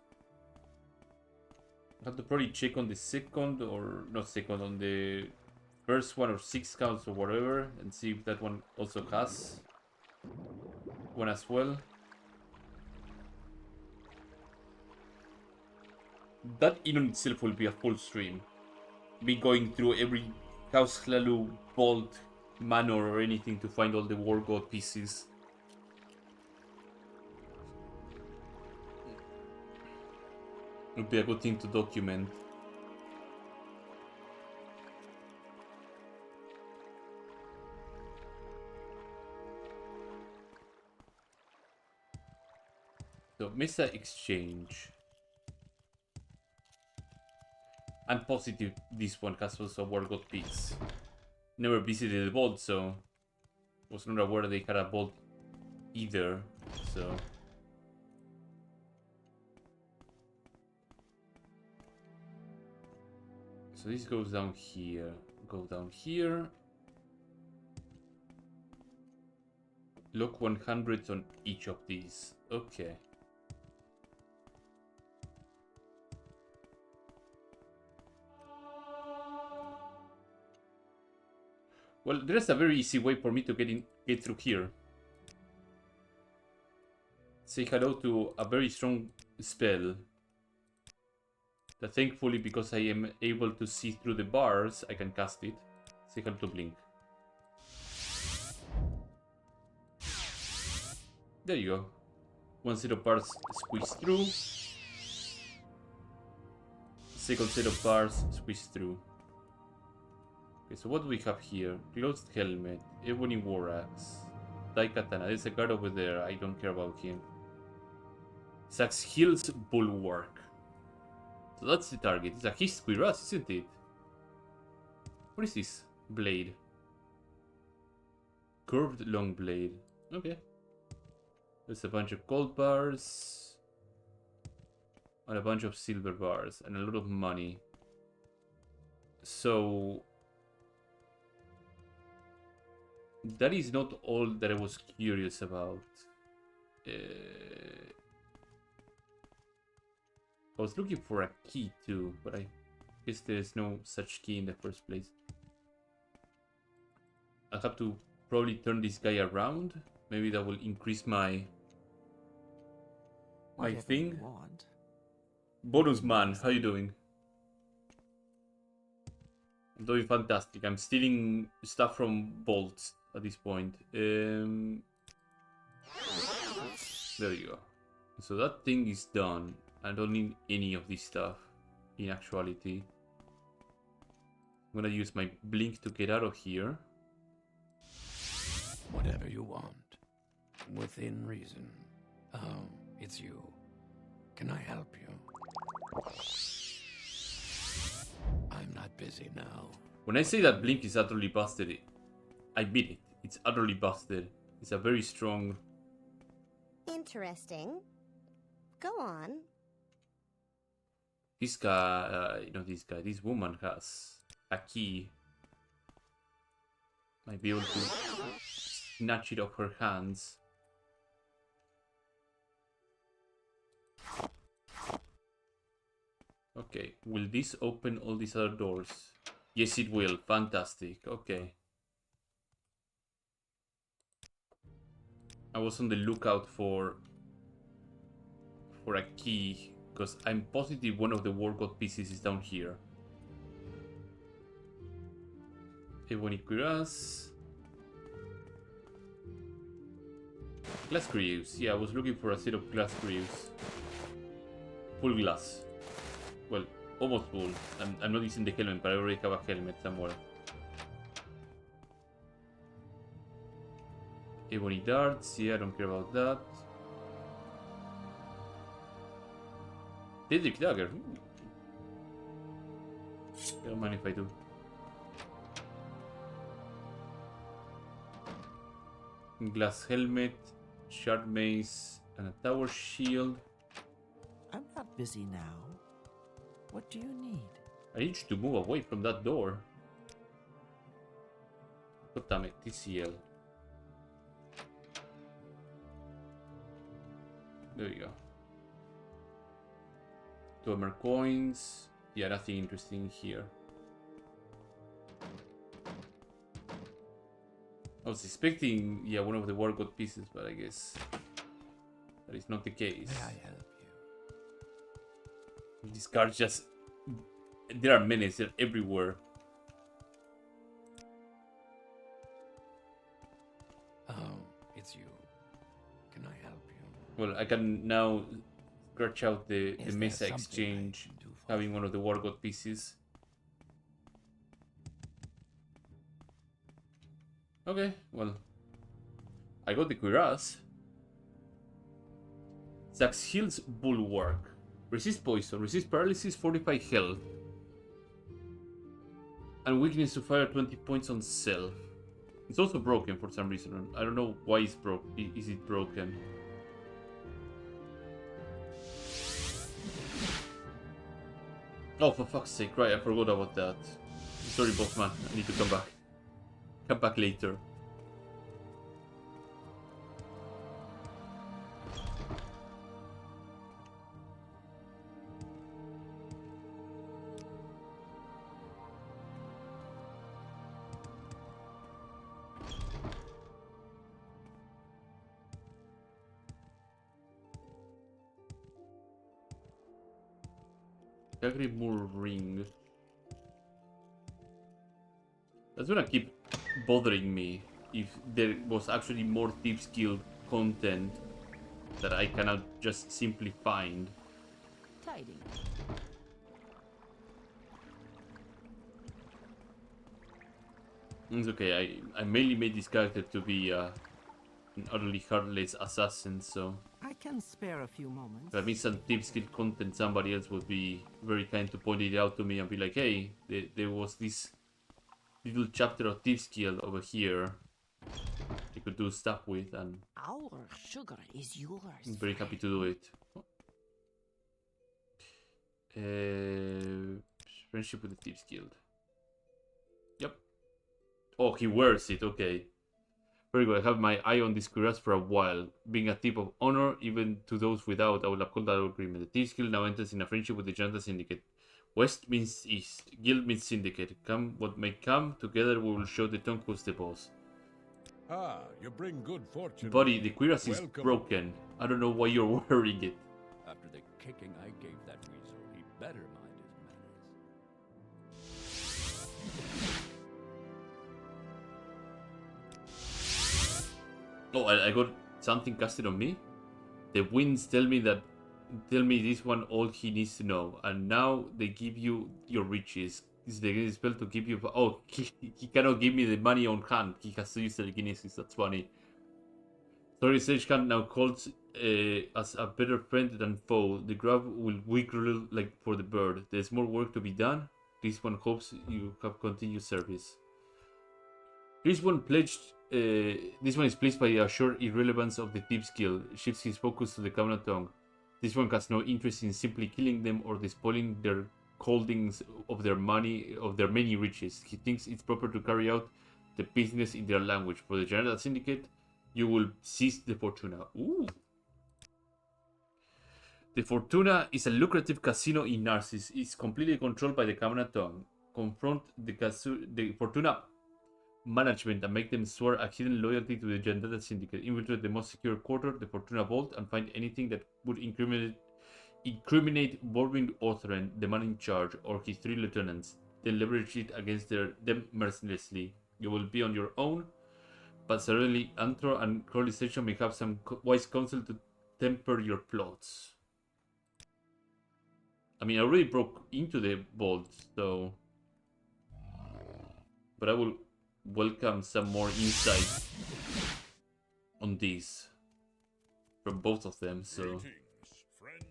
I have to probably check on the second, or not second, on the first one or 6th counts or whatever, and see if that one also has one as well. That in on itself will be a full stream. Me going through every House Hlalu, Vault, Manor or anything to find all the War God pieces. Would be a good thing to document. So, Mesa Exchange. I'm positive this one has also War God piece. Never visited the vault, so was not aware they had a vault either. So this goes down here. Go down here. Lock 100 on each of these. Okay. Well, there's a very easy way for me to get through here. Say hello to a very strong spell. That thankfully, because I am able to see through the bars, I can cast it. Say hello to Blink. There you go. One set of bars squeeze through. Second set of bars squeeze through. Okay, so what do we have here? Closed Helmet, Ebony War Axe, Katana. There's a guard over there. I don't care about him. Sax Hill's Bulwark. So that's the target. It's a his cuirass, isn't it? What is this blade? Curved long blade. Okay. There's a bunch of gold bars. And a bunch of silver bars. And a lot of money. So... that is not all that I was curious about. I was looking for a key too, but I guess there's no such key in the first place. I'll have to probably turn this guy around. Maybe that will increase my Whatever thing. you want. Bonus man, how you doing? I'm doing fantastic. I'm stealing stuff from bolts at this point. There you go. So that thing is done. I don't need any of this stuff in actuality. I'm gonna use my blink to get out of here. Whatever you want. Within reason. Oh, it's you. Can I help you? I'm not busy now. When I say that blink is utterly busted, I mean it. It's utterly busted. It's a very strong... Interesting. Go on. This guy, this woman has a key. Might be able to snatch it off her hands. Okay, will this open all these other doors? Yes, it will. Fantastic. Okay. I was on the lookout for a key, because I'm positive one of the War God pieces is down here. Ebony cuirass. Glass greaves. Yeah, I was looking for a set of glass greaves. Full glass. Well, almost full. I'm not using the helmet, but I already have a helmet somewhere. Ebony darts. Yeah, I don't care about that. Daedric dagger. Ooh. I don't mind if I do. Glass helmet, shard mace, and a tower shield. I'm not busy now. What do you need? I need you to move away from that door. God damn it, TCL. There we go. 2 more coins. Yeah, nothing interesting here. I was expecting, yeah, one of the War God pieces, but I guess that is not the case. May I help you? These cards just... there are many, they're everywhere. Oh, it's you. Can I help you? Well, I can now scratch out the Is there Mesa something I exchange, can do for having one of the War God pieces. Okay, well, I got the cuirass. Zax Hill's Bulwark. Resist poison, resist paralysis, 45 health. And weakness to fire 20 points on self. It's also broken for some reason. I don't know why it's is it broken. Oh, for fuck's sake, right, I forgot about that. Sorry, Bossman, I need to come back. Come back later. Agrimur ring. That's gonna keep bothering me if there was actually more Thieves Guild content that I cannot just simply find. Tidy. It's okay, I mainly made this character to be an utterly heartless assassin, so I can spare a few moments. if I miss some Thieves Guild content, somebody else would be very kind to point it out to me and be like, hey, there was this little chapter of Thieves Guild over here you could do stuff with, and Our sugar is yours. I'm very happy to do it. Friendship with the Thieves Guild. Yep. Oh, he wears it, okay. Very good, I have my eye on this cuirass for a while. Being a tip of honor, even to those without, I will uphold that agreement. The Thieves Guild now enters in a friendship with the Janata Syndicate. West means east, guild means syndicate. Come what may come, together we will show the tongue who's the boss. Ah, you bring good fortune. Buddy, the cuirass is Welcome. broken. I don't know why you're wearing it. After the kicking I gave that weasel, he better mind his manners. Oh, I got something casted on me. The winds tell me this one all he needs to know, and now they give you your riches. Is the spell to give you? Oh, he cannot give me the money on hand. He has to use telekinesis. That's funny. Sorry, Sagecant now calls as a better friend than foe. The grab will wiggle like for the bird. There's more work to be done. This one hopes you have continued service. This one pledged. This one is pleased by the assured irrelevance of the Thieves Guild. Shifts his focus to the Covenant tongue. This one has no interest in simply killing them or despoiling their holdings of their money, of their many riches. He thinks it's proper to carry out the business in their language. For the General Syndicate, you will seize the Fortuna. Ooh. The Fortuna is a lucrative casino in Narcissus. It's completely controlled by the Covenant tongue. Confront the Fortuna management and make them swear a hidden loyalty to the Jandata Syndicate. Infiltrate the most secure quarter, the Fortuna Vault, and find anything that would incriminate Borwin Othran, the man in charge, or his 3 lieutenants. Then leverage it against them mercilessly. You will be on your own, but certainly Antro and Crowley Station may have some wise counsel to temper your plots. I mean, I already broke into the vault, so... But I will welcome some more insight on this from both of them, so... Greetings, friend.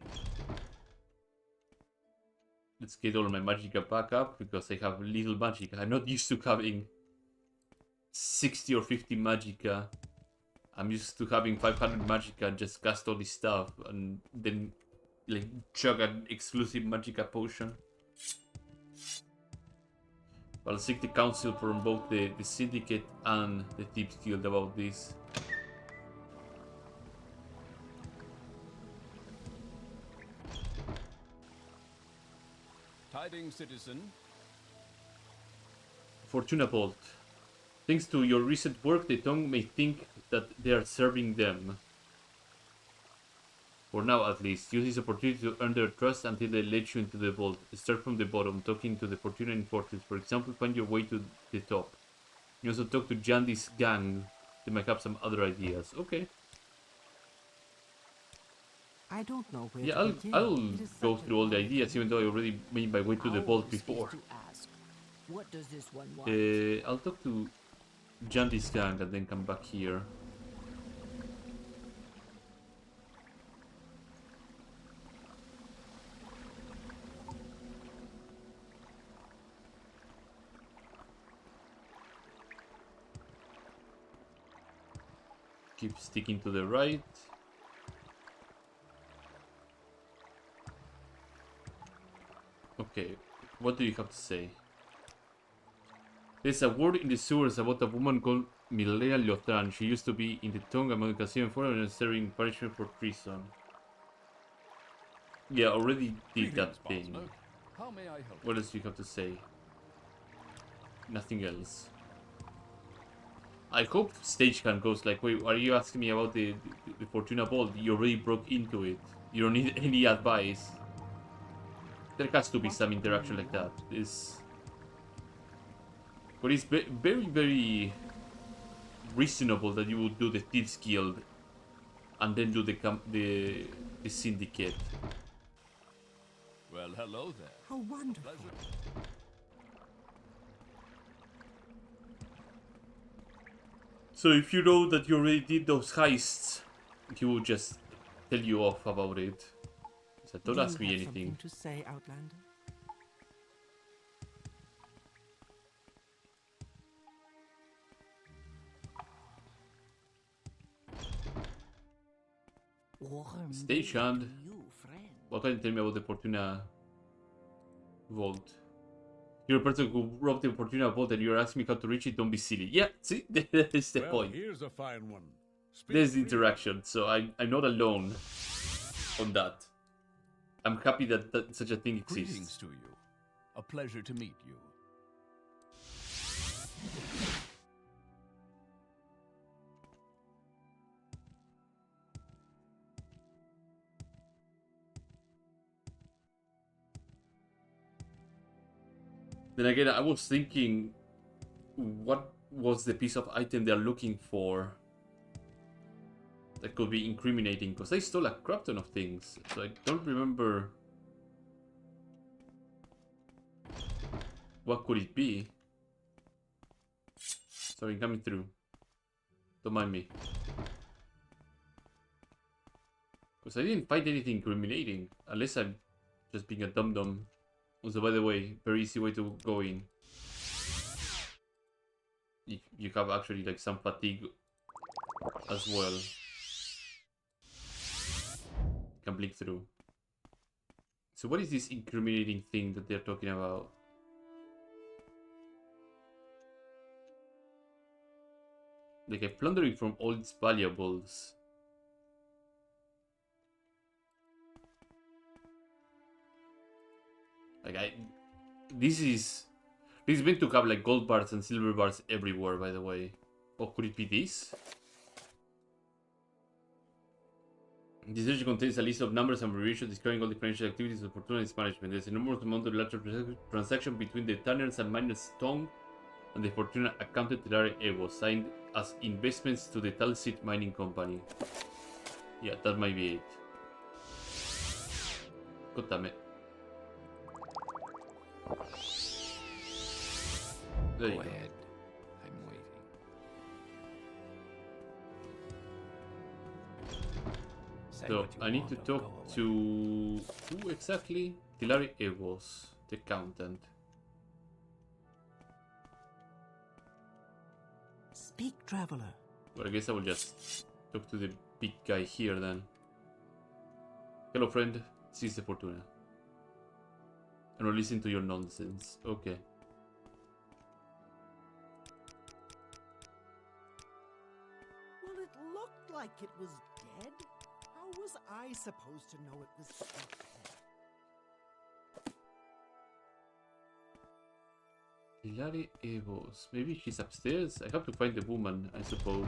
Let's get all my magicka back up, because I have little magicka. I'm not used to having 60 or 50 magicka. I'm used to having 500 magicka and just cast all this stuff, and then like chug an exclusive magicka potion. I'll seek the counsel from both the Syndicate and the Thieves Guild about this. Tidings, citizen. Fortuna Vault. Thanks to your recent work, the tongue may think that they are serving them. For now, at least. Use this opportunity to earn their trust until they let you into the vault. Start from the bottom, talking to the Fortuna in Fortress. For example, find your way to the top. You also talk to Jandy's gang. They might have some other ideas. Okay. I don't know where Yeah, to begin. I'll It is go such through all the an ideas, even though I already made my way to the vault Ours is before. to ask, what does this one want? I'll talk to Jandy's gang and then come back here. Keep sticking to the right. Okay, what do you have to say? There's a word in the sewers about a woman called Milea Lothran. She used to be in the Tonga Casino for and serving punishment for treason. Yeah, already did that Greetings, thing. Botsmoke. How may I help? What else do you have to say? Nothing else. I hope Stagehand goes like, wait, are you asking me about the Fortuna Vault? You already broke into it. You don't need any advice. There has to be some interaction like that. But it's very, very reasonable that you would do the Thieves Guild and then do the Syndicate. Well, hello there. How wonderful. Pleasure. So if you know that you already did those heists, he will just tell you off about it. So don't Do ask you me have anything. something to say, Outlander? Stationed. To you, friend. What can you tell me about the Fortuna Vault? You're a person who robbed the Fortuna Vault and you're asking me how to reach it. Don't be silly. Yeah, see? That's the Well, point. here's a fine one. Speak There's the freely. interaction, so I'm not alone on that. I'm happy that such a thing Greetings exists. to you. A pleasure to meet you. Then again, I was thinking, what was the piece of item they're looking for that could be incriminating? Because they stole a crap ton of things, so I don't remember what could it be. Sorry, coming through. Don't mind me. Because I didn't find anything incriminating, unless I'm just being a dum-dum. Also, by the way, very easy way to go in. If you have actually like some fatigue as well. You can blink through. So what is this incriminating thing that they're talking about? Like a plundering from all its valuables. Like this is meant to have like gold bars and silver bars everywhere, by the way. Or could it be this? This search contains a list of numbers and variations describing all the financial activities of Fortuna and its management. There's an enormous amount of lateral transaction between the Tanners and Miners Tongue and the Fortuna accounted Telare Evo, signed as investments to the Talsit Mining Company. Yeah, that might be it. God damn it. There you Go go. ahead. I'm waiting. Say So what you I need want to or talk go away. to who exactly? Tilari Evos, the accountant. Speak, traveler. Well, I guess I will just talk to the big guy here then. Hello, friend. This is the Fortuna. And we'll listen to your nonsense. Okay. Well, it looked like it was dead. How was I supposed to know it was dead? Tilari Evos. Maybe she's upstairs? I have to find the woman, I suppose.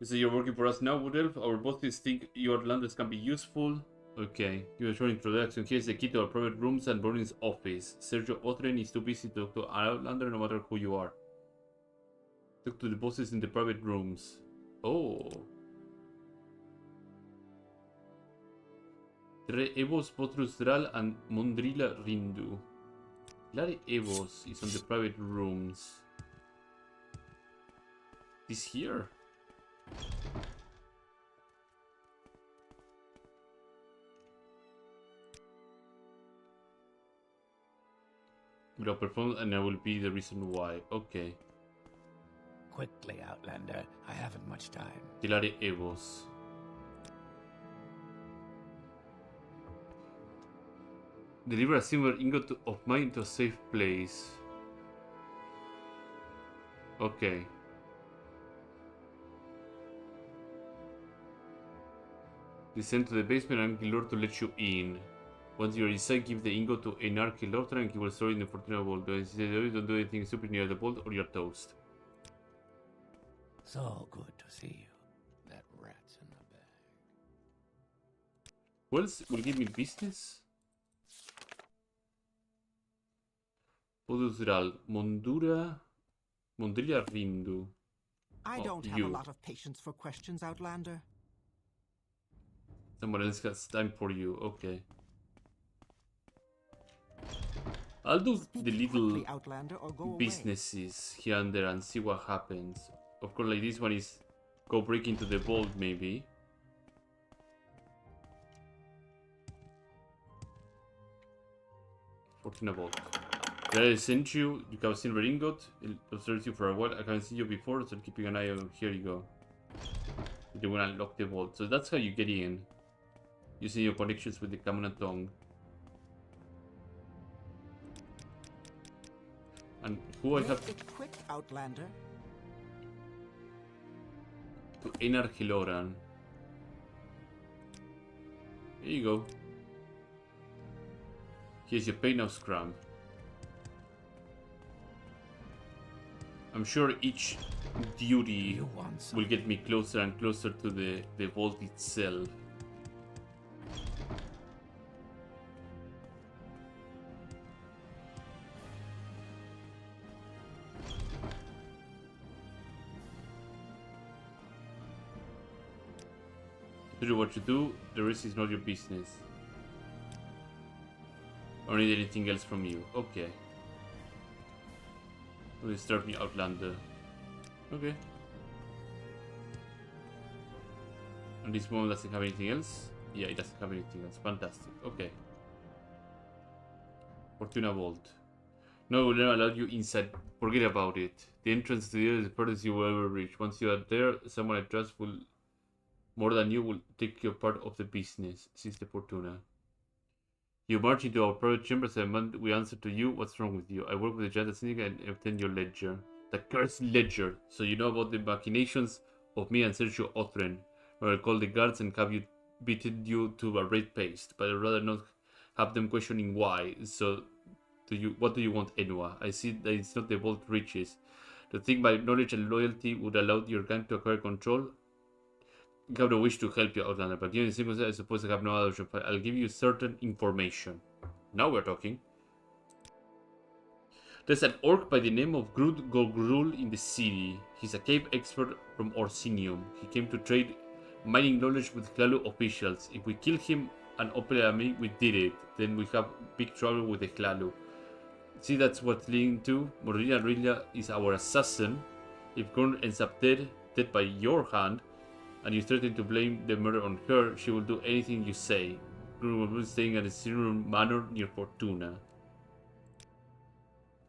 You say you're working for us now, Wood Elf? Our bosses think your landers can be useful. Okay, give a short introduction. Here's the key to our private rooms and Burnin's office. Sergio Otren is too busy to talk to Outlander no matter who you are. Talk to the bosses in the private rooms. Oh. Tre Evos Potrus Dral and Mondrila Rindu. Lari Evos is on the private rooms. This here? Will perform and I will be the reason why. Okay. Quickly, Outlander. I haven't much time. Tilari Evos. Deliver a silver ingot of mine to a safe place. Okay. Descend to the basement and Gilor to let you in. Once you're inside, give the ingot to Einar Kilortra and he will store it in the Fortuna Vault. Don't do anything stupid near the vault or you're toast. So good to see you. That rat's in the bag. Who else will give me business? Poduzral, Mondrila Rindu. I Oh, don't have you. a lot of patience for questions, Outlander. Someone else has time for you, okay. I'll do Speak the little quickly, Outlander, or go away. businesses here and there and see what happens. Of course, like this one is go break into the vault, maybe. Fortuna vault. Did I send you? You have silver ingot. It observes you for a while. I haven't seen you before, so I'm keeping an eye on. Here you go. You want to unlock the vault. So that's how you get in. Using your connections with the Covenant tongue. And who I have Make it quick, Outlander. to Einar Hiloran. Here you go. Here's your pay now scrum. I'm sure each duty You want some? will get me closer and closer to the vault itself. Do what you do, the rest is not your business. Or need anything else from you. Okay. Will disturb me, Outlander. Okay. And this one doesn't have anything else? Yeah, it doesn't have anything else. Fantastic. Okay. Fortuna Vault. No, we'll never allow you inside. Forget about it. The entrance to the area is the furthest you will ever reach. Once you are there, someone I trust will, more than you, will take your part of the business. Seize the Fortuna. You march into our private chambers and we answer to you. What's wrong with you? I work with the Giant Syndicate and obtain your ledger. The cursed ledger. So you know about the machinations of me and Sergio Othren. Where I call the guards and have you beaten you to a red paste. But I'd rather not have them questioning why. So what do you want, Enua? I see that it's not the vault riches. To think my knowledge and loyalty would allow your gang to acquire control. I have no wish to help you, Outlander, but given the circumstances, I suppose I have no other option. I'll give you certain information. Now we're talking. There's an orc by the name of Grud Gogrul in the city. He's a cave expert from Orsinium. He came to trade mining knowledge with Hlalu officials. If we kill him and open a meeting, we did it. Then we have big trouble with the Hlalu. See, that's what's leading to. Morilla Rilla is our assassin. If Gorn ends up dead by your hand, and you threaten to blame the murder on her, she will do anything you say. Gorn will be staying at the Sinur Manor near Fortuna.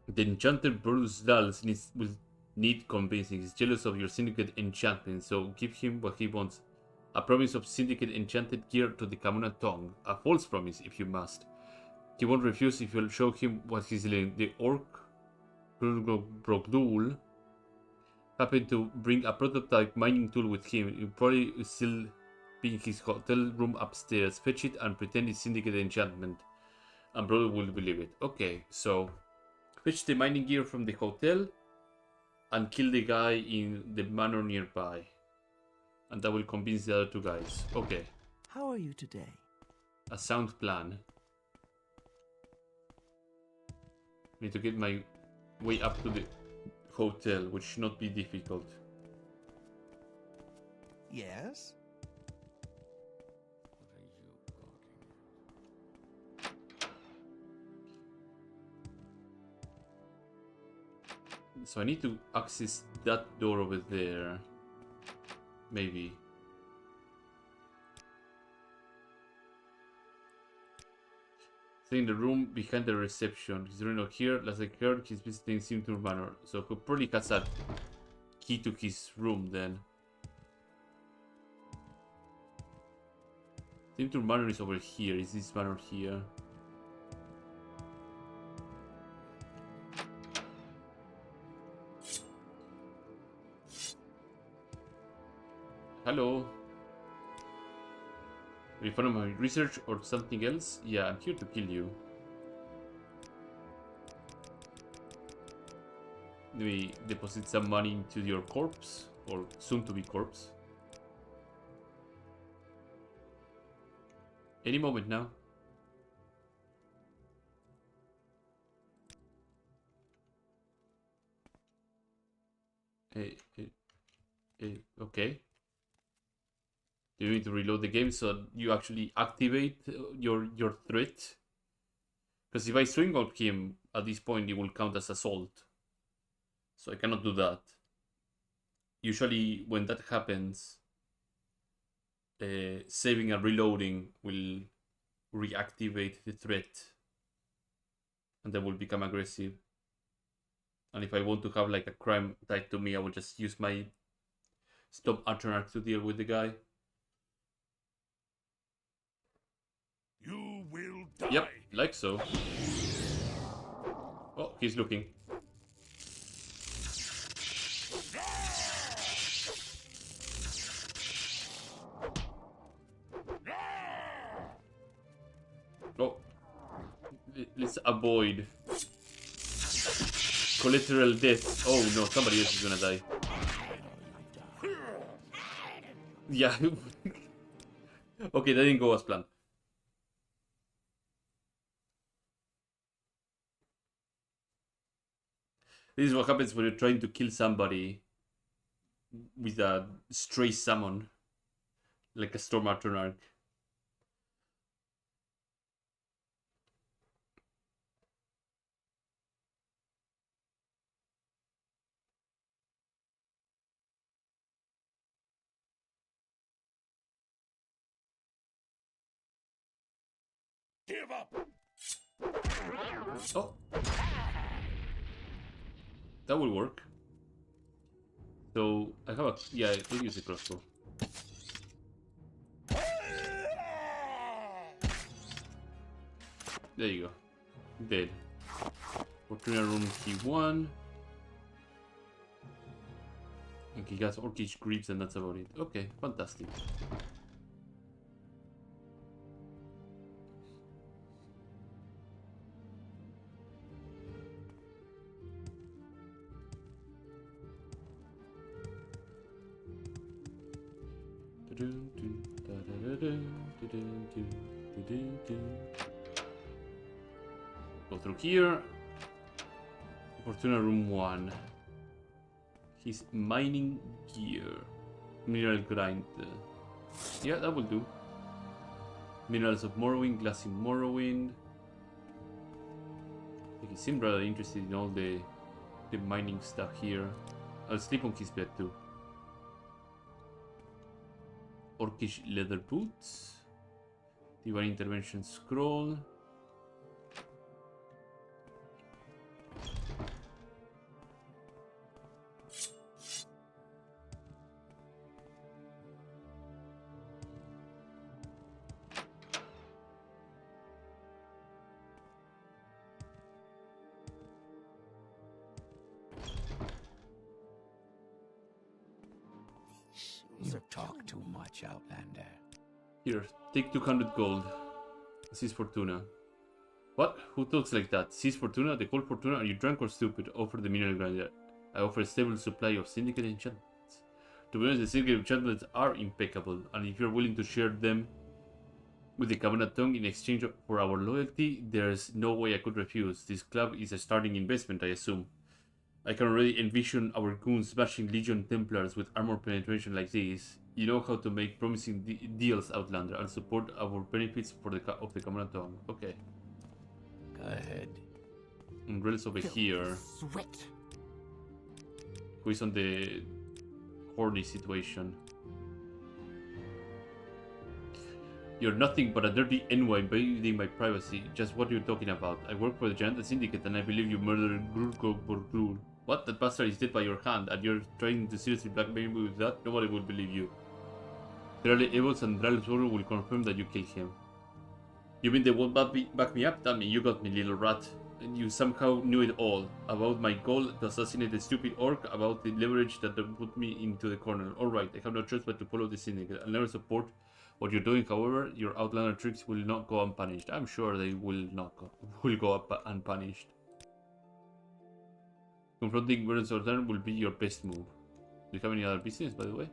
The enchanter Bruce Dals will need convincing. He's jealous of your syndicate enchantment, so give him what he wants. A promise of syndicate enchanted gear to the Kamuna tongue. A false promise, if you must. He won't refuse if you'll show him what he's doing. The orc, Brogdul, happened to bring a prototype mining tool with him. He'll probably still be in his hotel room upstairs. Fetch it and pretend it's syndicate enchantment. And brother will believe it. Okay, so fetch the mining gear from the hotel and kill the guy in the manor nearby. And that will convince the other two guys. Okay. How are you today? A sound plan. Need to get my way up to the hotel, which should not be difficult. Yes? So I need to access that door over there. Maybe. Stay in the room behind the reception. He's running out here. Last I heard, he's visiting Simtur Manor. So he probably has a key to his room then. Simtur Manor is over here. Is this manor here? Hello. Are you found my research or something else? Yeah, I'm here to kill you. Let me deposit some money into your corpse, or soon to be corpse. Any moment now. Okay. You need to reload the game so you actually activate your threat. Because if I swing-up him at this point, it will count as assault. So I cannot do that. Usually when that happens, saving and reloading will reactivate the threat. And they will become aggressive. And if I want to have like a crime tied to me, I will just use my stop archer to deal with the guy. You will die. Yep, like so. Oh, he's looking. Oh, let's avoid collateral death. Oh no, somebody else is gonna die. Yeah. Okay, that didn't go as planned. This is what happens when you're trying to kill somebody with a stray summon, like a Storm Archer. Give up. Oh. That will work. So, I have a... Yeah, we'll use a crossbow. There you go. Dead. Fortuna room key 1. And he has orcish creeps and that's about it. Okay, fantastic. Go through here. Fortuna room 1. His mining gear. Mineral grind. Yeah, that will do. Minerals of Morrowind, glass in Morrowind. He seemed rather interested in all the mining stuff here. I'll sleep on his bed too. Orcish leather boots. Divine intervention scroll. You talk too much, Outlander. Here, take 200 gold. Seize Fortuna. What? Who talks like that? Seize Fortuna? They call Fortuna? Are you drunk or stupid? Offer the mineral grinder. I offer a stable supply of syndicate enchantments. To be honest, the syndicate enchantments are impeccable, and if you're willing to share them with the Cabinet Tongue in exchange for our loyalty, there's no way I could refuse. This club is a starting investment, I assume. I can already envision our goons smashing Legion Templars with armor penetration like this. You know how to make promising deals, Outlander. I'll support our benefits for the of the Cabinet Tongue. Okay. Go ahead. And Rel's over here. Sweat. Who is on the horny situation. You're nothing but a dirty envoy invading my privacy. Just what you're talking about. I work for the Giant Syndicate and I believe you murdered Grul. What? That bastard is dead by your hand and you're trying to seriously blackmail me with that? Nobody will believe you. Clearly Evils and Dralsor will confirm that you killed him. You mean they won't back me up? Tell me, you got me, little rat. And you somehow knew it all. About my goal to assassinate the stupid orc, about the leverage that put me into the corner. Alright, I have no choice but to follow the syndicate. I'll never support what you're doing, however. Your outlander tricks will not go unpunished. I'm sure they will go up unpunished. Confronting Burns or Turn will be your best move. Do you have any other business, by the way?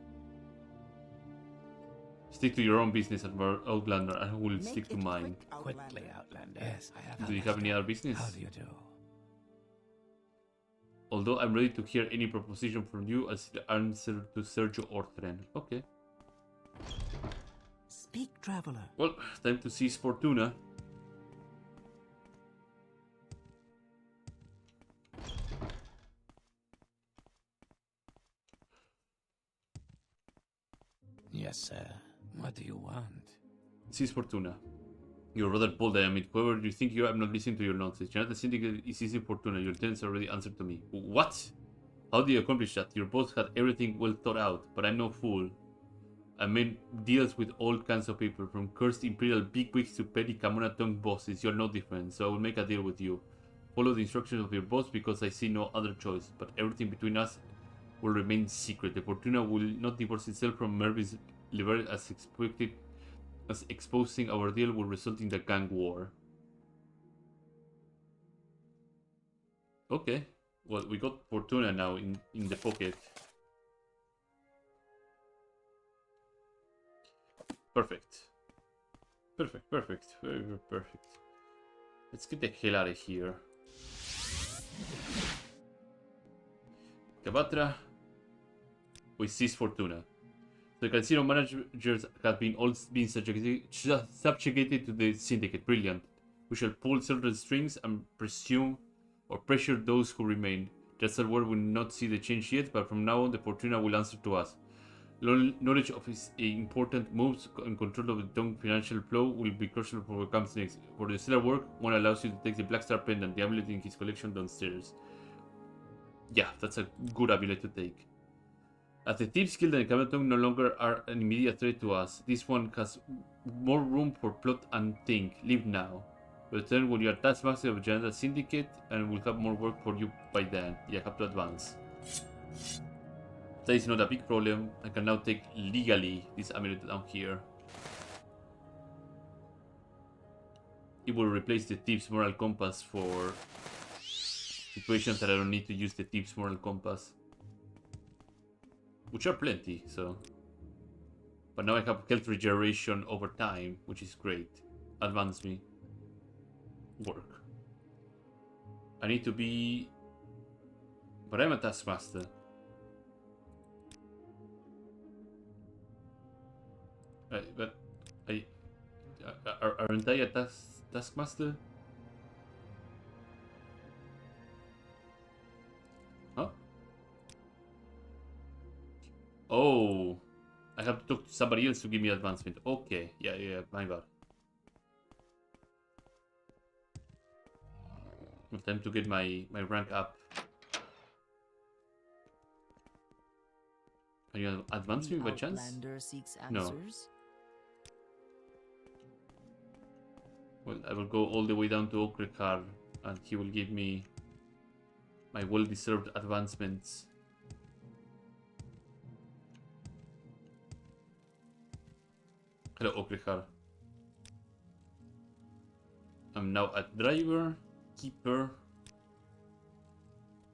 Stick to your own business, Outlander, and I will stick to mine. Quickly, Outlander. Yes, I have. Do you have any other business? How do you do? Although I'm ready to hear any proposition from you, I'll still answer to Sergio Orthren. Okay. Speak, traveler. Well, time to seize Fortuna. Yes, sir. What do you want? Sis Fortuna. You're rather bold, I admit. However, you think you are not listening to your nonsense. Janata Syndicate is Sis Fortuna. Your tenants already answered to me. What? How do you accomplish that? Your boss had everything well thought out, but I'm no fool. I made deals with all kinds of people, from cursed imperial bigwigs to petty Kamona tongue bosses. You're no different, so I will make a deal with you. Follow the instructions of your boss because I see no other choice, but everything between us will remain secret. The Fortuna will not divorce itself from Mervin's liver as expected, as exposing our deal will result in the gang war. Okay, well, we got Fortuna now in the pocket. Perfect. Perfect, perfect. Very, very perfect. Let's get the hell out of here. Kabatra with Sis Fortuna. The casino managers have been all been subjugated to the syndicate. Brilliant. We shall pull certain strings and presume or pressure those who remain. Just that word will not see the change yet, but from now on the Fortuna will answer to us. Knowledge of his important moves and control of the tongue financial flow will be crucial for what comes next. For the stellar work, one allows you to take the Black Star pendant, the amulet in his collection downstairs. Yeah, that's a good amulet to take. As the Thieves Guild and Kamona Tongue no longer are an immediate threat to us, this one has more room for plot and think. Leave now. Return when you are Taskmaster of Janata Syndicate and we'll have more work for you by then. Yeah, I have to advance. That is not a big problem. I can now take legally this amulet down here. It will replace the Thieves Moral Compass for situations that I don't need to use the Thieves Moral Compass. Which are plenty, so. But now I have health regeneration over time, which is great. Advance me. Work. I need to be... But I'm a Taskmaster. But aren't I a Taskmaster? Huh? Oh, I have to talk to somebody else to give me advancement. Okay, yeah, my bad. Well, time to get my rank up. Can you advance me by chance? Seeks No. answers? Well, I will go all the way down to Okrekar and he will give me my well-deserved advancements. Hello, Okrekar. I'm now a driver, keeper.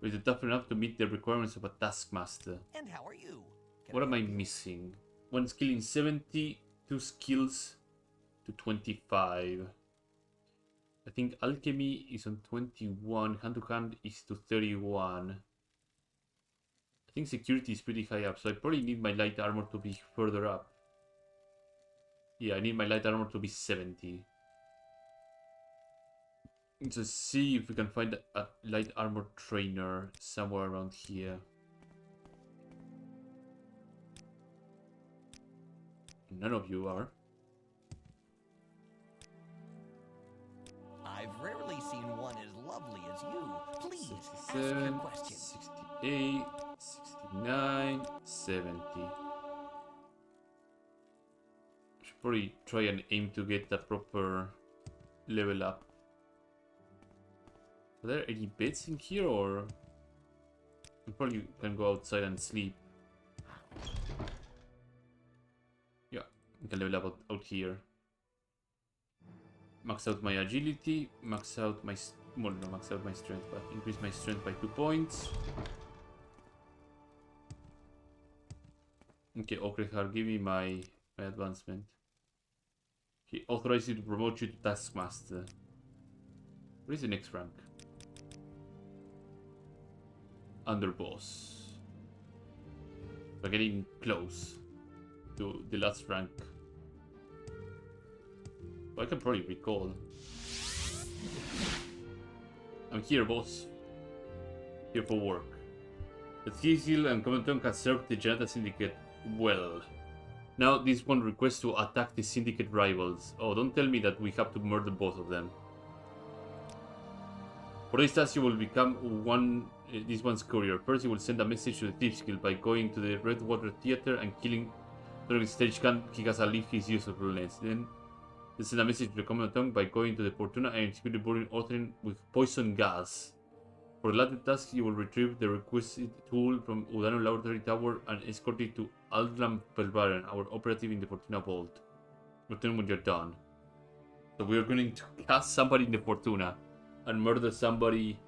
Is it tough enough to meet the requirements of a taskmaster? And how are you? What am I missing? One skill in 70, 2 skills to 25. I think alchemy is on 21, hand to hand is to 31. I think security is pretty high up, so I probably need my light armor to be further up. Yeah, I need my light armor to be 70. Let's see if we can find a light armor trainer somewhere around here. None of you are. I've rarely seen one as lovely as you. Please, ask your 67, question. 68, 69, 70. Should probably try and aim to get a proper level up. Are there any beds in here, or you probably can go outside and sleep? Yeah, I can level up out here. Max out my agility, max out my... Well, no, max out my strength, but increase my strength by 2 points. Okay, Okrehar, give me my advancement. He authorized you to promote you to Taskmaster. What is the next rank? Underboss. We're getting close to the last rank. I can probably recall. I'm here, boss. Here for work. The Thieves Guild and Kamona Tongue has served the Janata Syndicate well. Now this one requests to attack the syndicate rivals. Oh, don't tell me that we have to murder both of them. For this task, you will become this one's courier. First, you will send a message to the Thieves Guild by going to the Redwater Theater and killing during the stage can he has a leave his use of runes. Then, you send a message to the Common Tongue by going to the Fortuna and execute the burning Othrin with poison gas. For the latter task, you will retrieve the requisite tool from Udano Laboratory Tower and escort it to Aldram Pelbaren, our operative in the Fortuna Vault. Return when you're done. So we are going to cast somebody in the Fortuna and murder somebody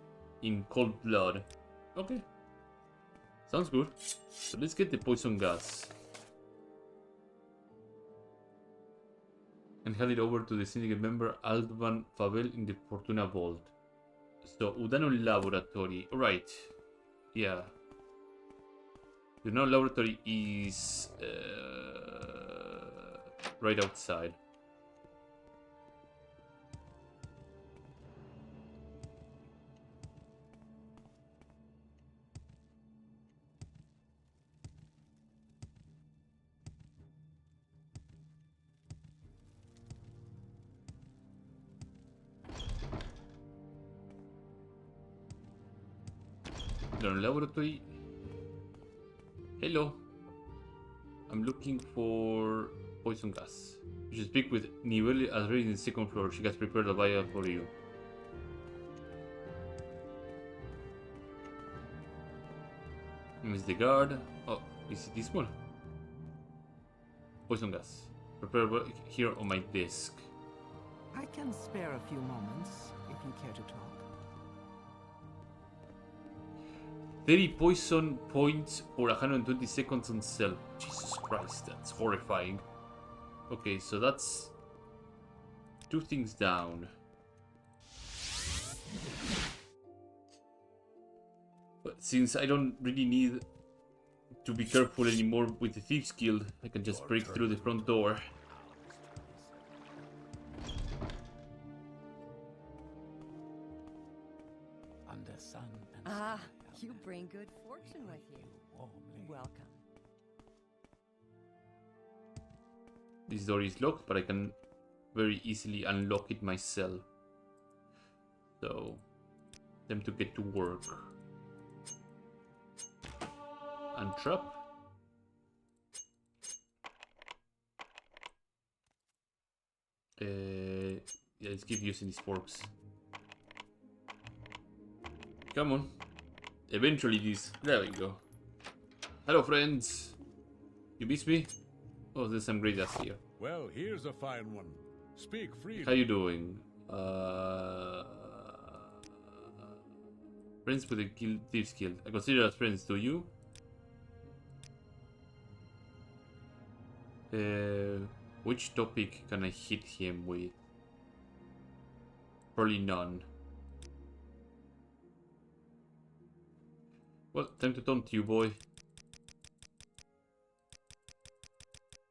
in cold blood. Okay. Sounds good. So let's get the poison gas. And hand it over to the syndicate member Aldvan Favel in the Fortuna Vault. So, Udano Laboratory. Alright. Yeah. The Udano Laboratory is right outside. Laboratory. Hello. I'm looking for poison gas. You should speak with Nivelle Azrael in the second floor. She has prepared a vial for you. Miss the guard. Oh, is it this one? Poison gas. Prepare here on my desk. I can spare a few moments if you care to talk. 30 poison points for 120 seconds on cell. Jesus Christ, that's horrifying. Okay, so that's 2 things down. But since I don't really need to be careful anymore with the Thieves Guild, I can just break through the front door. Under sun and Ah, sky, you Amanda, bring good fortune we with greet you. warmly. Welcome. This door is locked, but I can very easily unlock it myself. So, time to get to work. Untrap. Yeah, let's keep using these forks. Come on. Eventually this. There we go. Hello friends. You miss me? Oh, there's some great ass here. Well, here's a fine one. Speak freely. How you doing? Friends with the Thieves Guild. I consider us friends, do you? Which topic can I hit him with? Probably none. Well, time to taunt you, boy.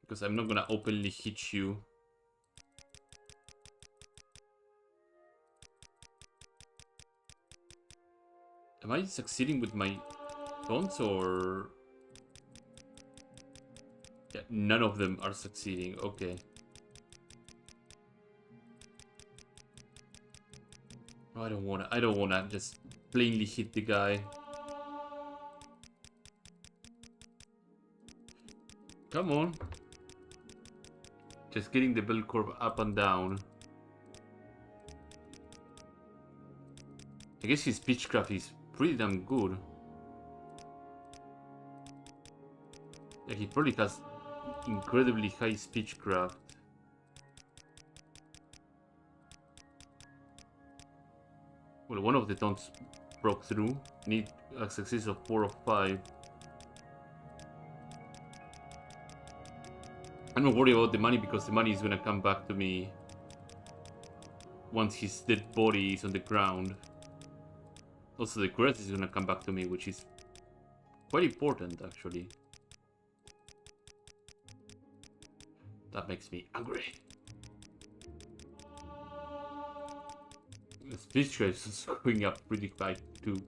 Because I'm not gonna openly hit you. Am I succeeding with my taunts or... Yeah, none of them are succeeding. Okay. Oh, I don't wanna just plainly hit the guy. Come on. Just getting the bell curve up and down. I guess his speechcraft is pretty damn good. Yeah, he probably has incredibly high speechcraft. Well, one of the taunts broke through. Need a success of 4 of 5. I'm not worried about the money because the money is gonna come back to me once his dead body is on the ground. Also, the credit is gonna come back to me, which is quite important, actually. That makes me angry. The speech rate is going up pretty high too.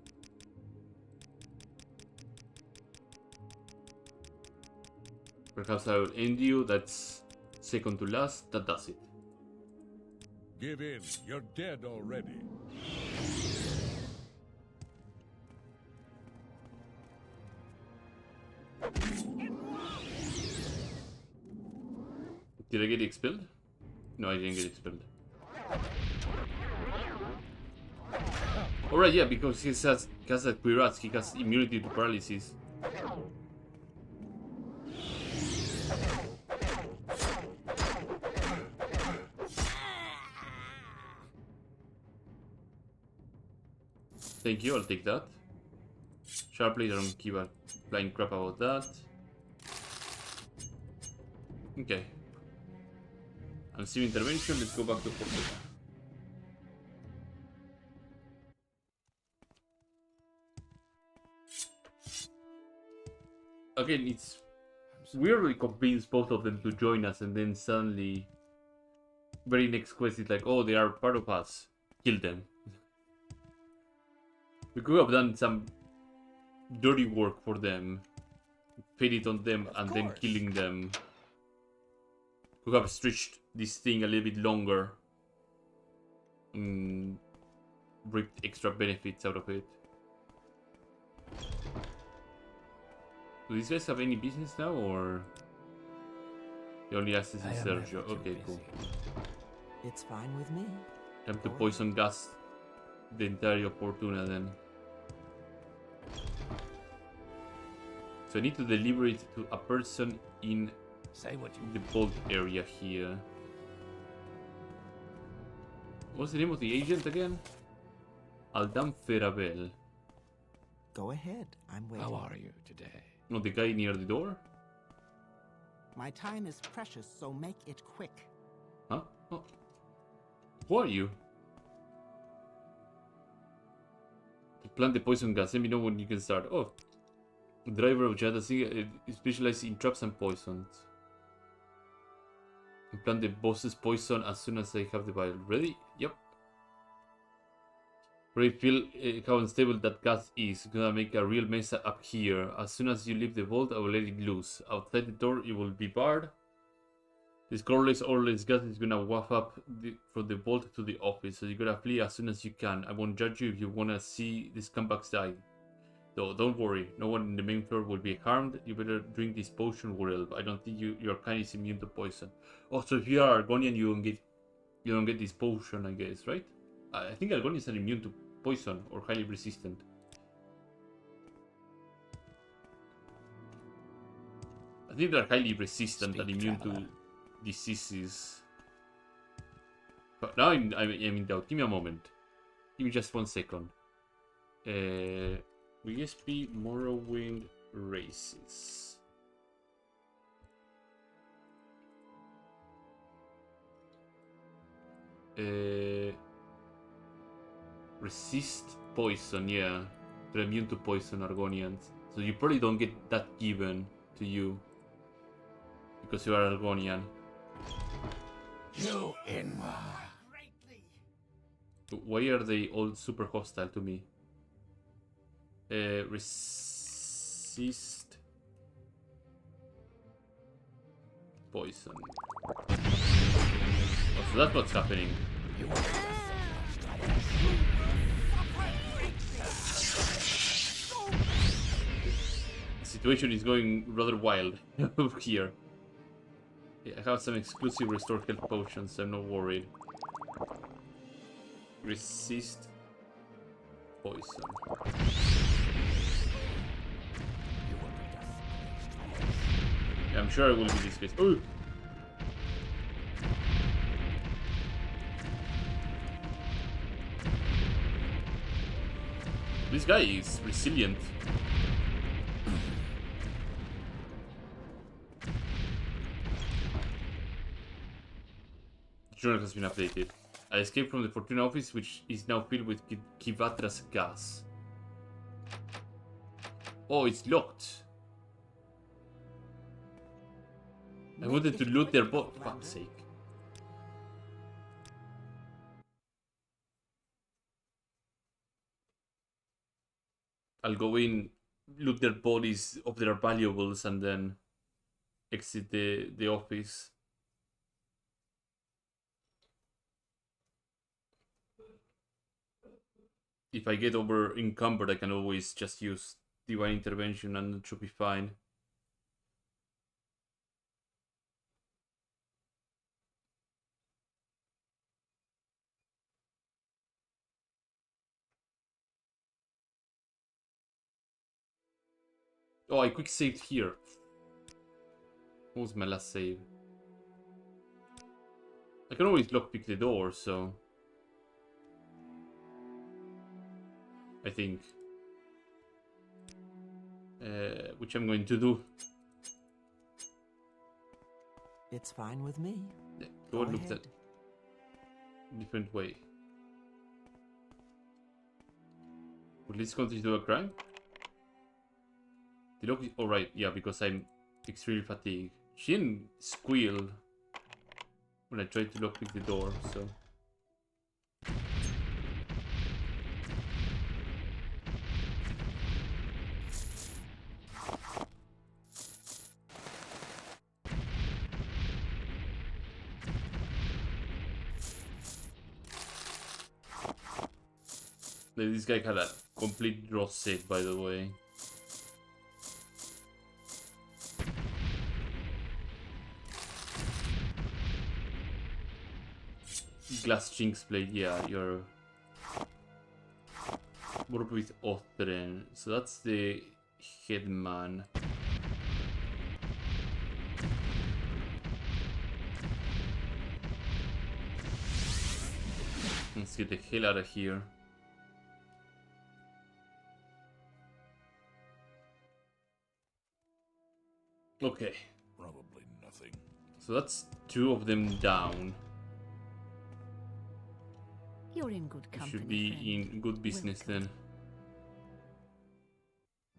Perhaps I will end you. That's second to last. That does it. Give in. You're dead already. Did I get expelled? No, I didn't get expelled. Alright, yeah, because he has a Quiraz, he has immunity to paralysis. Thank you, I'll take that. Sharply, I don't give a flying crap about that. Okay. And civil intervention, let's go back to Portugal. Again, it's weirdly convinced both of them to join us, and then suddenly, very next quest is like, oh, they are part of us. Kill them. We could have done some dirty work for them, paid it on them, and then killing them. Could have stretched this thing a little bit longer. And reaped extra benefits out of it. Do these guys have any business now, or the only access is Sergio? Okay, cool. It's fine with me. Time to poison gas the entire Fortuna then. So I need to deliver it to a person in Say what you the vault area here. What's the name of the agent again? Aldam Ferabel. Go ahead. I'm waiting. How are you today? No, the guy near the door? My time is precious, so make it quick. Huh? Oh. Who are you? To plant the poison gas, let me know when you can start. Oh. Driver of Jadasi specializes in traps and poisons. I plant the boss's poison as soon as I have the vial. Ready? Yep. Ray, feel how unstable that gas is. Gonna make a real mess up here. As soon as you leave the vault, I will let it loose. Outside the door, it will be barred. This colorless, odorless gas is gonna waft up from the vault to the office, so you gotta flee as soon as you can. I won't judge you if you wanna see the scumbags die. Though, don't worry, no one in the main floor will be harmed. You better drink this potion or else. I don't think your kind is immune to poison. Oh, so if you are Argonian, you don't get this potion, I guess, right? I think Argonians are immune to poison or highly resistant. I think they're highly resistant and immune to diseases. But now I'm in doubt. Give me a moment. Give me just 1 second. VSP Morrowind races. Resist poison, yeah. They're immune to poison, Argonians. So you probably don't get that given to you. Because you are Argonian. You in Why are they all super hostile to me? Resist poison. Oh, so that's what's happening. The situation is going rather wild over here. Yeah, I have some exclusive restore health potions, so I'm not worried. Resist poison. Yeah, I'm sure I will be this case. Oh! This guy is resilient. The journal has been updated. I escaped from the Fortuna office, which is now filled with Kivatra's gas. Oh, it's locked. I wanted to loot their boat. Fuck's sake. I'll go in, loot their bodies of their valuables, and then exit the office. If I get over encumbered, I can always just use divine intervention and it should be fine. Oh, I quick saved here. What was my last save? I can always lockpick the door, so... I think. Which I'm going to do. It's fine with me. Yeah, Go go look at ahead. different way. Will this continue to do a crime? The lock is alright, yeah, because I'm extremely fatigued. She didn't squeal when I tried to lockpick the door, so... This guy had a complete draw set, by the way. Glass Jinx blade, yeah, you're... Work with Othren, so that's the headman. Let's get the hell out of here. Okay, Probably nothing. so that's 2 of them down. You're in good We company. should be friend. in good business Welcome. then.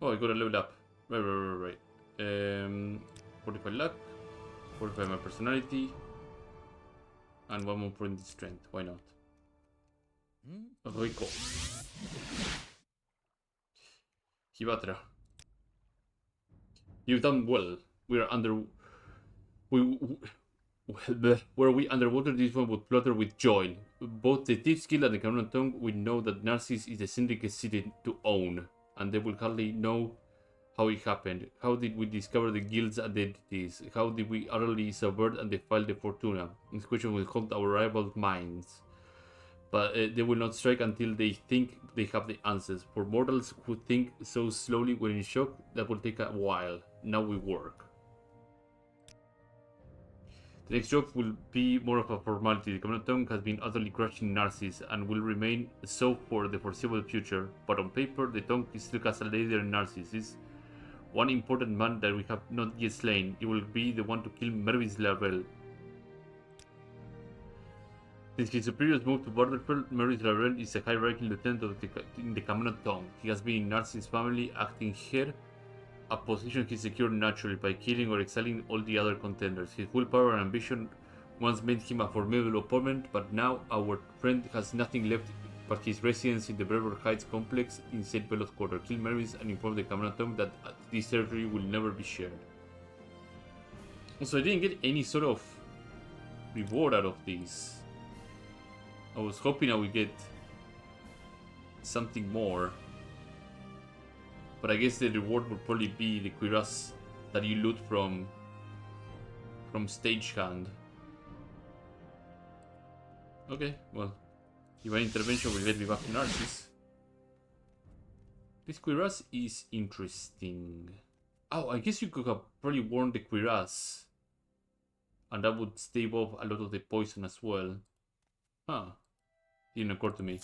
Oh, I got a level up. Right. 45 luck, 45 my personality, and 1 more point in strength. Why not? Rico. Hibatra. You've done well. We are under... Were we underwater, this one would flutter with joy. Both the thief's guild and the Cameron tongue will know that Narcissus is the syndicate city to own, and they will hardly know how it happened. How did we discover the guild's identities? How did we utterly subvert and defile the Fortuna? This question will haunt our rival minds. But they will not strike until they think they have the answers. For mortals who think so slowly when in shock, that will take a while. Now we work. The next job will be more of a formality. The Command Tongue has been utterly crushing Narcissus and will remain so for the foreseeable future. But on paper, the Tongue still has a leader in Narcissus. One important man that we have not yet slain. It will be the one to kill Mervis Lavelle. Since his superiors moved to Borderfield, Mervis Lavelle is a high-ranking lieutenant in the Command Tongue. He has been in Narcissus' family, acting here, a position he secured naturally by killing or exiling all the other contenders. His willpower and ambition once made him a formidable opponent, but now our friend has nothing left but his residence in the Brewer Heights complex in St. Bellows Quarter. Kill Mervis and inform the Command Tongue that this territory will never be shared. Also, I didn't get any sort of reward out of this. I was hoping I would get something more. But I guess the reward would probably be the cuirass that you loot from stagehand. Okay, well, divine intervention will get me back to Narcissus. This cuirass is interesting. Oh, I guess you could have probably worn the cuirass, and that would stave off a lot of the poison as well. Huh? Didn't occur to me.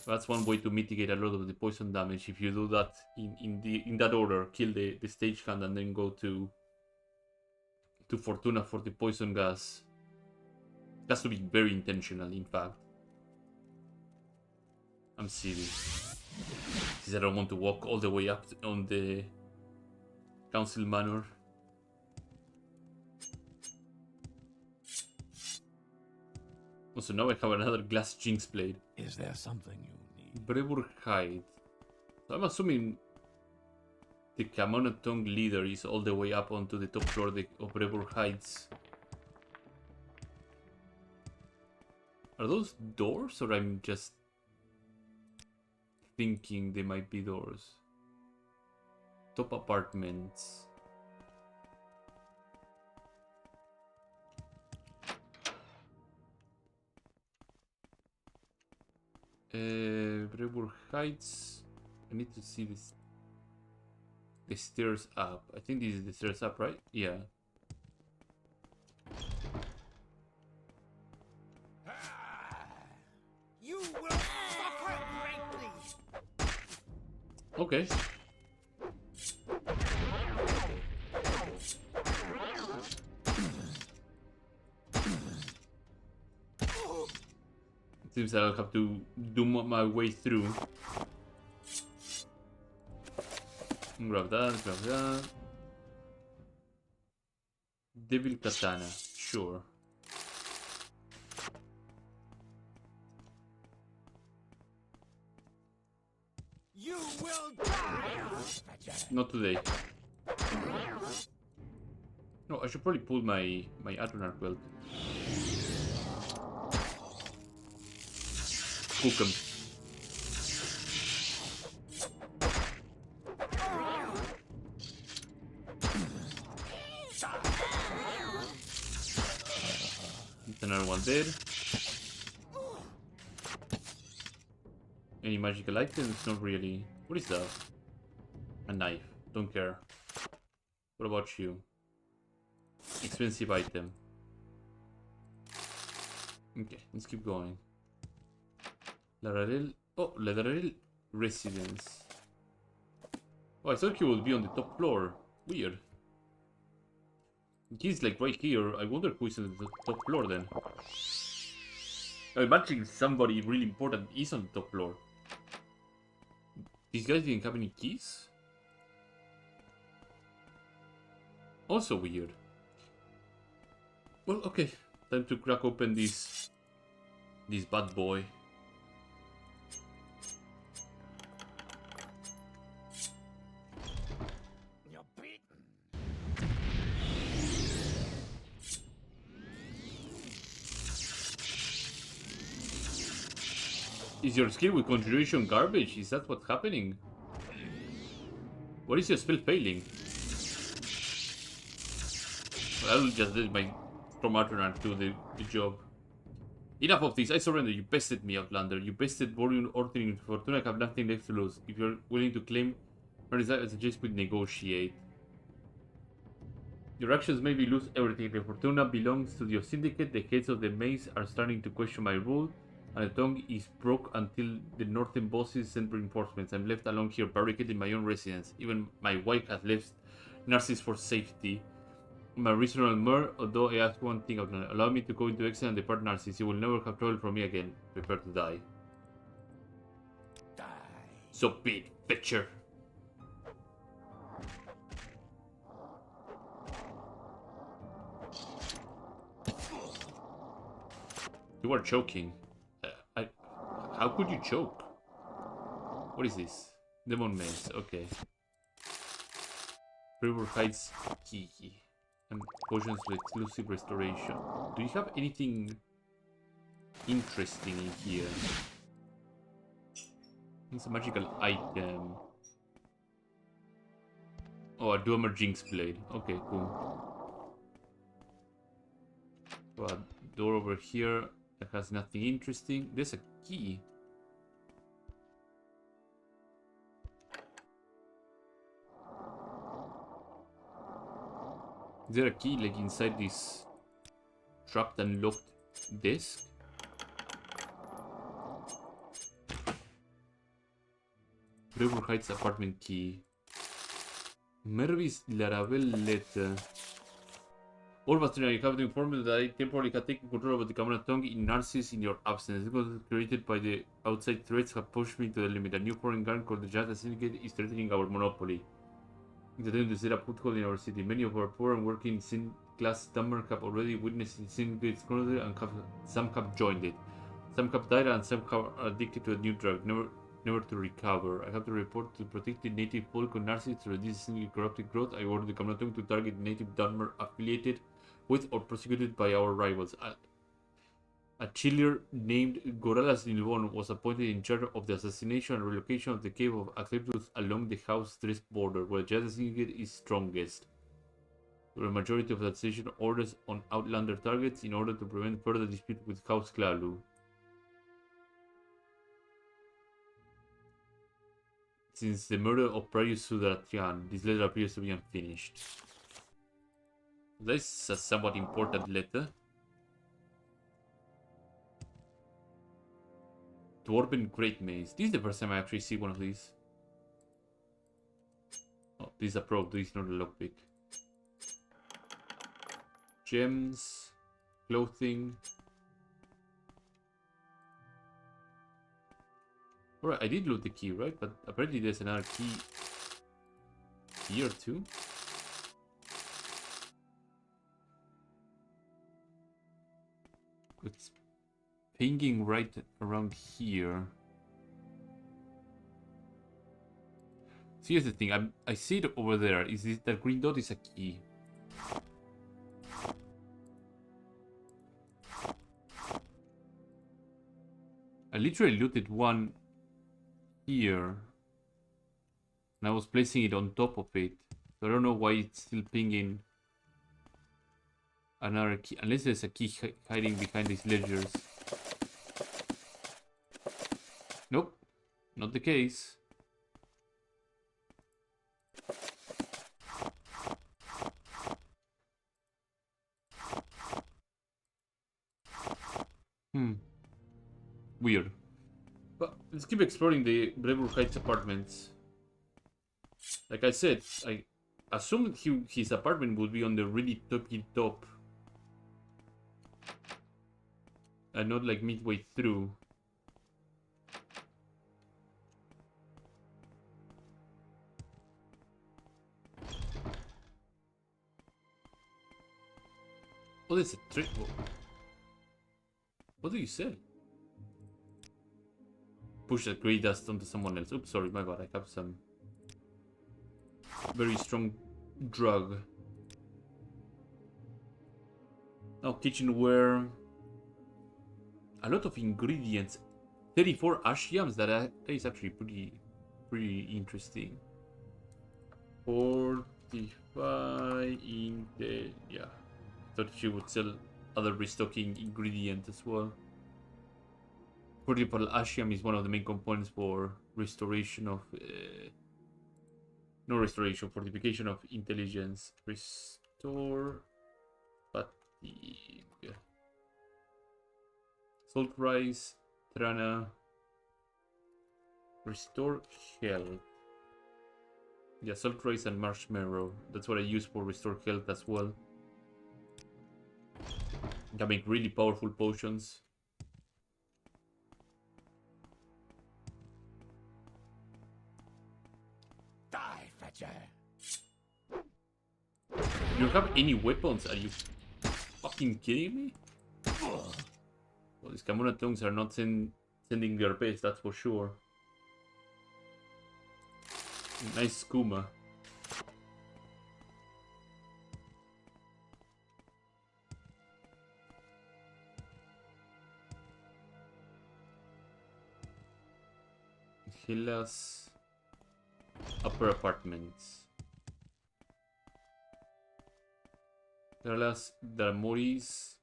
That's one way to mitigate a lot of the poison damage if you do that in that order. Kill the stagehand and then go to Fortuna for the poison gas. That's to be very intentional, in fact. I'm silly. Since I don't want to walk all the way up on the council manor. Also, now I have another glass jinx blade. Is there something you need? Brewer hide. So I'm assuming The Kamonotong leader is all the way up onto the top floor of Rebuilt Heights. Are those doors, or I'm just thinking they might be doors? Top apartments. Rebuilt Heights. I need to see this. The stairs up. I think this is the stairs up, right? Yeah. You will suffer greatly. Okay. Seems I'll have to do my way through. Grab that, grab that. Devil Katana, sure. You will die. Not today. No, I should probably pull my Adrenar belt. Cook 'em. Another one there. Any magical items? Not really. What is that? A knife. Don't care. What about you? Expensive item. Okay, let's keep going. Lararel. Oh, Lararel residence. Oh, I thought he would be on the top floor. Weird. He's like right here. I wonder who is on the top floor then. I imagine somebody really important is on the top floor. These guys didn't have any keys? Also weird. Well, okay. Time to crack open this bad boy. You're beaten. Is your skill with conjuration garbage? Is that what's happening? What is your spell failing? Well, I'll just let my Chromatron do the job. Enough of this, I surrender. You bested me, Outlander. You bested Borean Ordering Fortuna. I have nothing left to lose. If you're willing to claim my result, I suggest we negotiate. Your actions made me lose everything. The Fortuna belongs to your syndicate. The heads of the maze are starting to question my rule. And the tongue is broke until the northern bosses send reinforcements. I'm left alone here, barricaded in my own residence. Even my wife has left Narcissus for safety. My reasonable mur, although I ask one thing, allow me to go into exile and depart Narcissus. You will never have trouble from me again. Prepare to die. Die. So be it, Fetcher. You are choking. How could you choke? What is this? Demon Maze, okay. River Heights key. And potions with exclusive restoration. Do you have anything interesting in here? It's a magical item. Oh, a Dwemer Jinx Blade. Okay, cool. So a door over here that has nothing interesting. There's a key. Is there a key like inside this trapped and locked desk? River Heights apartment key. Mervis Laravel letter. All Bastion, I have to inform you that I temporarily have taken control of the Kamana tongue in Narcissus in your absence. It was created by the outside threats have pushed me to the limit. A new foreign gang called the Jata Syndicate is threatening our monopoly. It's attempt to set a foothold in our city. Many of our poor and working class Tamriel have already witnessed the Syndicate's growth and some have joined it. Some have died and some have are addicted to a new drug. never to recover. I have to report to protect the native folk on Narcissus to reduce single corrupted growth. I order the Comnatung to target native Dunmer affiliated with or prosecuted by our rivals. A chiller named Goralas Nilbon was appointed in charge of the assassination and relocation of the cave of Acceptus along the House-Dress border, where Jada Syndicate is strongest. There are a majority of assassination orders on Outlander targets in order to prevent further dispute with House Klalu. Since the murder of Prius Sudratian, this letter appears to be unfinished. This is a somewhat important letter. Dwarven Great Maze. This is the first time I actually see one of these. Oh, this is a probe. This is not a lockpick. Gems. Clothing. Alright, I did loot the key, right? But apparently there's another key here too. It's pinging right around here. So here's the thing, I see it over there. Is this that green dot is a key? I literally looted one here, and I was placing it on top of it. So I don't know why it's still pinging another key, unless there's a key hiding behind these ledgers. Nope, not the case. Weird. But let's keep exploring the Brevoort Heights apartments. Like I said, I assumed his apartment would be on the really top. And not like midway through. Oh, there's a trick. What do you sell? Push that grey dust onto someone else. Oops, sorry, my bad. I have some very strong drug. Now, kitchenware. A lot of ingredients. 34 ash yams. That is actually pretty interesting. 45 in the... Yeah. Thought she would sell other restocking ingredient as well. Portable Ashiam is one of the main components for restoration of... no restoration, fortification of intelligence. Restore... fatigue. Salt rice, Trana. Restore health. Yeah, salt rice and marshmallow. That's what I use for restore health as well. I can make really powerful potions. Die, fetcher. You don't have any weapons? Are you fucking kidding me? Well, these Kamuna tongues are not sending their best, that's for sure. Nice skooma. Hilla's upper apartments. Hilla's Darmoris.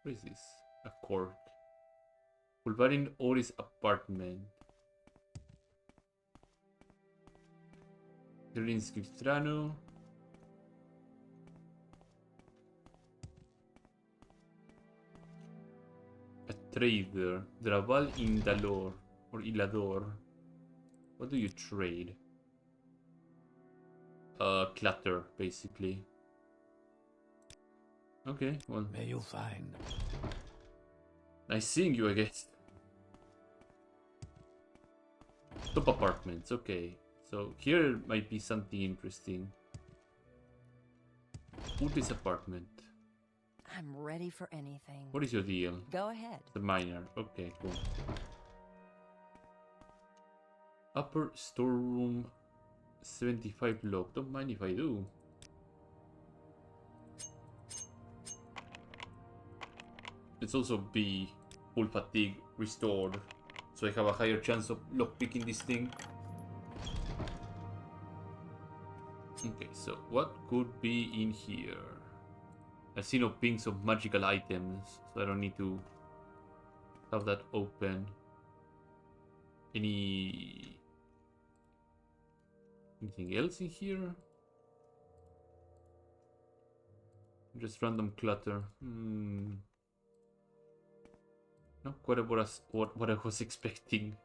What is this? A court. Pulvarin Oris apartment. Zerlinski Strano. A trader. Draval Indalor. Or Ilador. What do you trade? Clutter, basically. Okay, well. May you find. Nice seeing you, I guess. Top apartments, okay. So here might be something interesting. Utis apartment. I'm ready for anything. What is your deal? Go ahead. The miner. Okay, cool. Upper storeroom 75 log. Don't mind if I do. Let's also be full fatigue restored, so I have a higher chance of lockpicking this thing. Okay, so what could be in here? I see no pings of magical items, so I don't need to have that open. Anything else in here? Just random clutter. Not quite what I was expecting.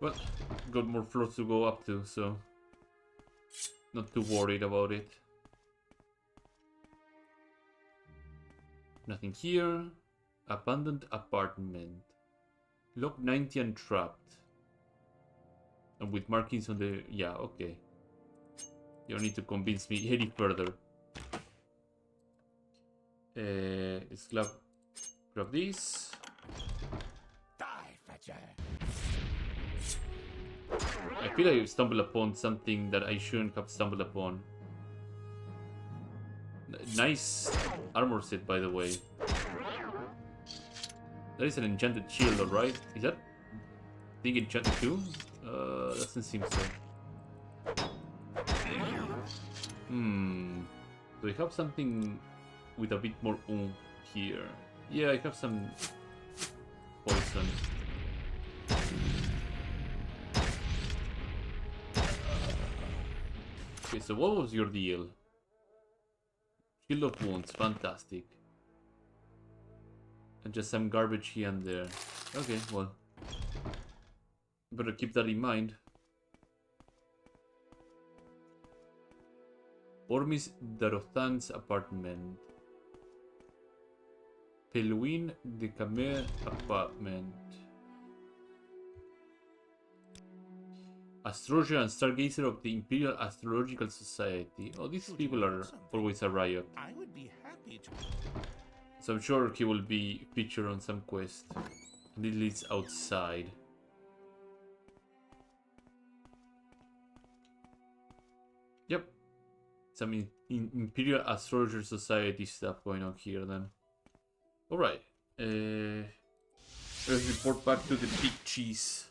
But got more floors to go up to, so not too worried about it. Nothing here. Abandoned apartment. Log 90 and trapped. And with markings on the... yeah, okay. You don't need to convince me any further. Let's grab this. Die, fetcher. I feel I stumbled upon something that I shouldn't have stumbled upon. Nice armor set, by the way. That is an enchanted shield, alright? Is that thing enchanted too? Doesn't seem so. Do I have something with a bit more oomph here? Yeah, I have some poison. Okay, so what was your deal? Shield of wounds, fantastic. And just some garbage here and there. Okay, well. Better keep that in mind. Ormis Darothan's apartment. Peluin de Camer apartment. Astrologer and Stargazer of the Imperial Astrological Society. Oh, these people are always a riot. I would be happy to. So I'm sure he will be featured on some quest. And it leads outside. Yep. Some Imperial Astrologer Society stuff going on here then. Alright. Let's report back to the big cheese.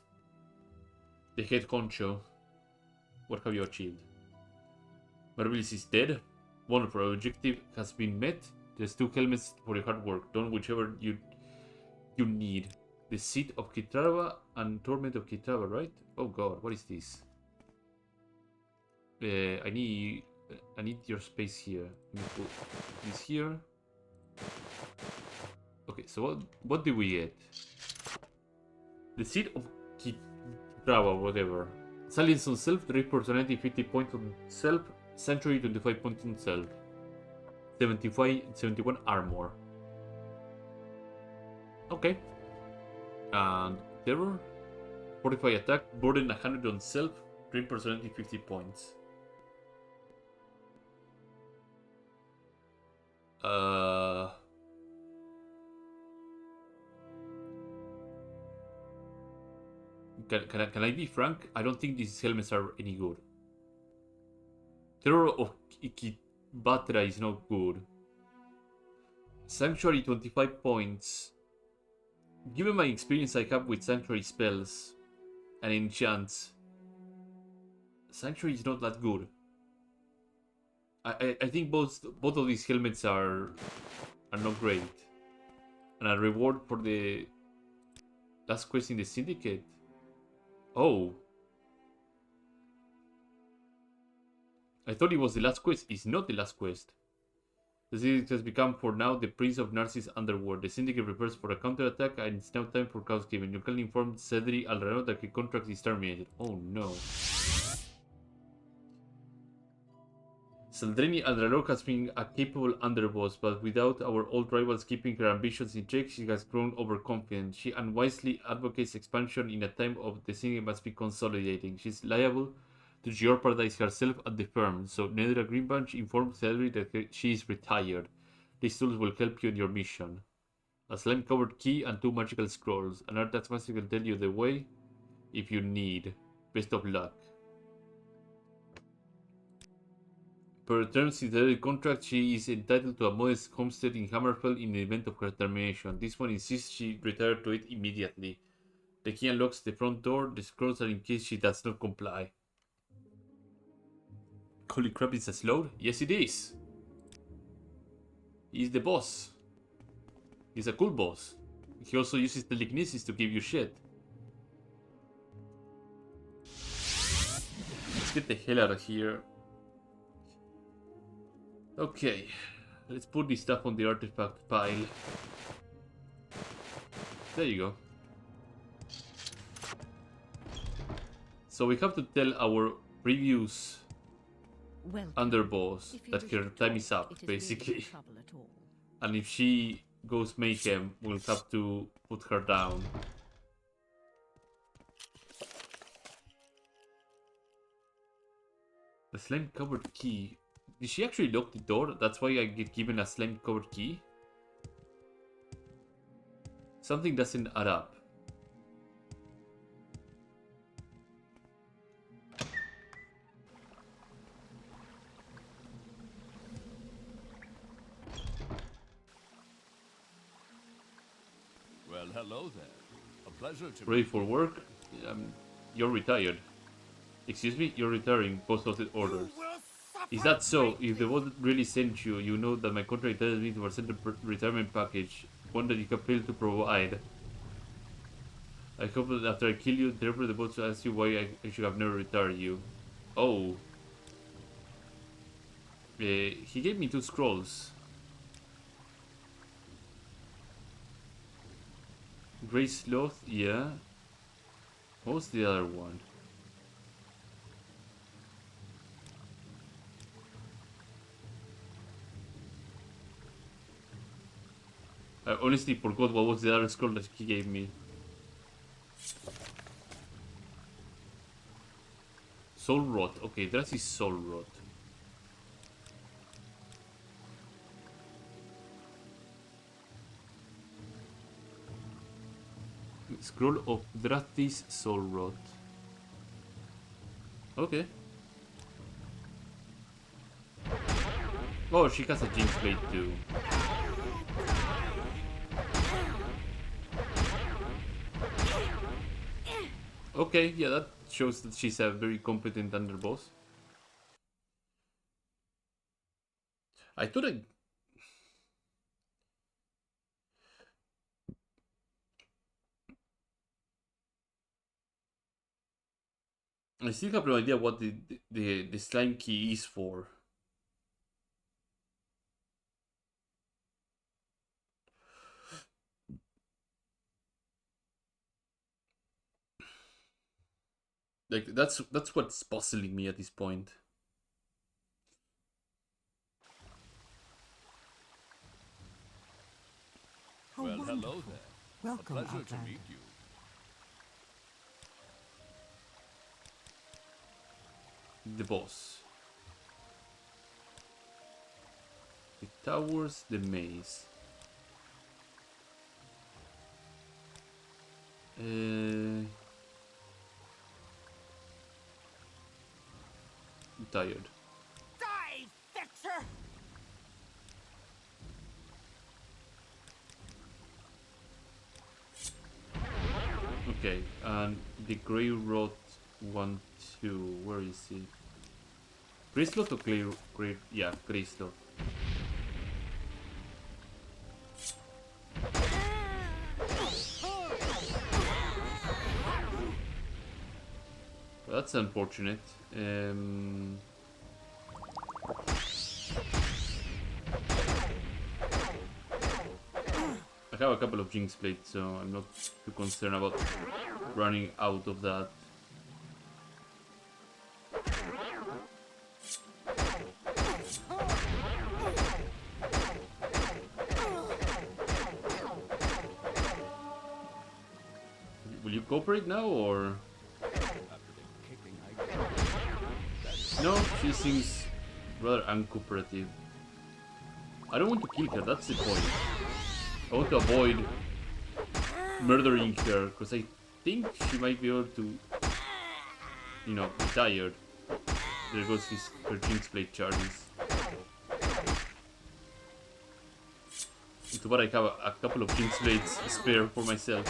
The head honcho. What have you achieved? Marvelous is dead. Wonderful. Objective has been met. There's 2 helmets for your hard work. Done whichever you need. The Seat of Kitrava and Torment of Kitrava, right? Oh god, what is this? I need your space here. Let me put this here. Okay, so what do we get? The Seat of Kitrava, whatever. Salience on self, Drift personality 50 points on self, Sanctuary 25 points on self. 71 armor. Okay. And terror, 45 attack, burden 100 on self, drain personality 50 points. Can I be frank? I don't think these helmets are any good. Terror of Batra is not good. Sanctuary 25 points. Given my experience I have with Sanctuary spells and enchants, Sanctuary is not that good. I think both of these helmets are not great. And a reward for the last quest in the Syndicate. Oh. I thought it was the last quest. It's not the last quest. The Syndicate has become for now the Prince of Narcissus Underworld. The Syndicate prepares for a counterattack and it's now time for Chaos Given. You can inform Cedri Alrano that his contract is terminated. Oh no. Saldreni Alrano has been a capable underboss, but without our old rivals keeping her ambitions in check, she has grown overconfident. She unwisely advocates expansion in a time of the Syndicate must be consolidating. She's liable to jeopardize herself at the firm, so Nedra Greenbunch informs Cedric that she is retired. These tools will help you in your mission. A slime-covered key and 2 magical scrolls. An artifact will tell you the way. if you need. Best of luck. Per terms in the contract, she is entitled to a modest homestead in Hammerfell in the event of her termination. This one insists she retire to it immediately. The key unlocks the front door. The scrolls are in case she does not comply. Holy crap, is this load? Yes, it is. He's the boss. He's a cool boss. He also uses telekinesis to give you shit. Let's get the hell out of here. Okay, let's put this stuff on the artifact pile. There you go. So we have to tell our previous Welcome. underboss If you that wish her to time talk, is up, it is really basically. no trouble at all. And if she goes mayhem, we'll have to put her down. The slime covered key. Did she actually lock the door? That's why I get given a slime covered key? Something doesn't add up. Well, hello there. A pleasure to Ready meet for you. work? You're retired. Excuse me? You're retiring. Post office orders. Is that so? If the boss really sent you, you know that my contract tells me to present a retirement package, one that you can fail to provide. I hope that after I kill you, therefore the boss will ask you why I should have never retired you. Oh. He gave me 2 scrolls. Grey Sloth, yeah. What was the other one? I honestly forgot what was the other scroll that he gave me. Soul Rot. Okay, that is Soul Rot. Scroll of Drathis Soul Rot. Okay. Oh, she has a Jinx Blade too. Okay, yeah, that shows that she's a very competent underboss. I thought I still have no idea what the slime key is for. Like that's what's puzzling me at this point. How Well, wonderful. hello there. Welcome, A pleasure to Outlander. meet you. The boss. The towers, the maze. I'm tired. Die, fixer! Okay, and the Grey Rot 1, 2, where is it? Grey Slot or Grey, yeah, Grey Slot. Well, that's unfortunate. I have a couple of Jinx Blades, so I'm not too concerned about running out of that. Will you cooperate now, or...? No, she seems rather uncooperative. I don't want to kill her, that's the point. I want to avoid murdering her, because I think she might be able to, you know, be tired. There goes her Jinx Blade charges. Too bad I have a couple of Jinx Blades spare for myself.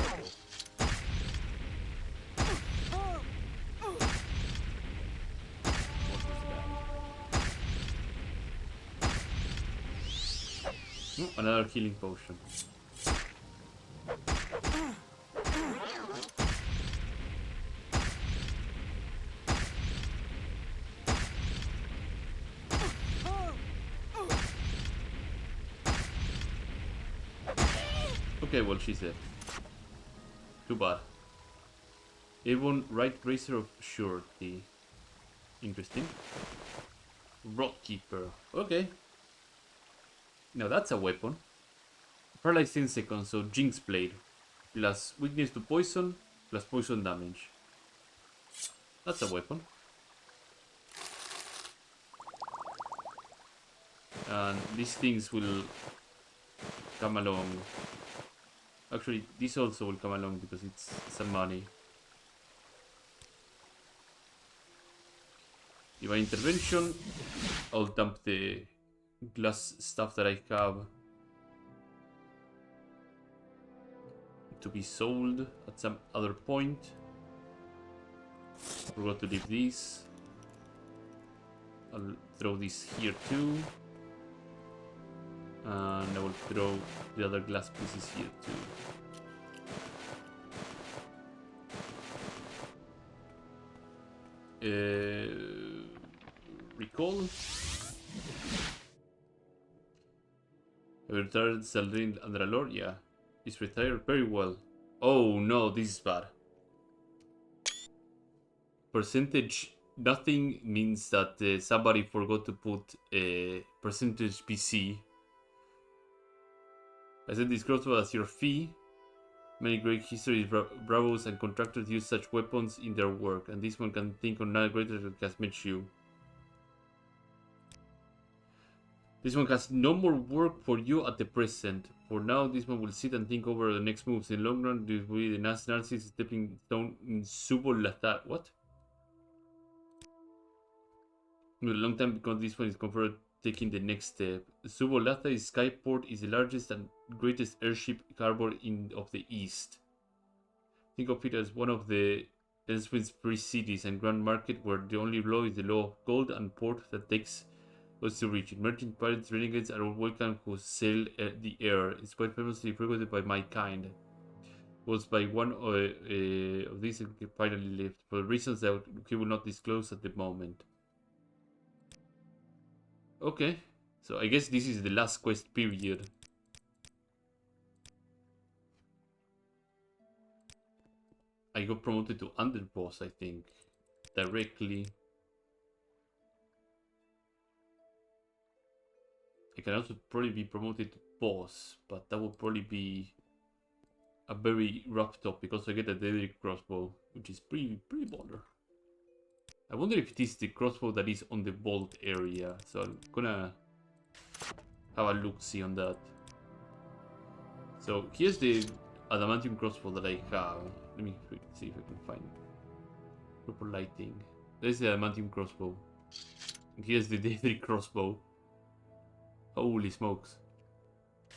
Oh, another healing potion. Okay, well, she's dead. Too bad. A1 right bracer of surety. Interesting. Rockkeeper. Okay. Now that's a weapon. Paralyzed 10 seconds, so Jinx Blade. Plus weakness to poison, plus poison damage. That's a weapon. And these things will come along. Actually, this also will come along because it's some money. Divine Intervention. I'll dump the glass stuff that I have to be sold at some other point. We're going to leave these. I'll throw this here too. And I will throw the other glass pieces here too. Recall. Retired Saldrin under a lord? Yeah. He's retired very well. Oh no, this is bad. Percentage nothing means that somebody forgot to put a percentage PC. I said this crossbow as your fee. Many great histories, bravos, and contractors use such weapons in their work, and this one can think on none greater than has met you. This one has no more work for you at the present. For now, this one will sit and think over the next moves. In the long run, this will be the narcissist stepping down in Subolatha. What? In a long time, because this one is conferred taking the next step. Subolatha Skyport is the largest and greatest airship harbor of the east. Think of it as one of the Elsewin's free cities and grand market where the only law is the law of gold and port that takes us to reach it. Merchant pirates, renegades are all welcome who sail the air. It's quite famously frequented by my kind. Was by one of these finally left for reasons that he will not disclose at the moment. Okay, so I guess this is the last quest period. I got promoted to underboss, I think, directly. I can also probably be promoted to boss, but that would probably be a very rough top because I get a deadly crossbow, which is pretty baller. I wonder if it is the crossbow that is on the vault area, so I'm gonna have a look-see on that. So here's the adamantium crossbow that I have. Let me see if I can find proper lighting. There's the adamantium crossbow. And here's the deadly crossbow. Holy smokes.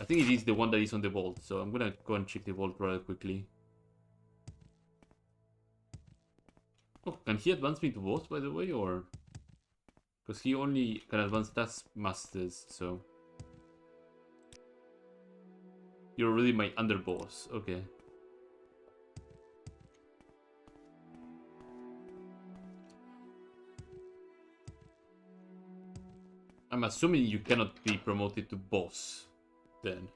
I think it is the one that is on the vault, so I'm gonna go and check the vault rather quickly. Oh, can he advance me to boss, by the way, or...? Because he only can advance taskmasters, so... You're already my underboss, okay. I'm assuming you cannot be promoted to boss, then.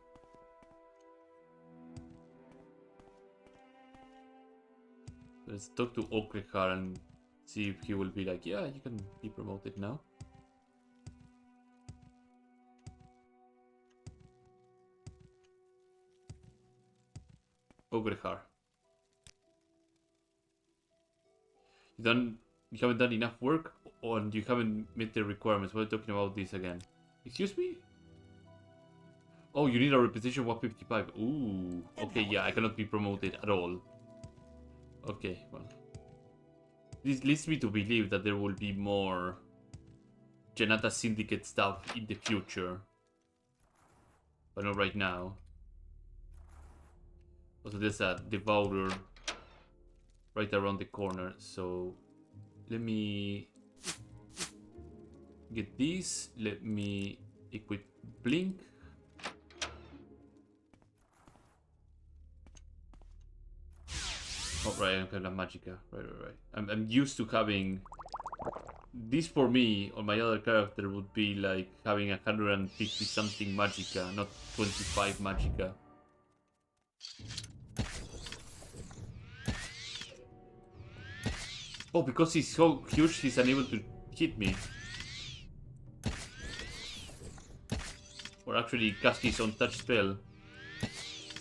Let's talk to Okrehar and see if he will be like, yeah, you can be promoted now. Okrehar. You haven't done enough work, and you haven't met the requirements. We're talking about this again. Excuse me? Oh, you need a reputation 155. Ooh. Okay, yeah, I cannot be promoted at all. Okay, well. This leads me to believe that there will be more Janata Syndicate stuff in the future. But not right now. Also, there's a Devourer right around the corner, so let me get this. Let me equip Blink. Oh, right, I don't have La Magica. Right. I'm used to having... This for me, on my other character, would be like having 150 something Magica, not 25 Magica. Oh, because he's so huge, he's unable to hit me. Or actually cast his own touch spell.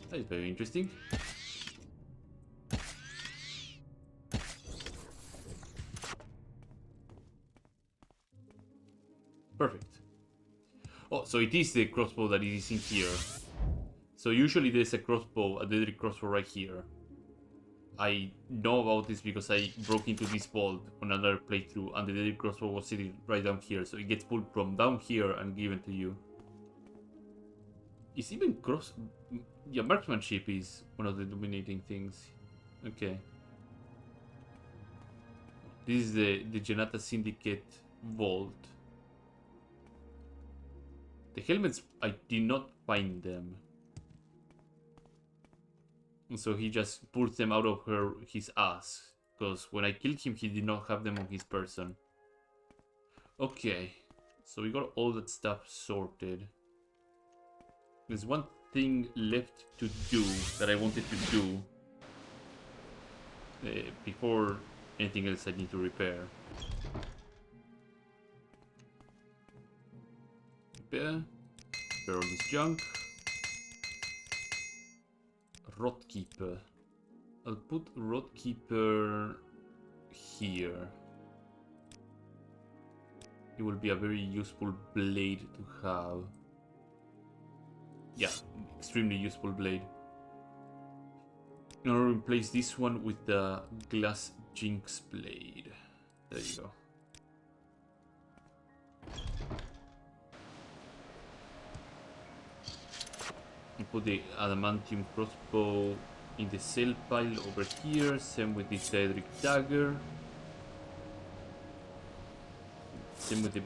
That is very interesting. Perfect. Oh, so it is the crossbow that is in here. So usually there's a crossbow, a deadly crossbow right here. I know about this because I broke into this vault on another playthrough and the deadly crossbow was sitting right down here. So it gets pulled from down here and given to you. It's even Yeah, marksmanship is one of the dominating things. Okay. This is the Janata Syndicate vault. The helmets, I did not find them. And so he just pulls them out of his ass. Because when I killed him, he did not have them on his person. Okay. So we got all that stuff sorted. There's one thing left to do that I wanted to do. Before anything else I need to repair. Repair all this junk. Rotkeeper. I'll put Rotkeeper here. It will be a very useful blade to have. Yeah, extremely useful blade. Now I'll replace this one with the Glass Jinx blade. There you go. And put the adamantium crossbow in the sale pile over here. Same with this Daedric dagger. Same with the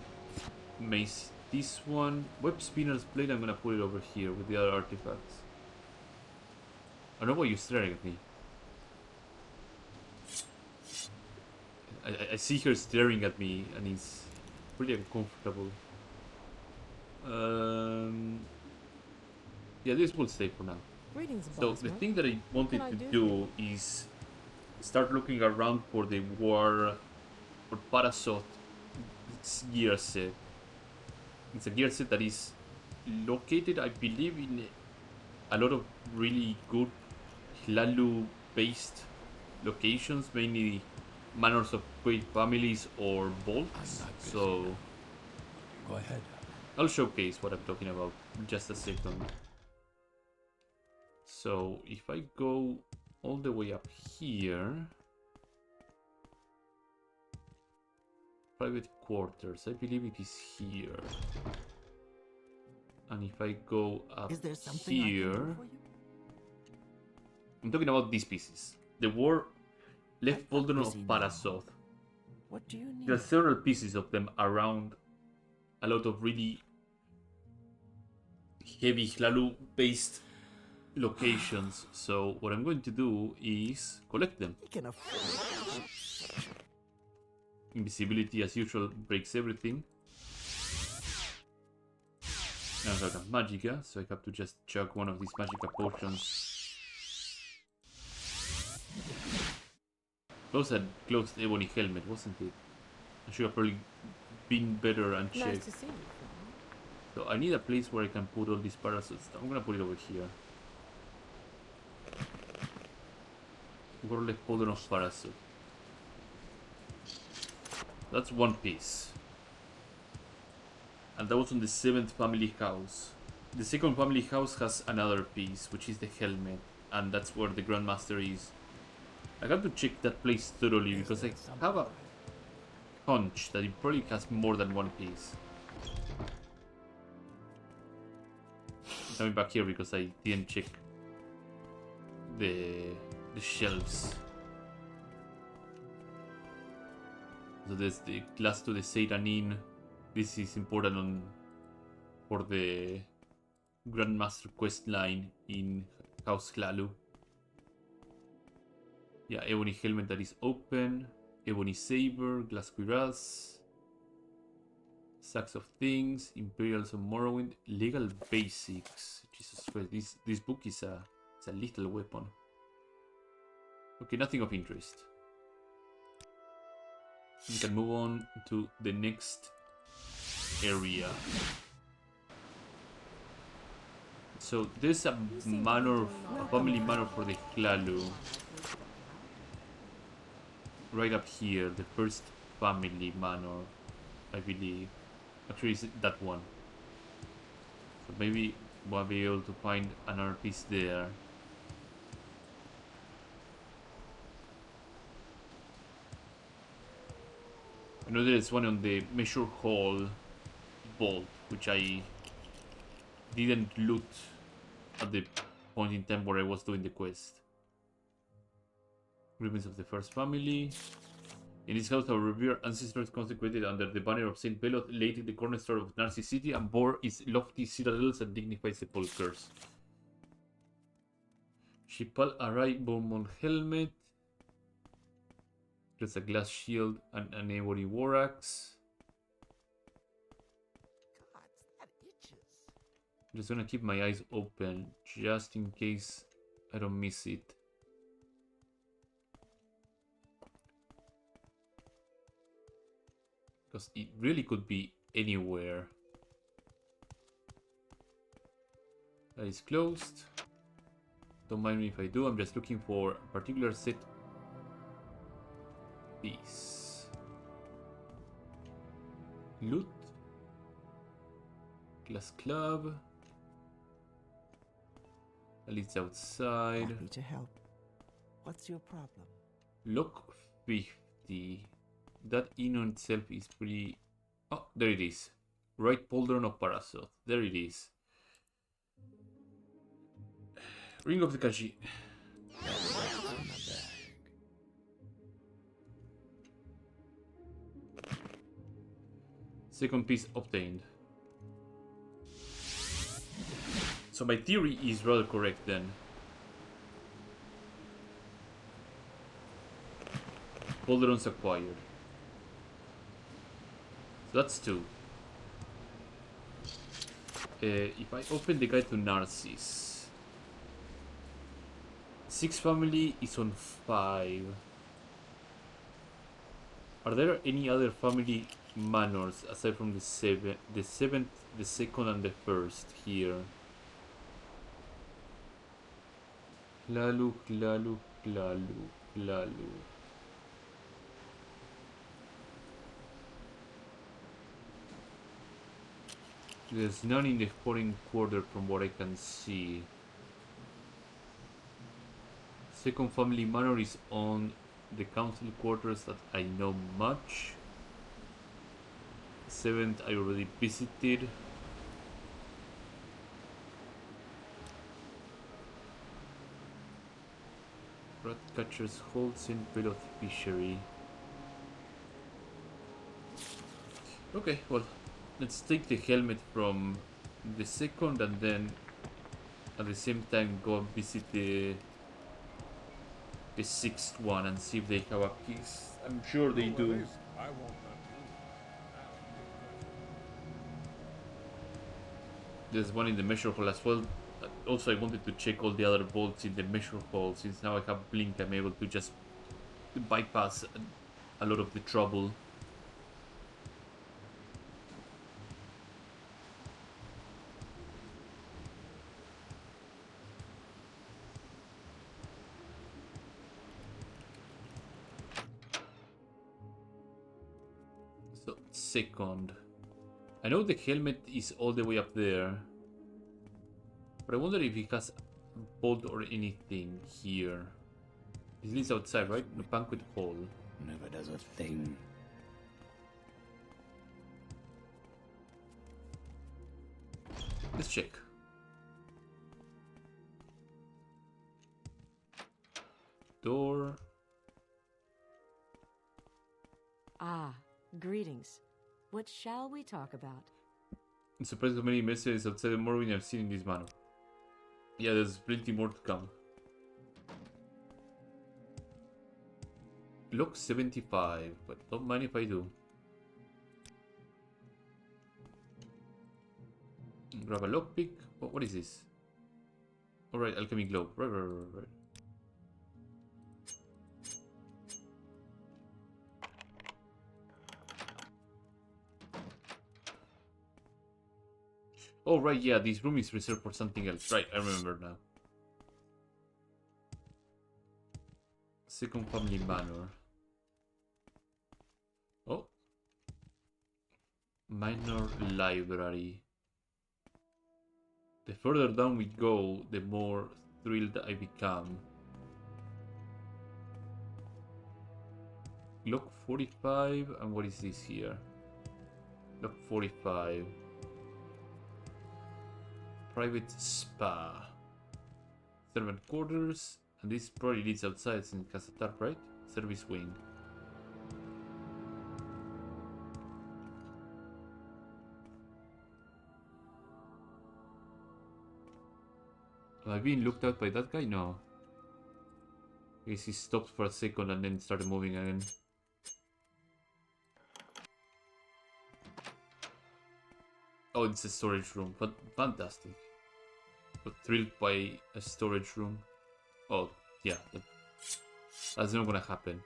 mace. This one, Web Spinner's blade, I'm gonna put it over here with the other artifacts. I don't know why you're staring at me. I see her staring at me and it's pretty uncomfortable. Yeah, this will stay for now. Greetings, So boss the man. thing that I wanted can I to do do is start looking around for the war or Pasoroth gear set. It's a gear set that is located, I believe, in a lot of really good Hlalu-based locations, mainly manors of great families or vaults. So Go ahead. I'll showcase what I'm talking about in just a second. So if I go all the way up here, private quarters, I believe it is here. And if I go up Is there something I can here, do for you? I'm talking about these pieces. The war left Voldemort of busy now. Pasoroth. What do you need? There are several pieces of them around a lot of really heavy Hlalu based locations. So what I'm going to do is collect them. We can afford it. Invisibility as usual breaks everything. I don't have Magica, so I have to just chug one of these Magica potions. Those had closed ebony helmet, wasn't it? I should have probably been better and Nice checked. to see you. So I need a place where I can put all these parasites. I'm gonna put it over here. Gorle Podronos Parasite. That's one piece. And that was on the 7th family house. The 2nd family house has another piece, which is the helmet. And that's where the Grandmaster is. I have to check that place thoroughly because I have a hunch that it probably has more than one piece. Coming back here because I didn't check the shelves. So there's the glass to the Seidanin. This is important for the Grandmaster quest line in House Hlalu. Yeah, Ebony helmet that is open. Ebony saber, glass cuirass. Sacks of things, Imperials of Morrowind, legal basics. Jesus Christ, this book is a little weapon. Okay, nothing of interest. We can move on to the next area. So there's a manor, a family manor for the Hlalu. Right up here, the first family manor, I believe. Actually, it's that one. So maybe we'll be able to find another piece there. I know there's one on the Measure Hall vault, which I didn't loot at the point in time where I was doing the quest. Remains of the first family. In this house, our revered ancestors consecrated under the banner of Saint Belot, laid the cornerstone of Narcis City and bore its lofty citadels and dignified sepulchres. Shipal Arai Beaumont helmet. There's a glass shield and an ebony war axe. God, that itches. I'm just gonna keep my eyes open just in case I don't miss it. Because it really could be anywhere. That is closed. Don't mind me if I do, I'm just looking for a particular set piece. Loot. Glass club. It's outside. Happy to help. What's your problem? Lock 50. That in on itself is pretty... Oh, there it is. Right pauldron of Pasoroth. There it is. Ring of the Kashi. Second piece obtained. So my theory is rather correct then. Pauldrons acquired. So that's 2. If I open the guide to Narcis, 6 family is on 5. Are there any other family manors aside from the 7th, the 2nd, and the 1st here? Hlalu, Hlalu, Hlalu, Hlalu. There's none in the foreign quarter from what I can see. Second family manor is on the council quarters that I know much. 7th I already visited. Ratcatcher's Hold, St. Belot Fishery. Okay, well, let's take the helmet from the 2nd and then at the same time go and visit the 6th one and see if they have a piece. I'm sure they do. I won't let There's one in the Measure Hall as well. Also, I wanted to check all the other bolts in the Measure Hall. Since now I have Blink, I'm able to just bypass a lot of the trouble. So, 2nd. I know the helmet is all the way up there. But I wonder if it has a bolt or anything here. This leads outside, right? The banquet hall. Never does a thing. Let's check. Door. Ah, greetings. What shall we talk about? I'm surprised how many mercenaries outside the Morrowind I've seen in this manor. Yeah, there's plenty more to come. Lock 75, but don't mind if I do. Grab a lockpick. Oh, what is this? Alright, alchemy globe. Right. Oh, right, yeah, this room is reserved for something else. Right, I remember now. Second family manor. Oh. Minor library. The further down we go, the more thrilled I become. Lock 45, and what is this here? Lock 45. Private spa. Servant quarters. And this probably leads outside since Casatar, right? Service wing. Am I being looked at by that guy? No. I guess he stopped for a second and then started moving again. Oh, it's a storage room. But fantastic. But thrilled by a storage room. Oh, yeah. That's not gonna happen.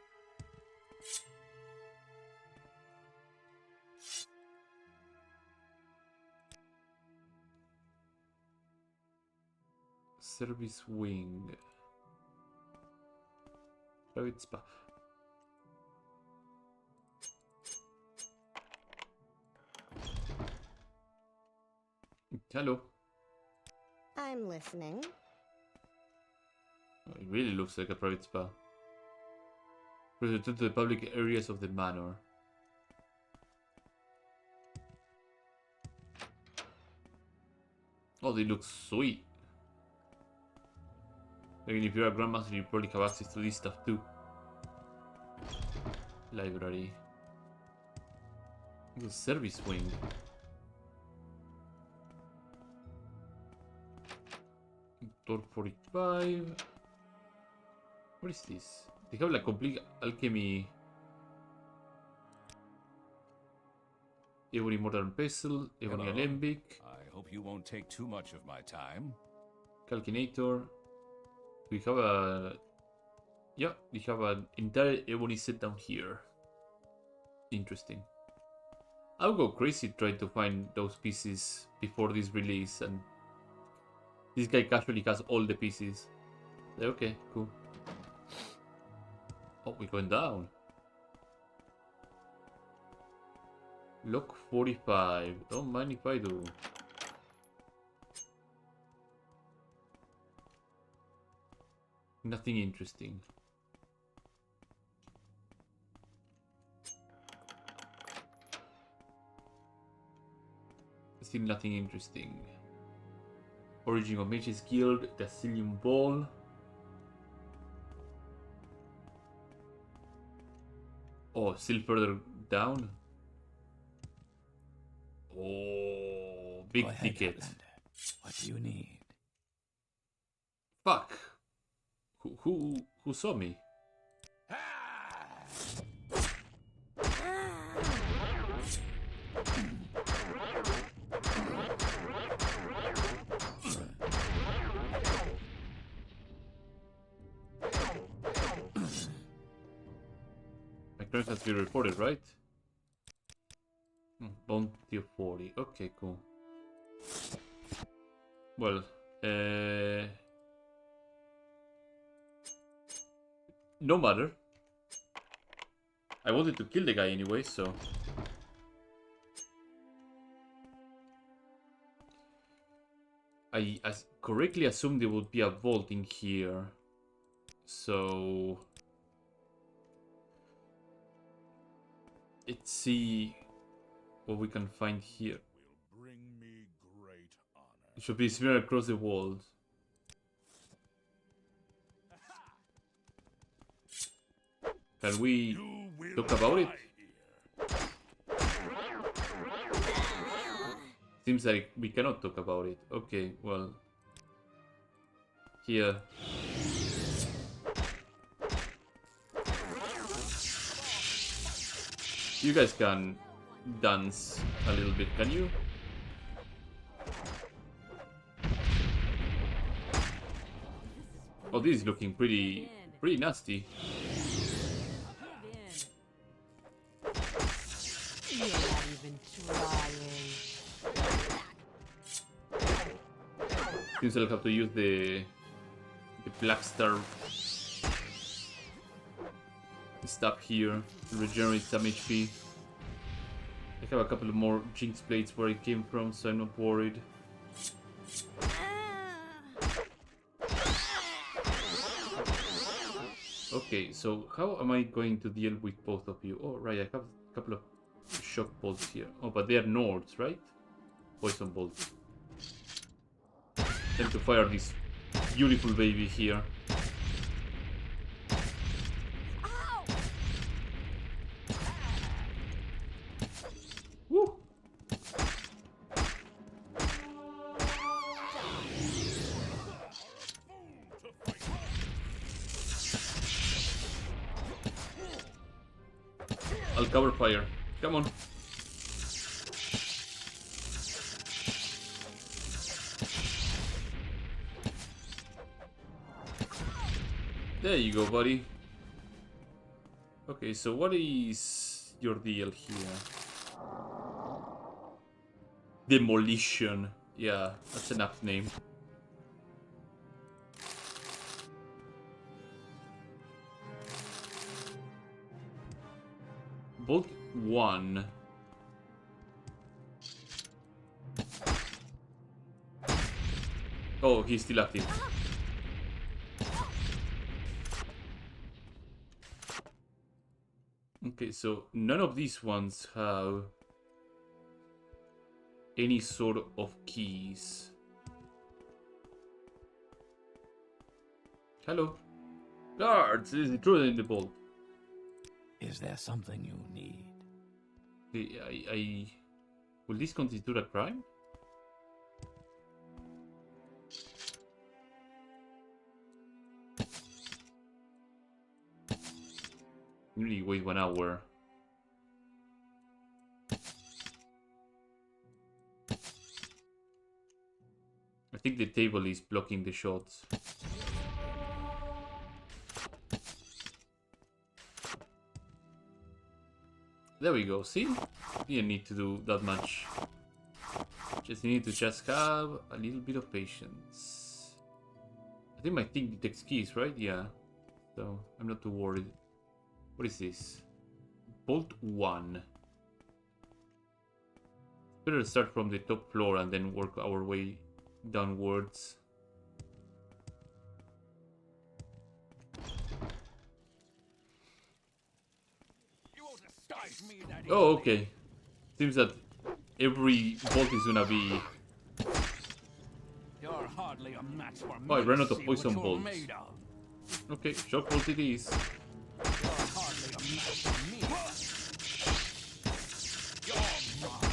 Service wing. Private spa. Hello. I'm listening. Oh, it really looks like a private spa. Return to the public areas of the manor. Oh, they look sweet. Again, if you're a grandmaster, you probably have access to this stuff too. Library. The service wing. Door 45. What is this? They have like complete alchemy. Ebony modern pestle, ebony Hello. alembic, I hope you won't take too much of my time. calcinator. We have a... Yeah, we have an entire ebony set down here. Interesting. I'll go crazy trying to find those pieces before this release, and this guy casually has all the pieces. Okay, cool. Oh, we're going down. Lock 45. Don't mind if I do. Nothing interesting. Still nothing interesting. Origin of Mages Guild, the Asylum Ball. Oh, still further down. Oh, big Go ahead, ticket. Outlander. What do you need? Fuck. Who saw me? My current has been reported, right? Bounty of 40. Okay, cool. Well, no matter. I wanted to kill the guy anyway, so... I correctly assumed there would be a vault in here. So let's see what we can find here. Will bring me great honor. It should be smeared across the walls. Can we You will talk about it? die here. Seems like we cannot talk about it. Okay, well. Here. You guys can dance a little bit, can you? Oh, this is looking pretty nasty. You're not even trying. Seems I'll have to use the Black Star stuff here to regenerate some HP. I have a couple of more Jinx plates where it came from, so I'm not worried. Okay, so how am I going to deal with both of you? Oh, right, I have a couple of shock bolts here. Oh, but they are Nords, right? Poison bolts. Time to fire this beautiful baby here. Woo! I'll cover fire. Come on. There you go, buddy. Okay, so what is your deal here? Demolition. Yeah, that's an apt name. Bolt 1. Oh, he's still active. Okay, so none of these ones have any sort of keys. Hello. Guards, is intruder in the bolt. Is there something you need? I will this constitute a crime? You need to wait 1 hour. I think the table is blocking the shots. There we go, see? You didn't need to do that much. Just need to just have a little bit of patience. I think my thing detects keys, right? Yeah. So, I'm not too worried. What is this? Bolt 1. Better start from the top floor and then work our way downwards. Oh, okay. Seems that every bolt is gonna be... You're hardly a match for me. Oh, I ran out to of see poison what you're bolts. made of. Okay, shock bolt it is. You're hardly a match for me. You're mine.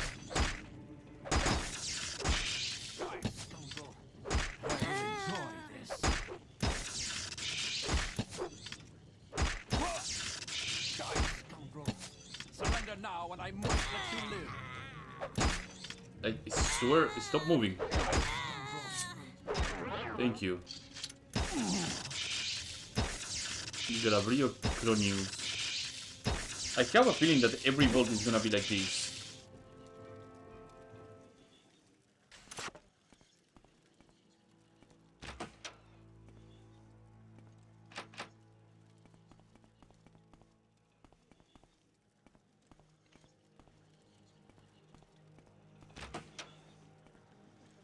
Die, scoundrel. I will enjoy this. Die, scoundrel. Surrender now and I might let you live. I swear, stop moving. Thank you. You got a real Clonius. I have a feeling that every bolt is gonna be like this.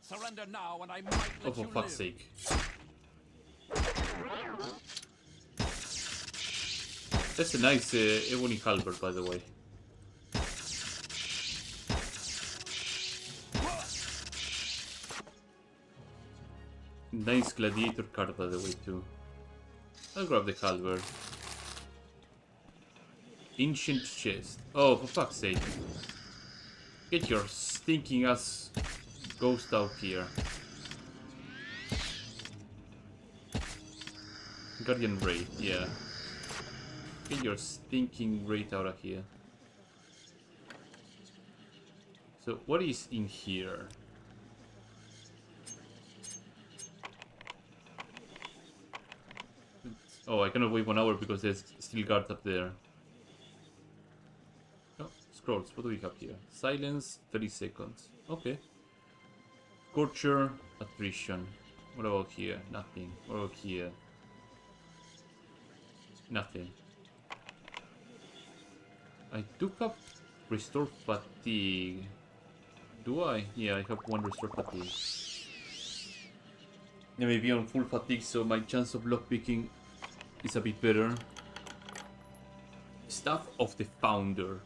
Surrender now and I might Oh, let for you fuck's live. sake. That's a nice ebony halberd, by the way. Nice gladiator card, by the way, too. I'll grab the halberd. Ancient chest. Oh, for fuck's sake. Get your stinking ass ghost out here. Guardian Wraith, yeah. Get your stinking Wraith out of here. So, what is in here? Oh, I cannot wait 1 hour because there's still guards up there. Oh, scrolls. What do we have here? Silence, 30 seconds. Okay. Scorcher, attrition. What about here? Nothing. What about here? Nothing. I do have restore fatigue. Do I? Yeah, I have 1 restore fatigue. I may be on full fatigue, so my chance of lockpicking is a bit better. Staff of the Founder.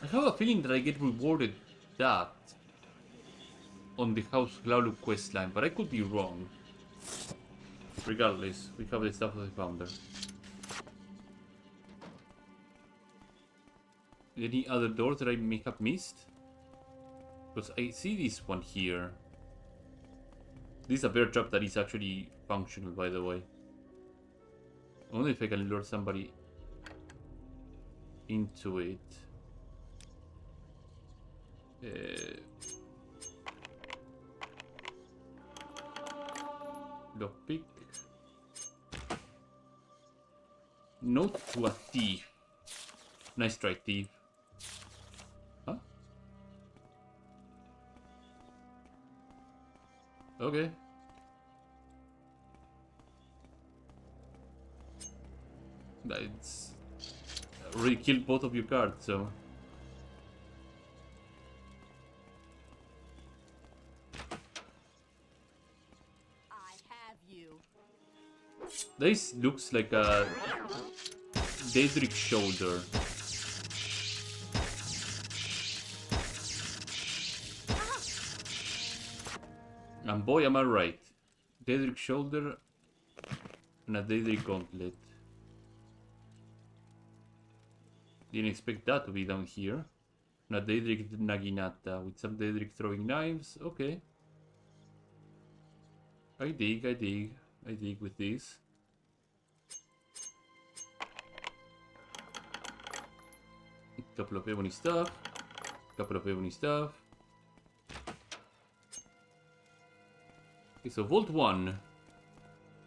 I have a feeling that I get rewarded that on the House Glaulu questline, but I could be wrong. Regardless, we have the Staff of the Founder. Any other doors that I may have missed? Because I see this one here. This is a bear trap that is actually functional, by the way. I wonder if I can lure somebody into it. Lockpick. Note to a thief. Nice try, thief. Huh? Okay. That's already killed both of your cards, so. I have you. This looks like a Daedric shoulder. And boy, am I right. Daedric shoulder and a Daedric gauntlet. Didn't expect that to be down here. And a Daedric Naginata with some Daedric throwing knives. Okay. I dig with this. Couple of ebony stuff. Okay, so Vault 1.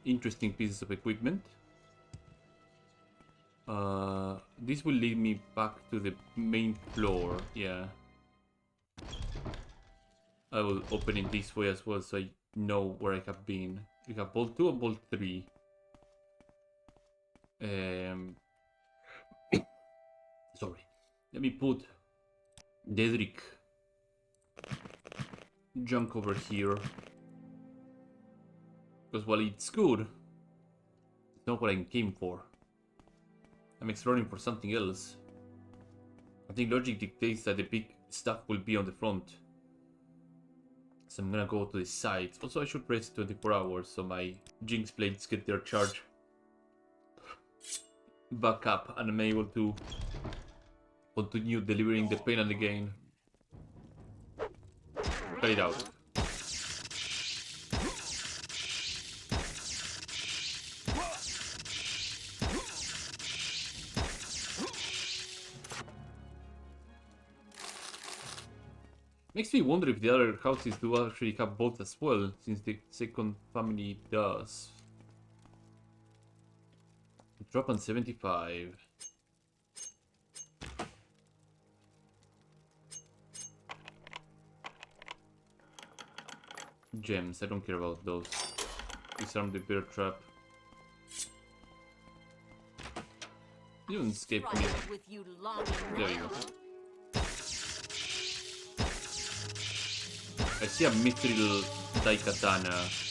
Interesting pieces of equipment. This will lead me back to the main floor, yeah. I will open it this way as well so I know where I have been. We have Vault 2 and Vault 3. Sorry. Let me put Daedric junk over here. Because while it's good, it's not what I came for. I'm exploring for something else. I think logic dictates that the big stuff will be on the front. So I'm gonna go to the sides. Also, I should rest 24 hours so my Jinx blades get their charge back up and I'm able to continue delivering the pain and the gain. Cut it out. Makes me wonder if the other houses do actually have both as well, since the second family does. Drop on 75. Gems, I don't care about those. Disarm the bear trap. You don't escape me. With you long There you go. I see a mithril daikatana.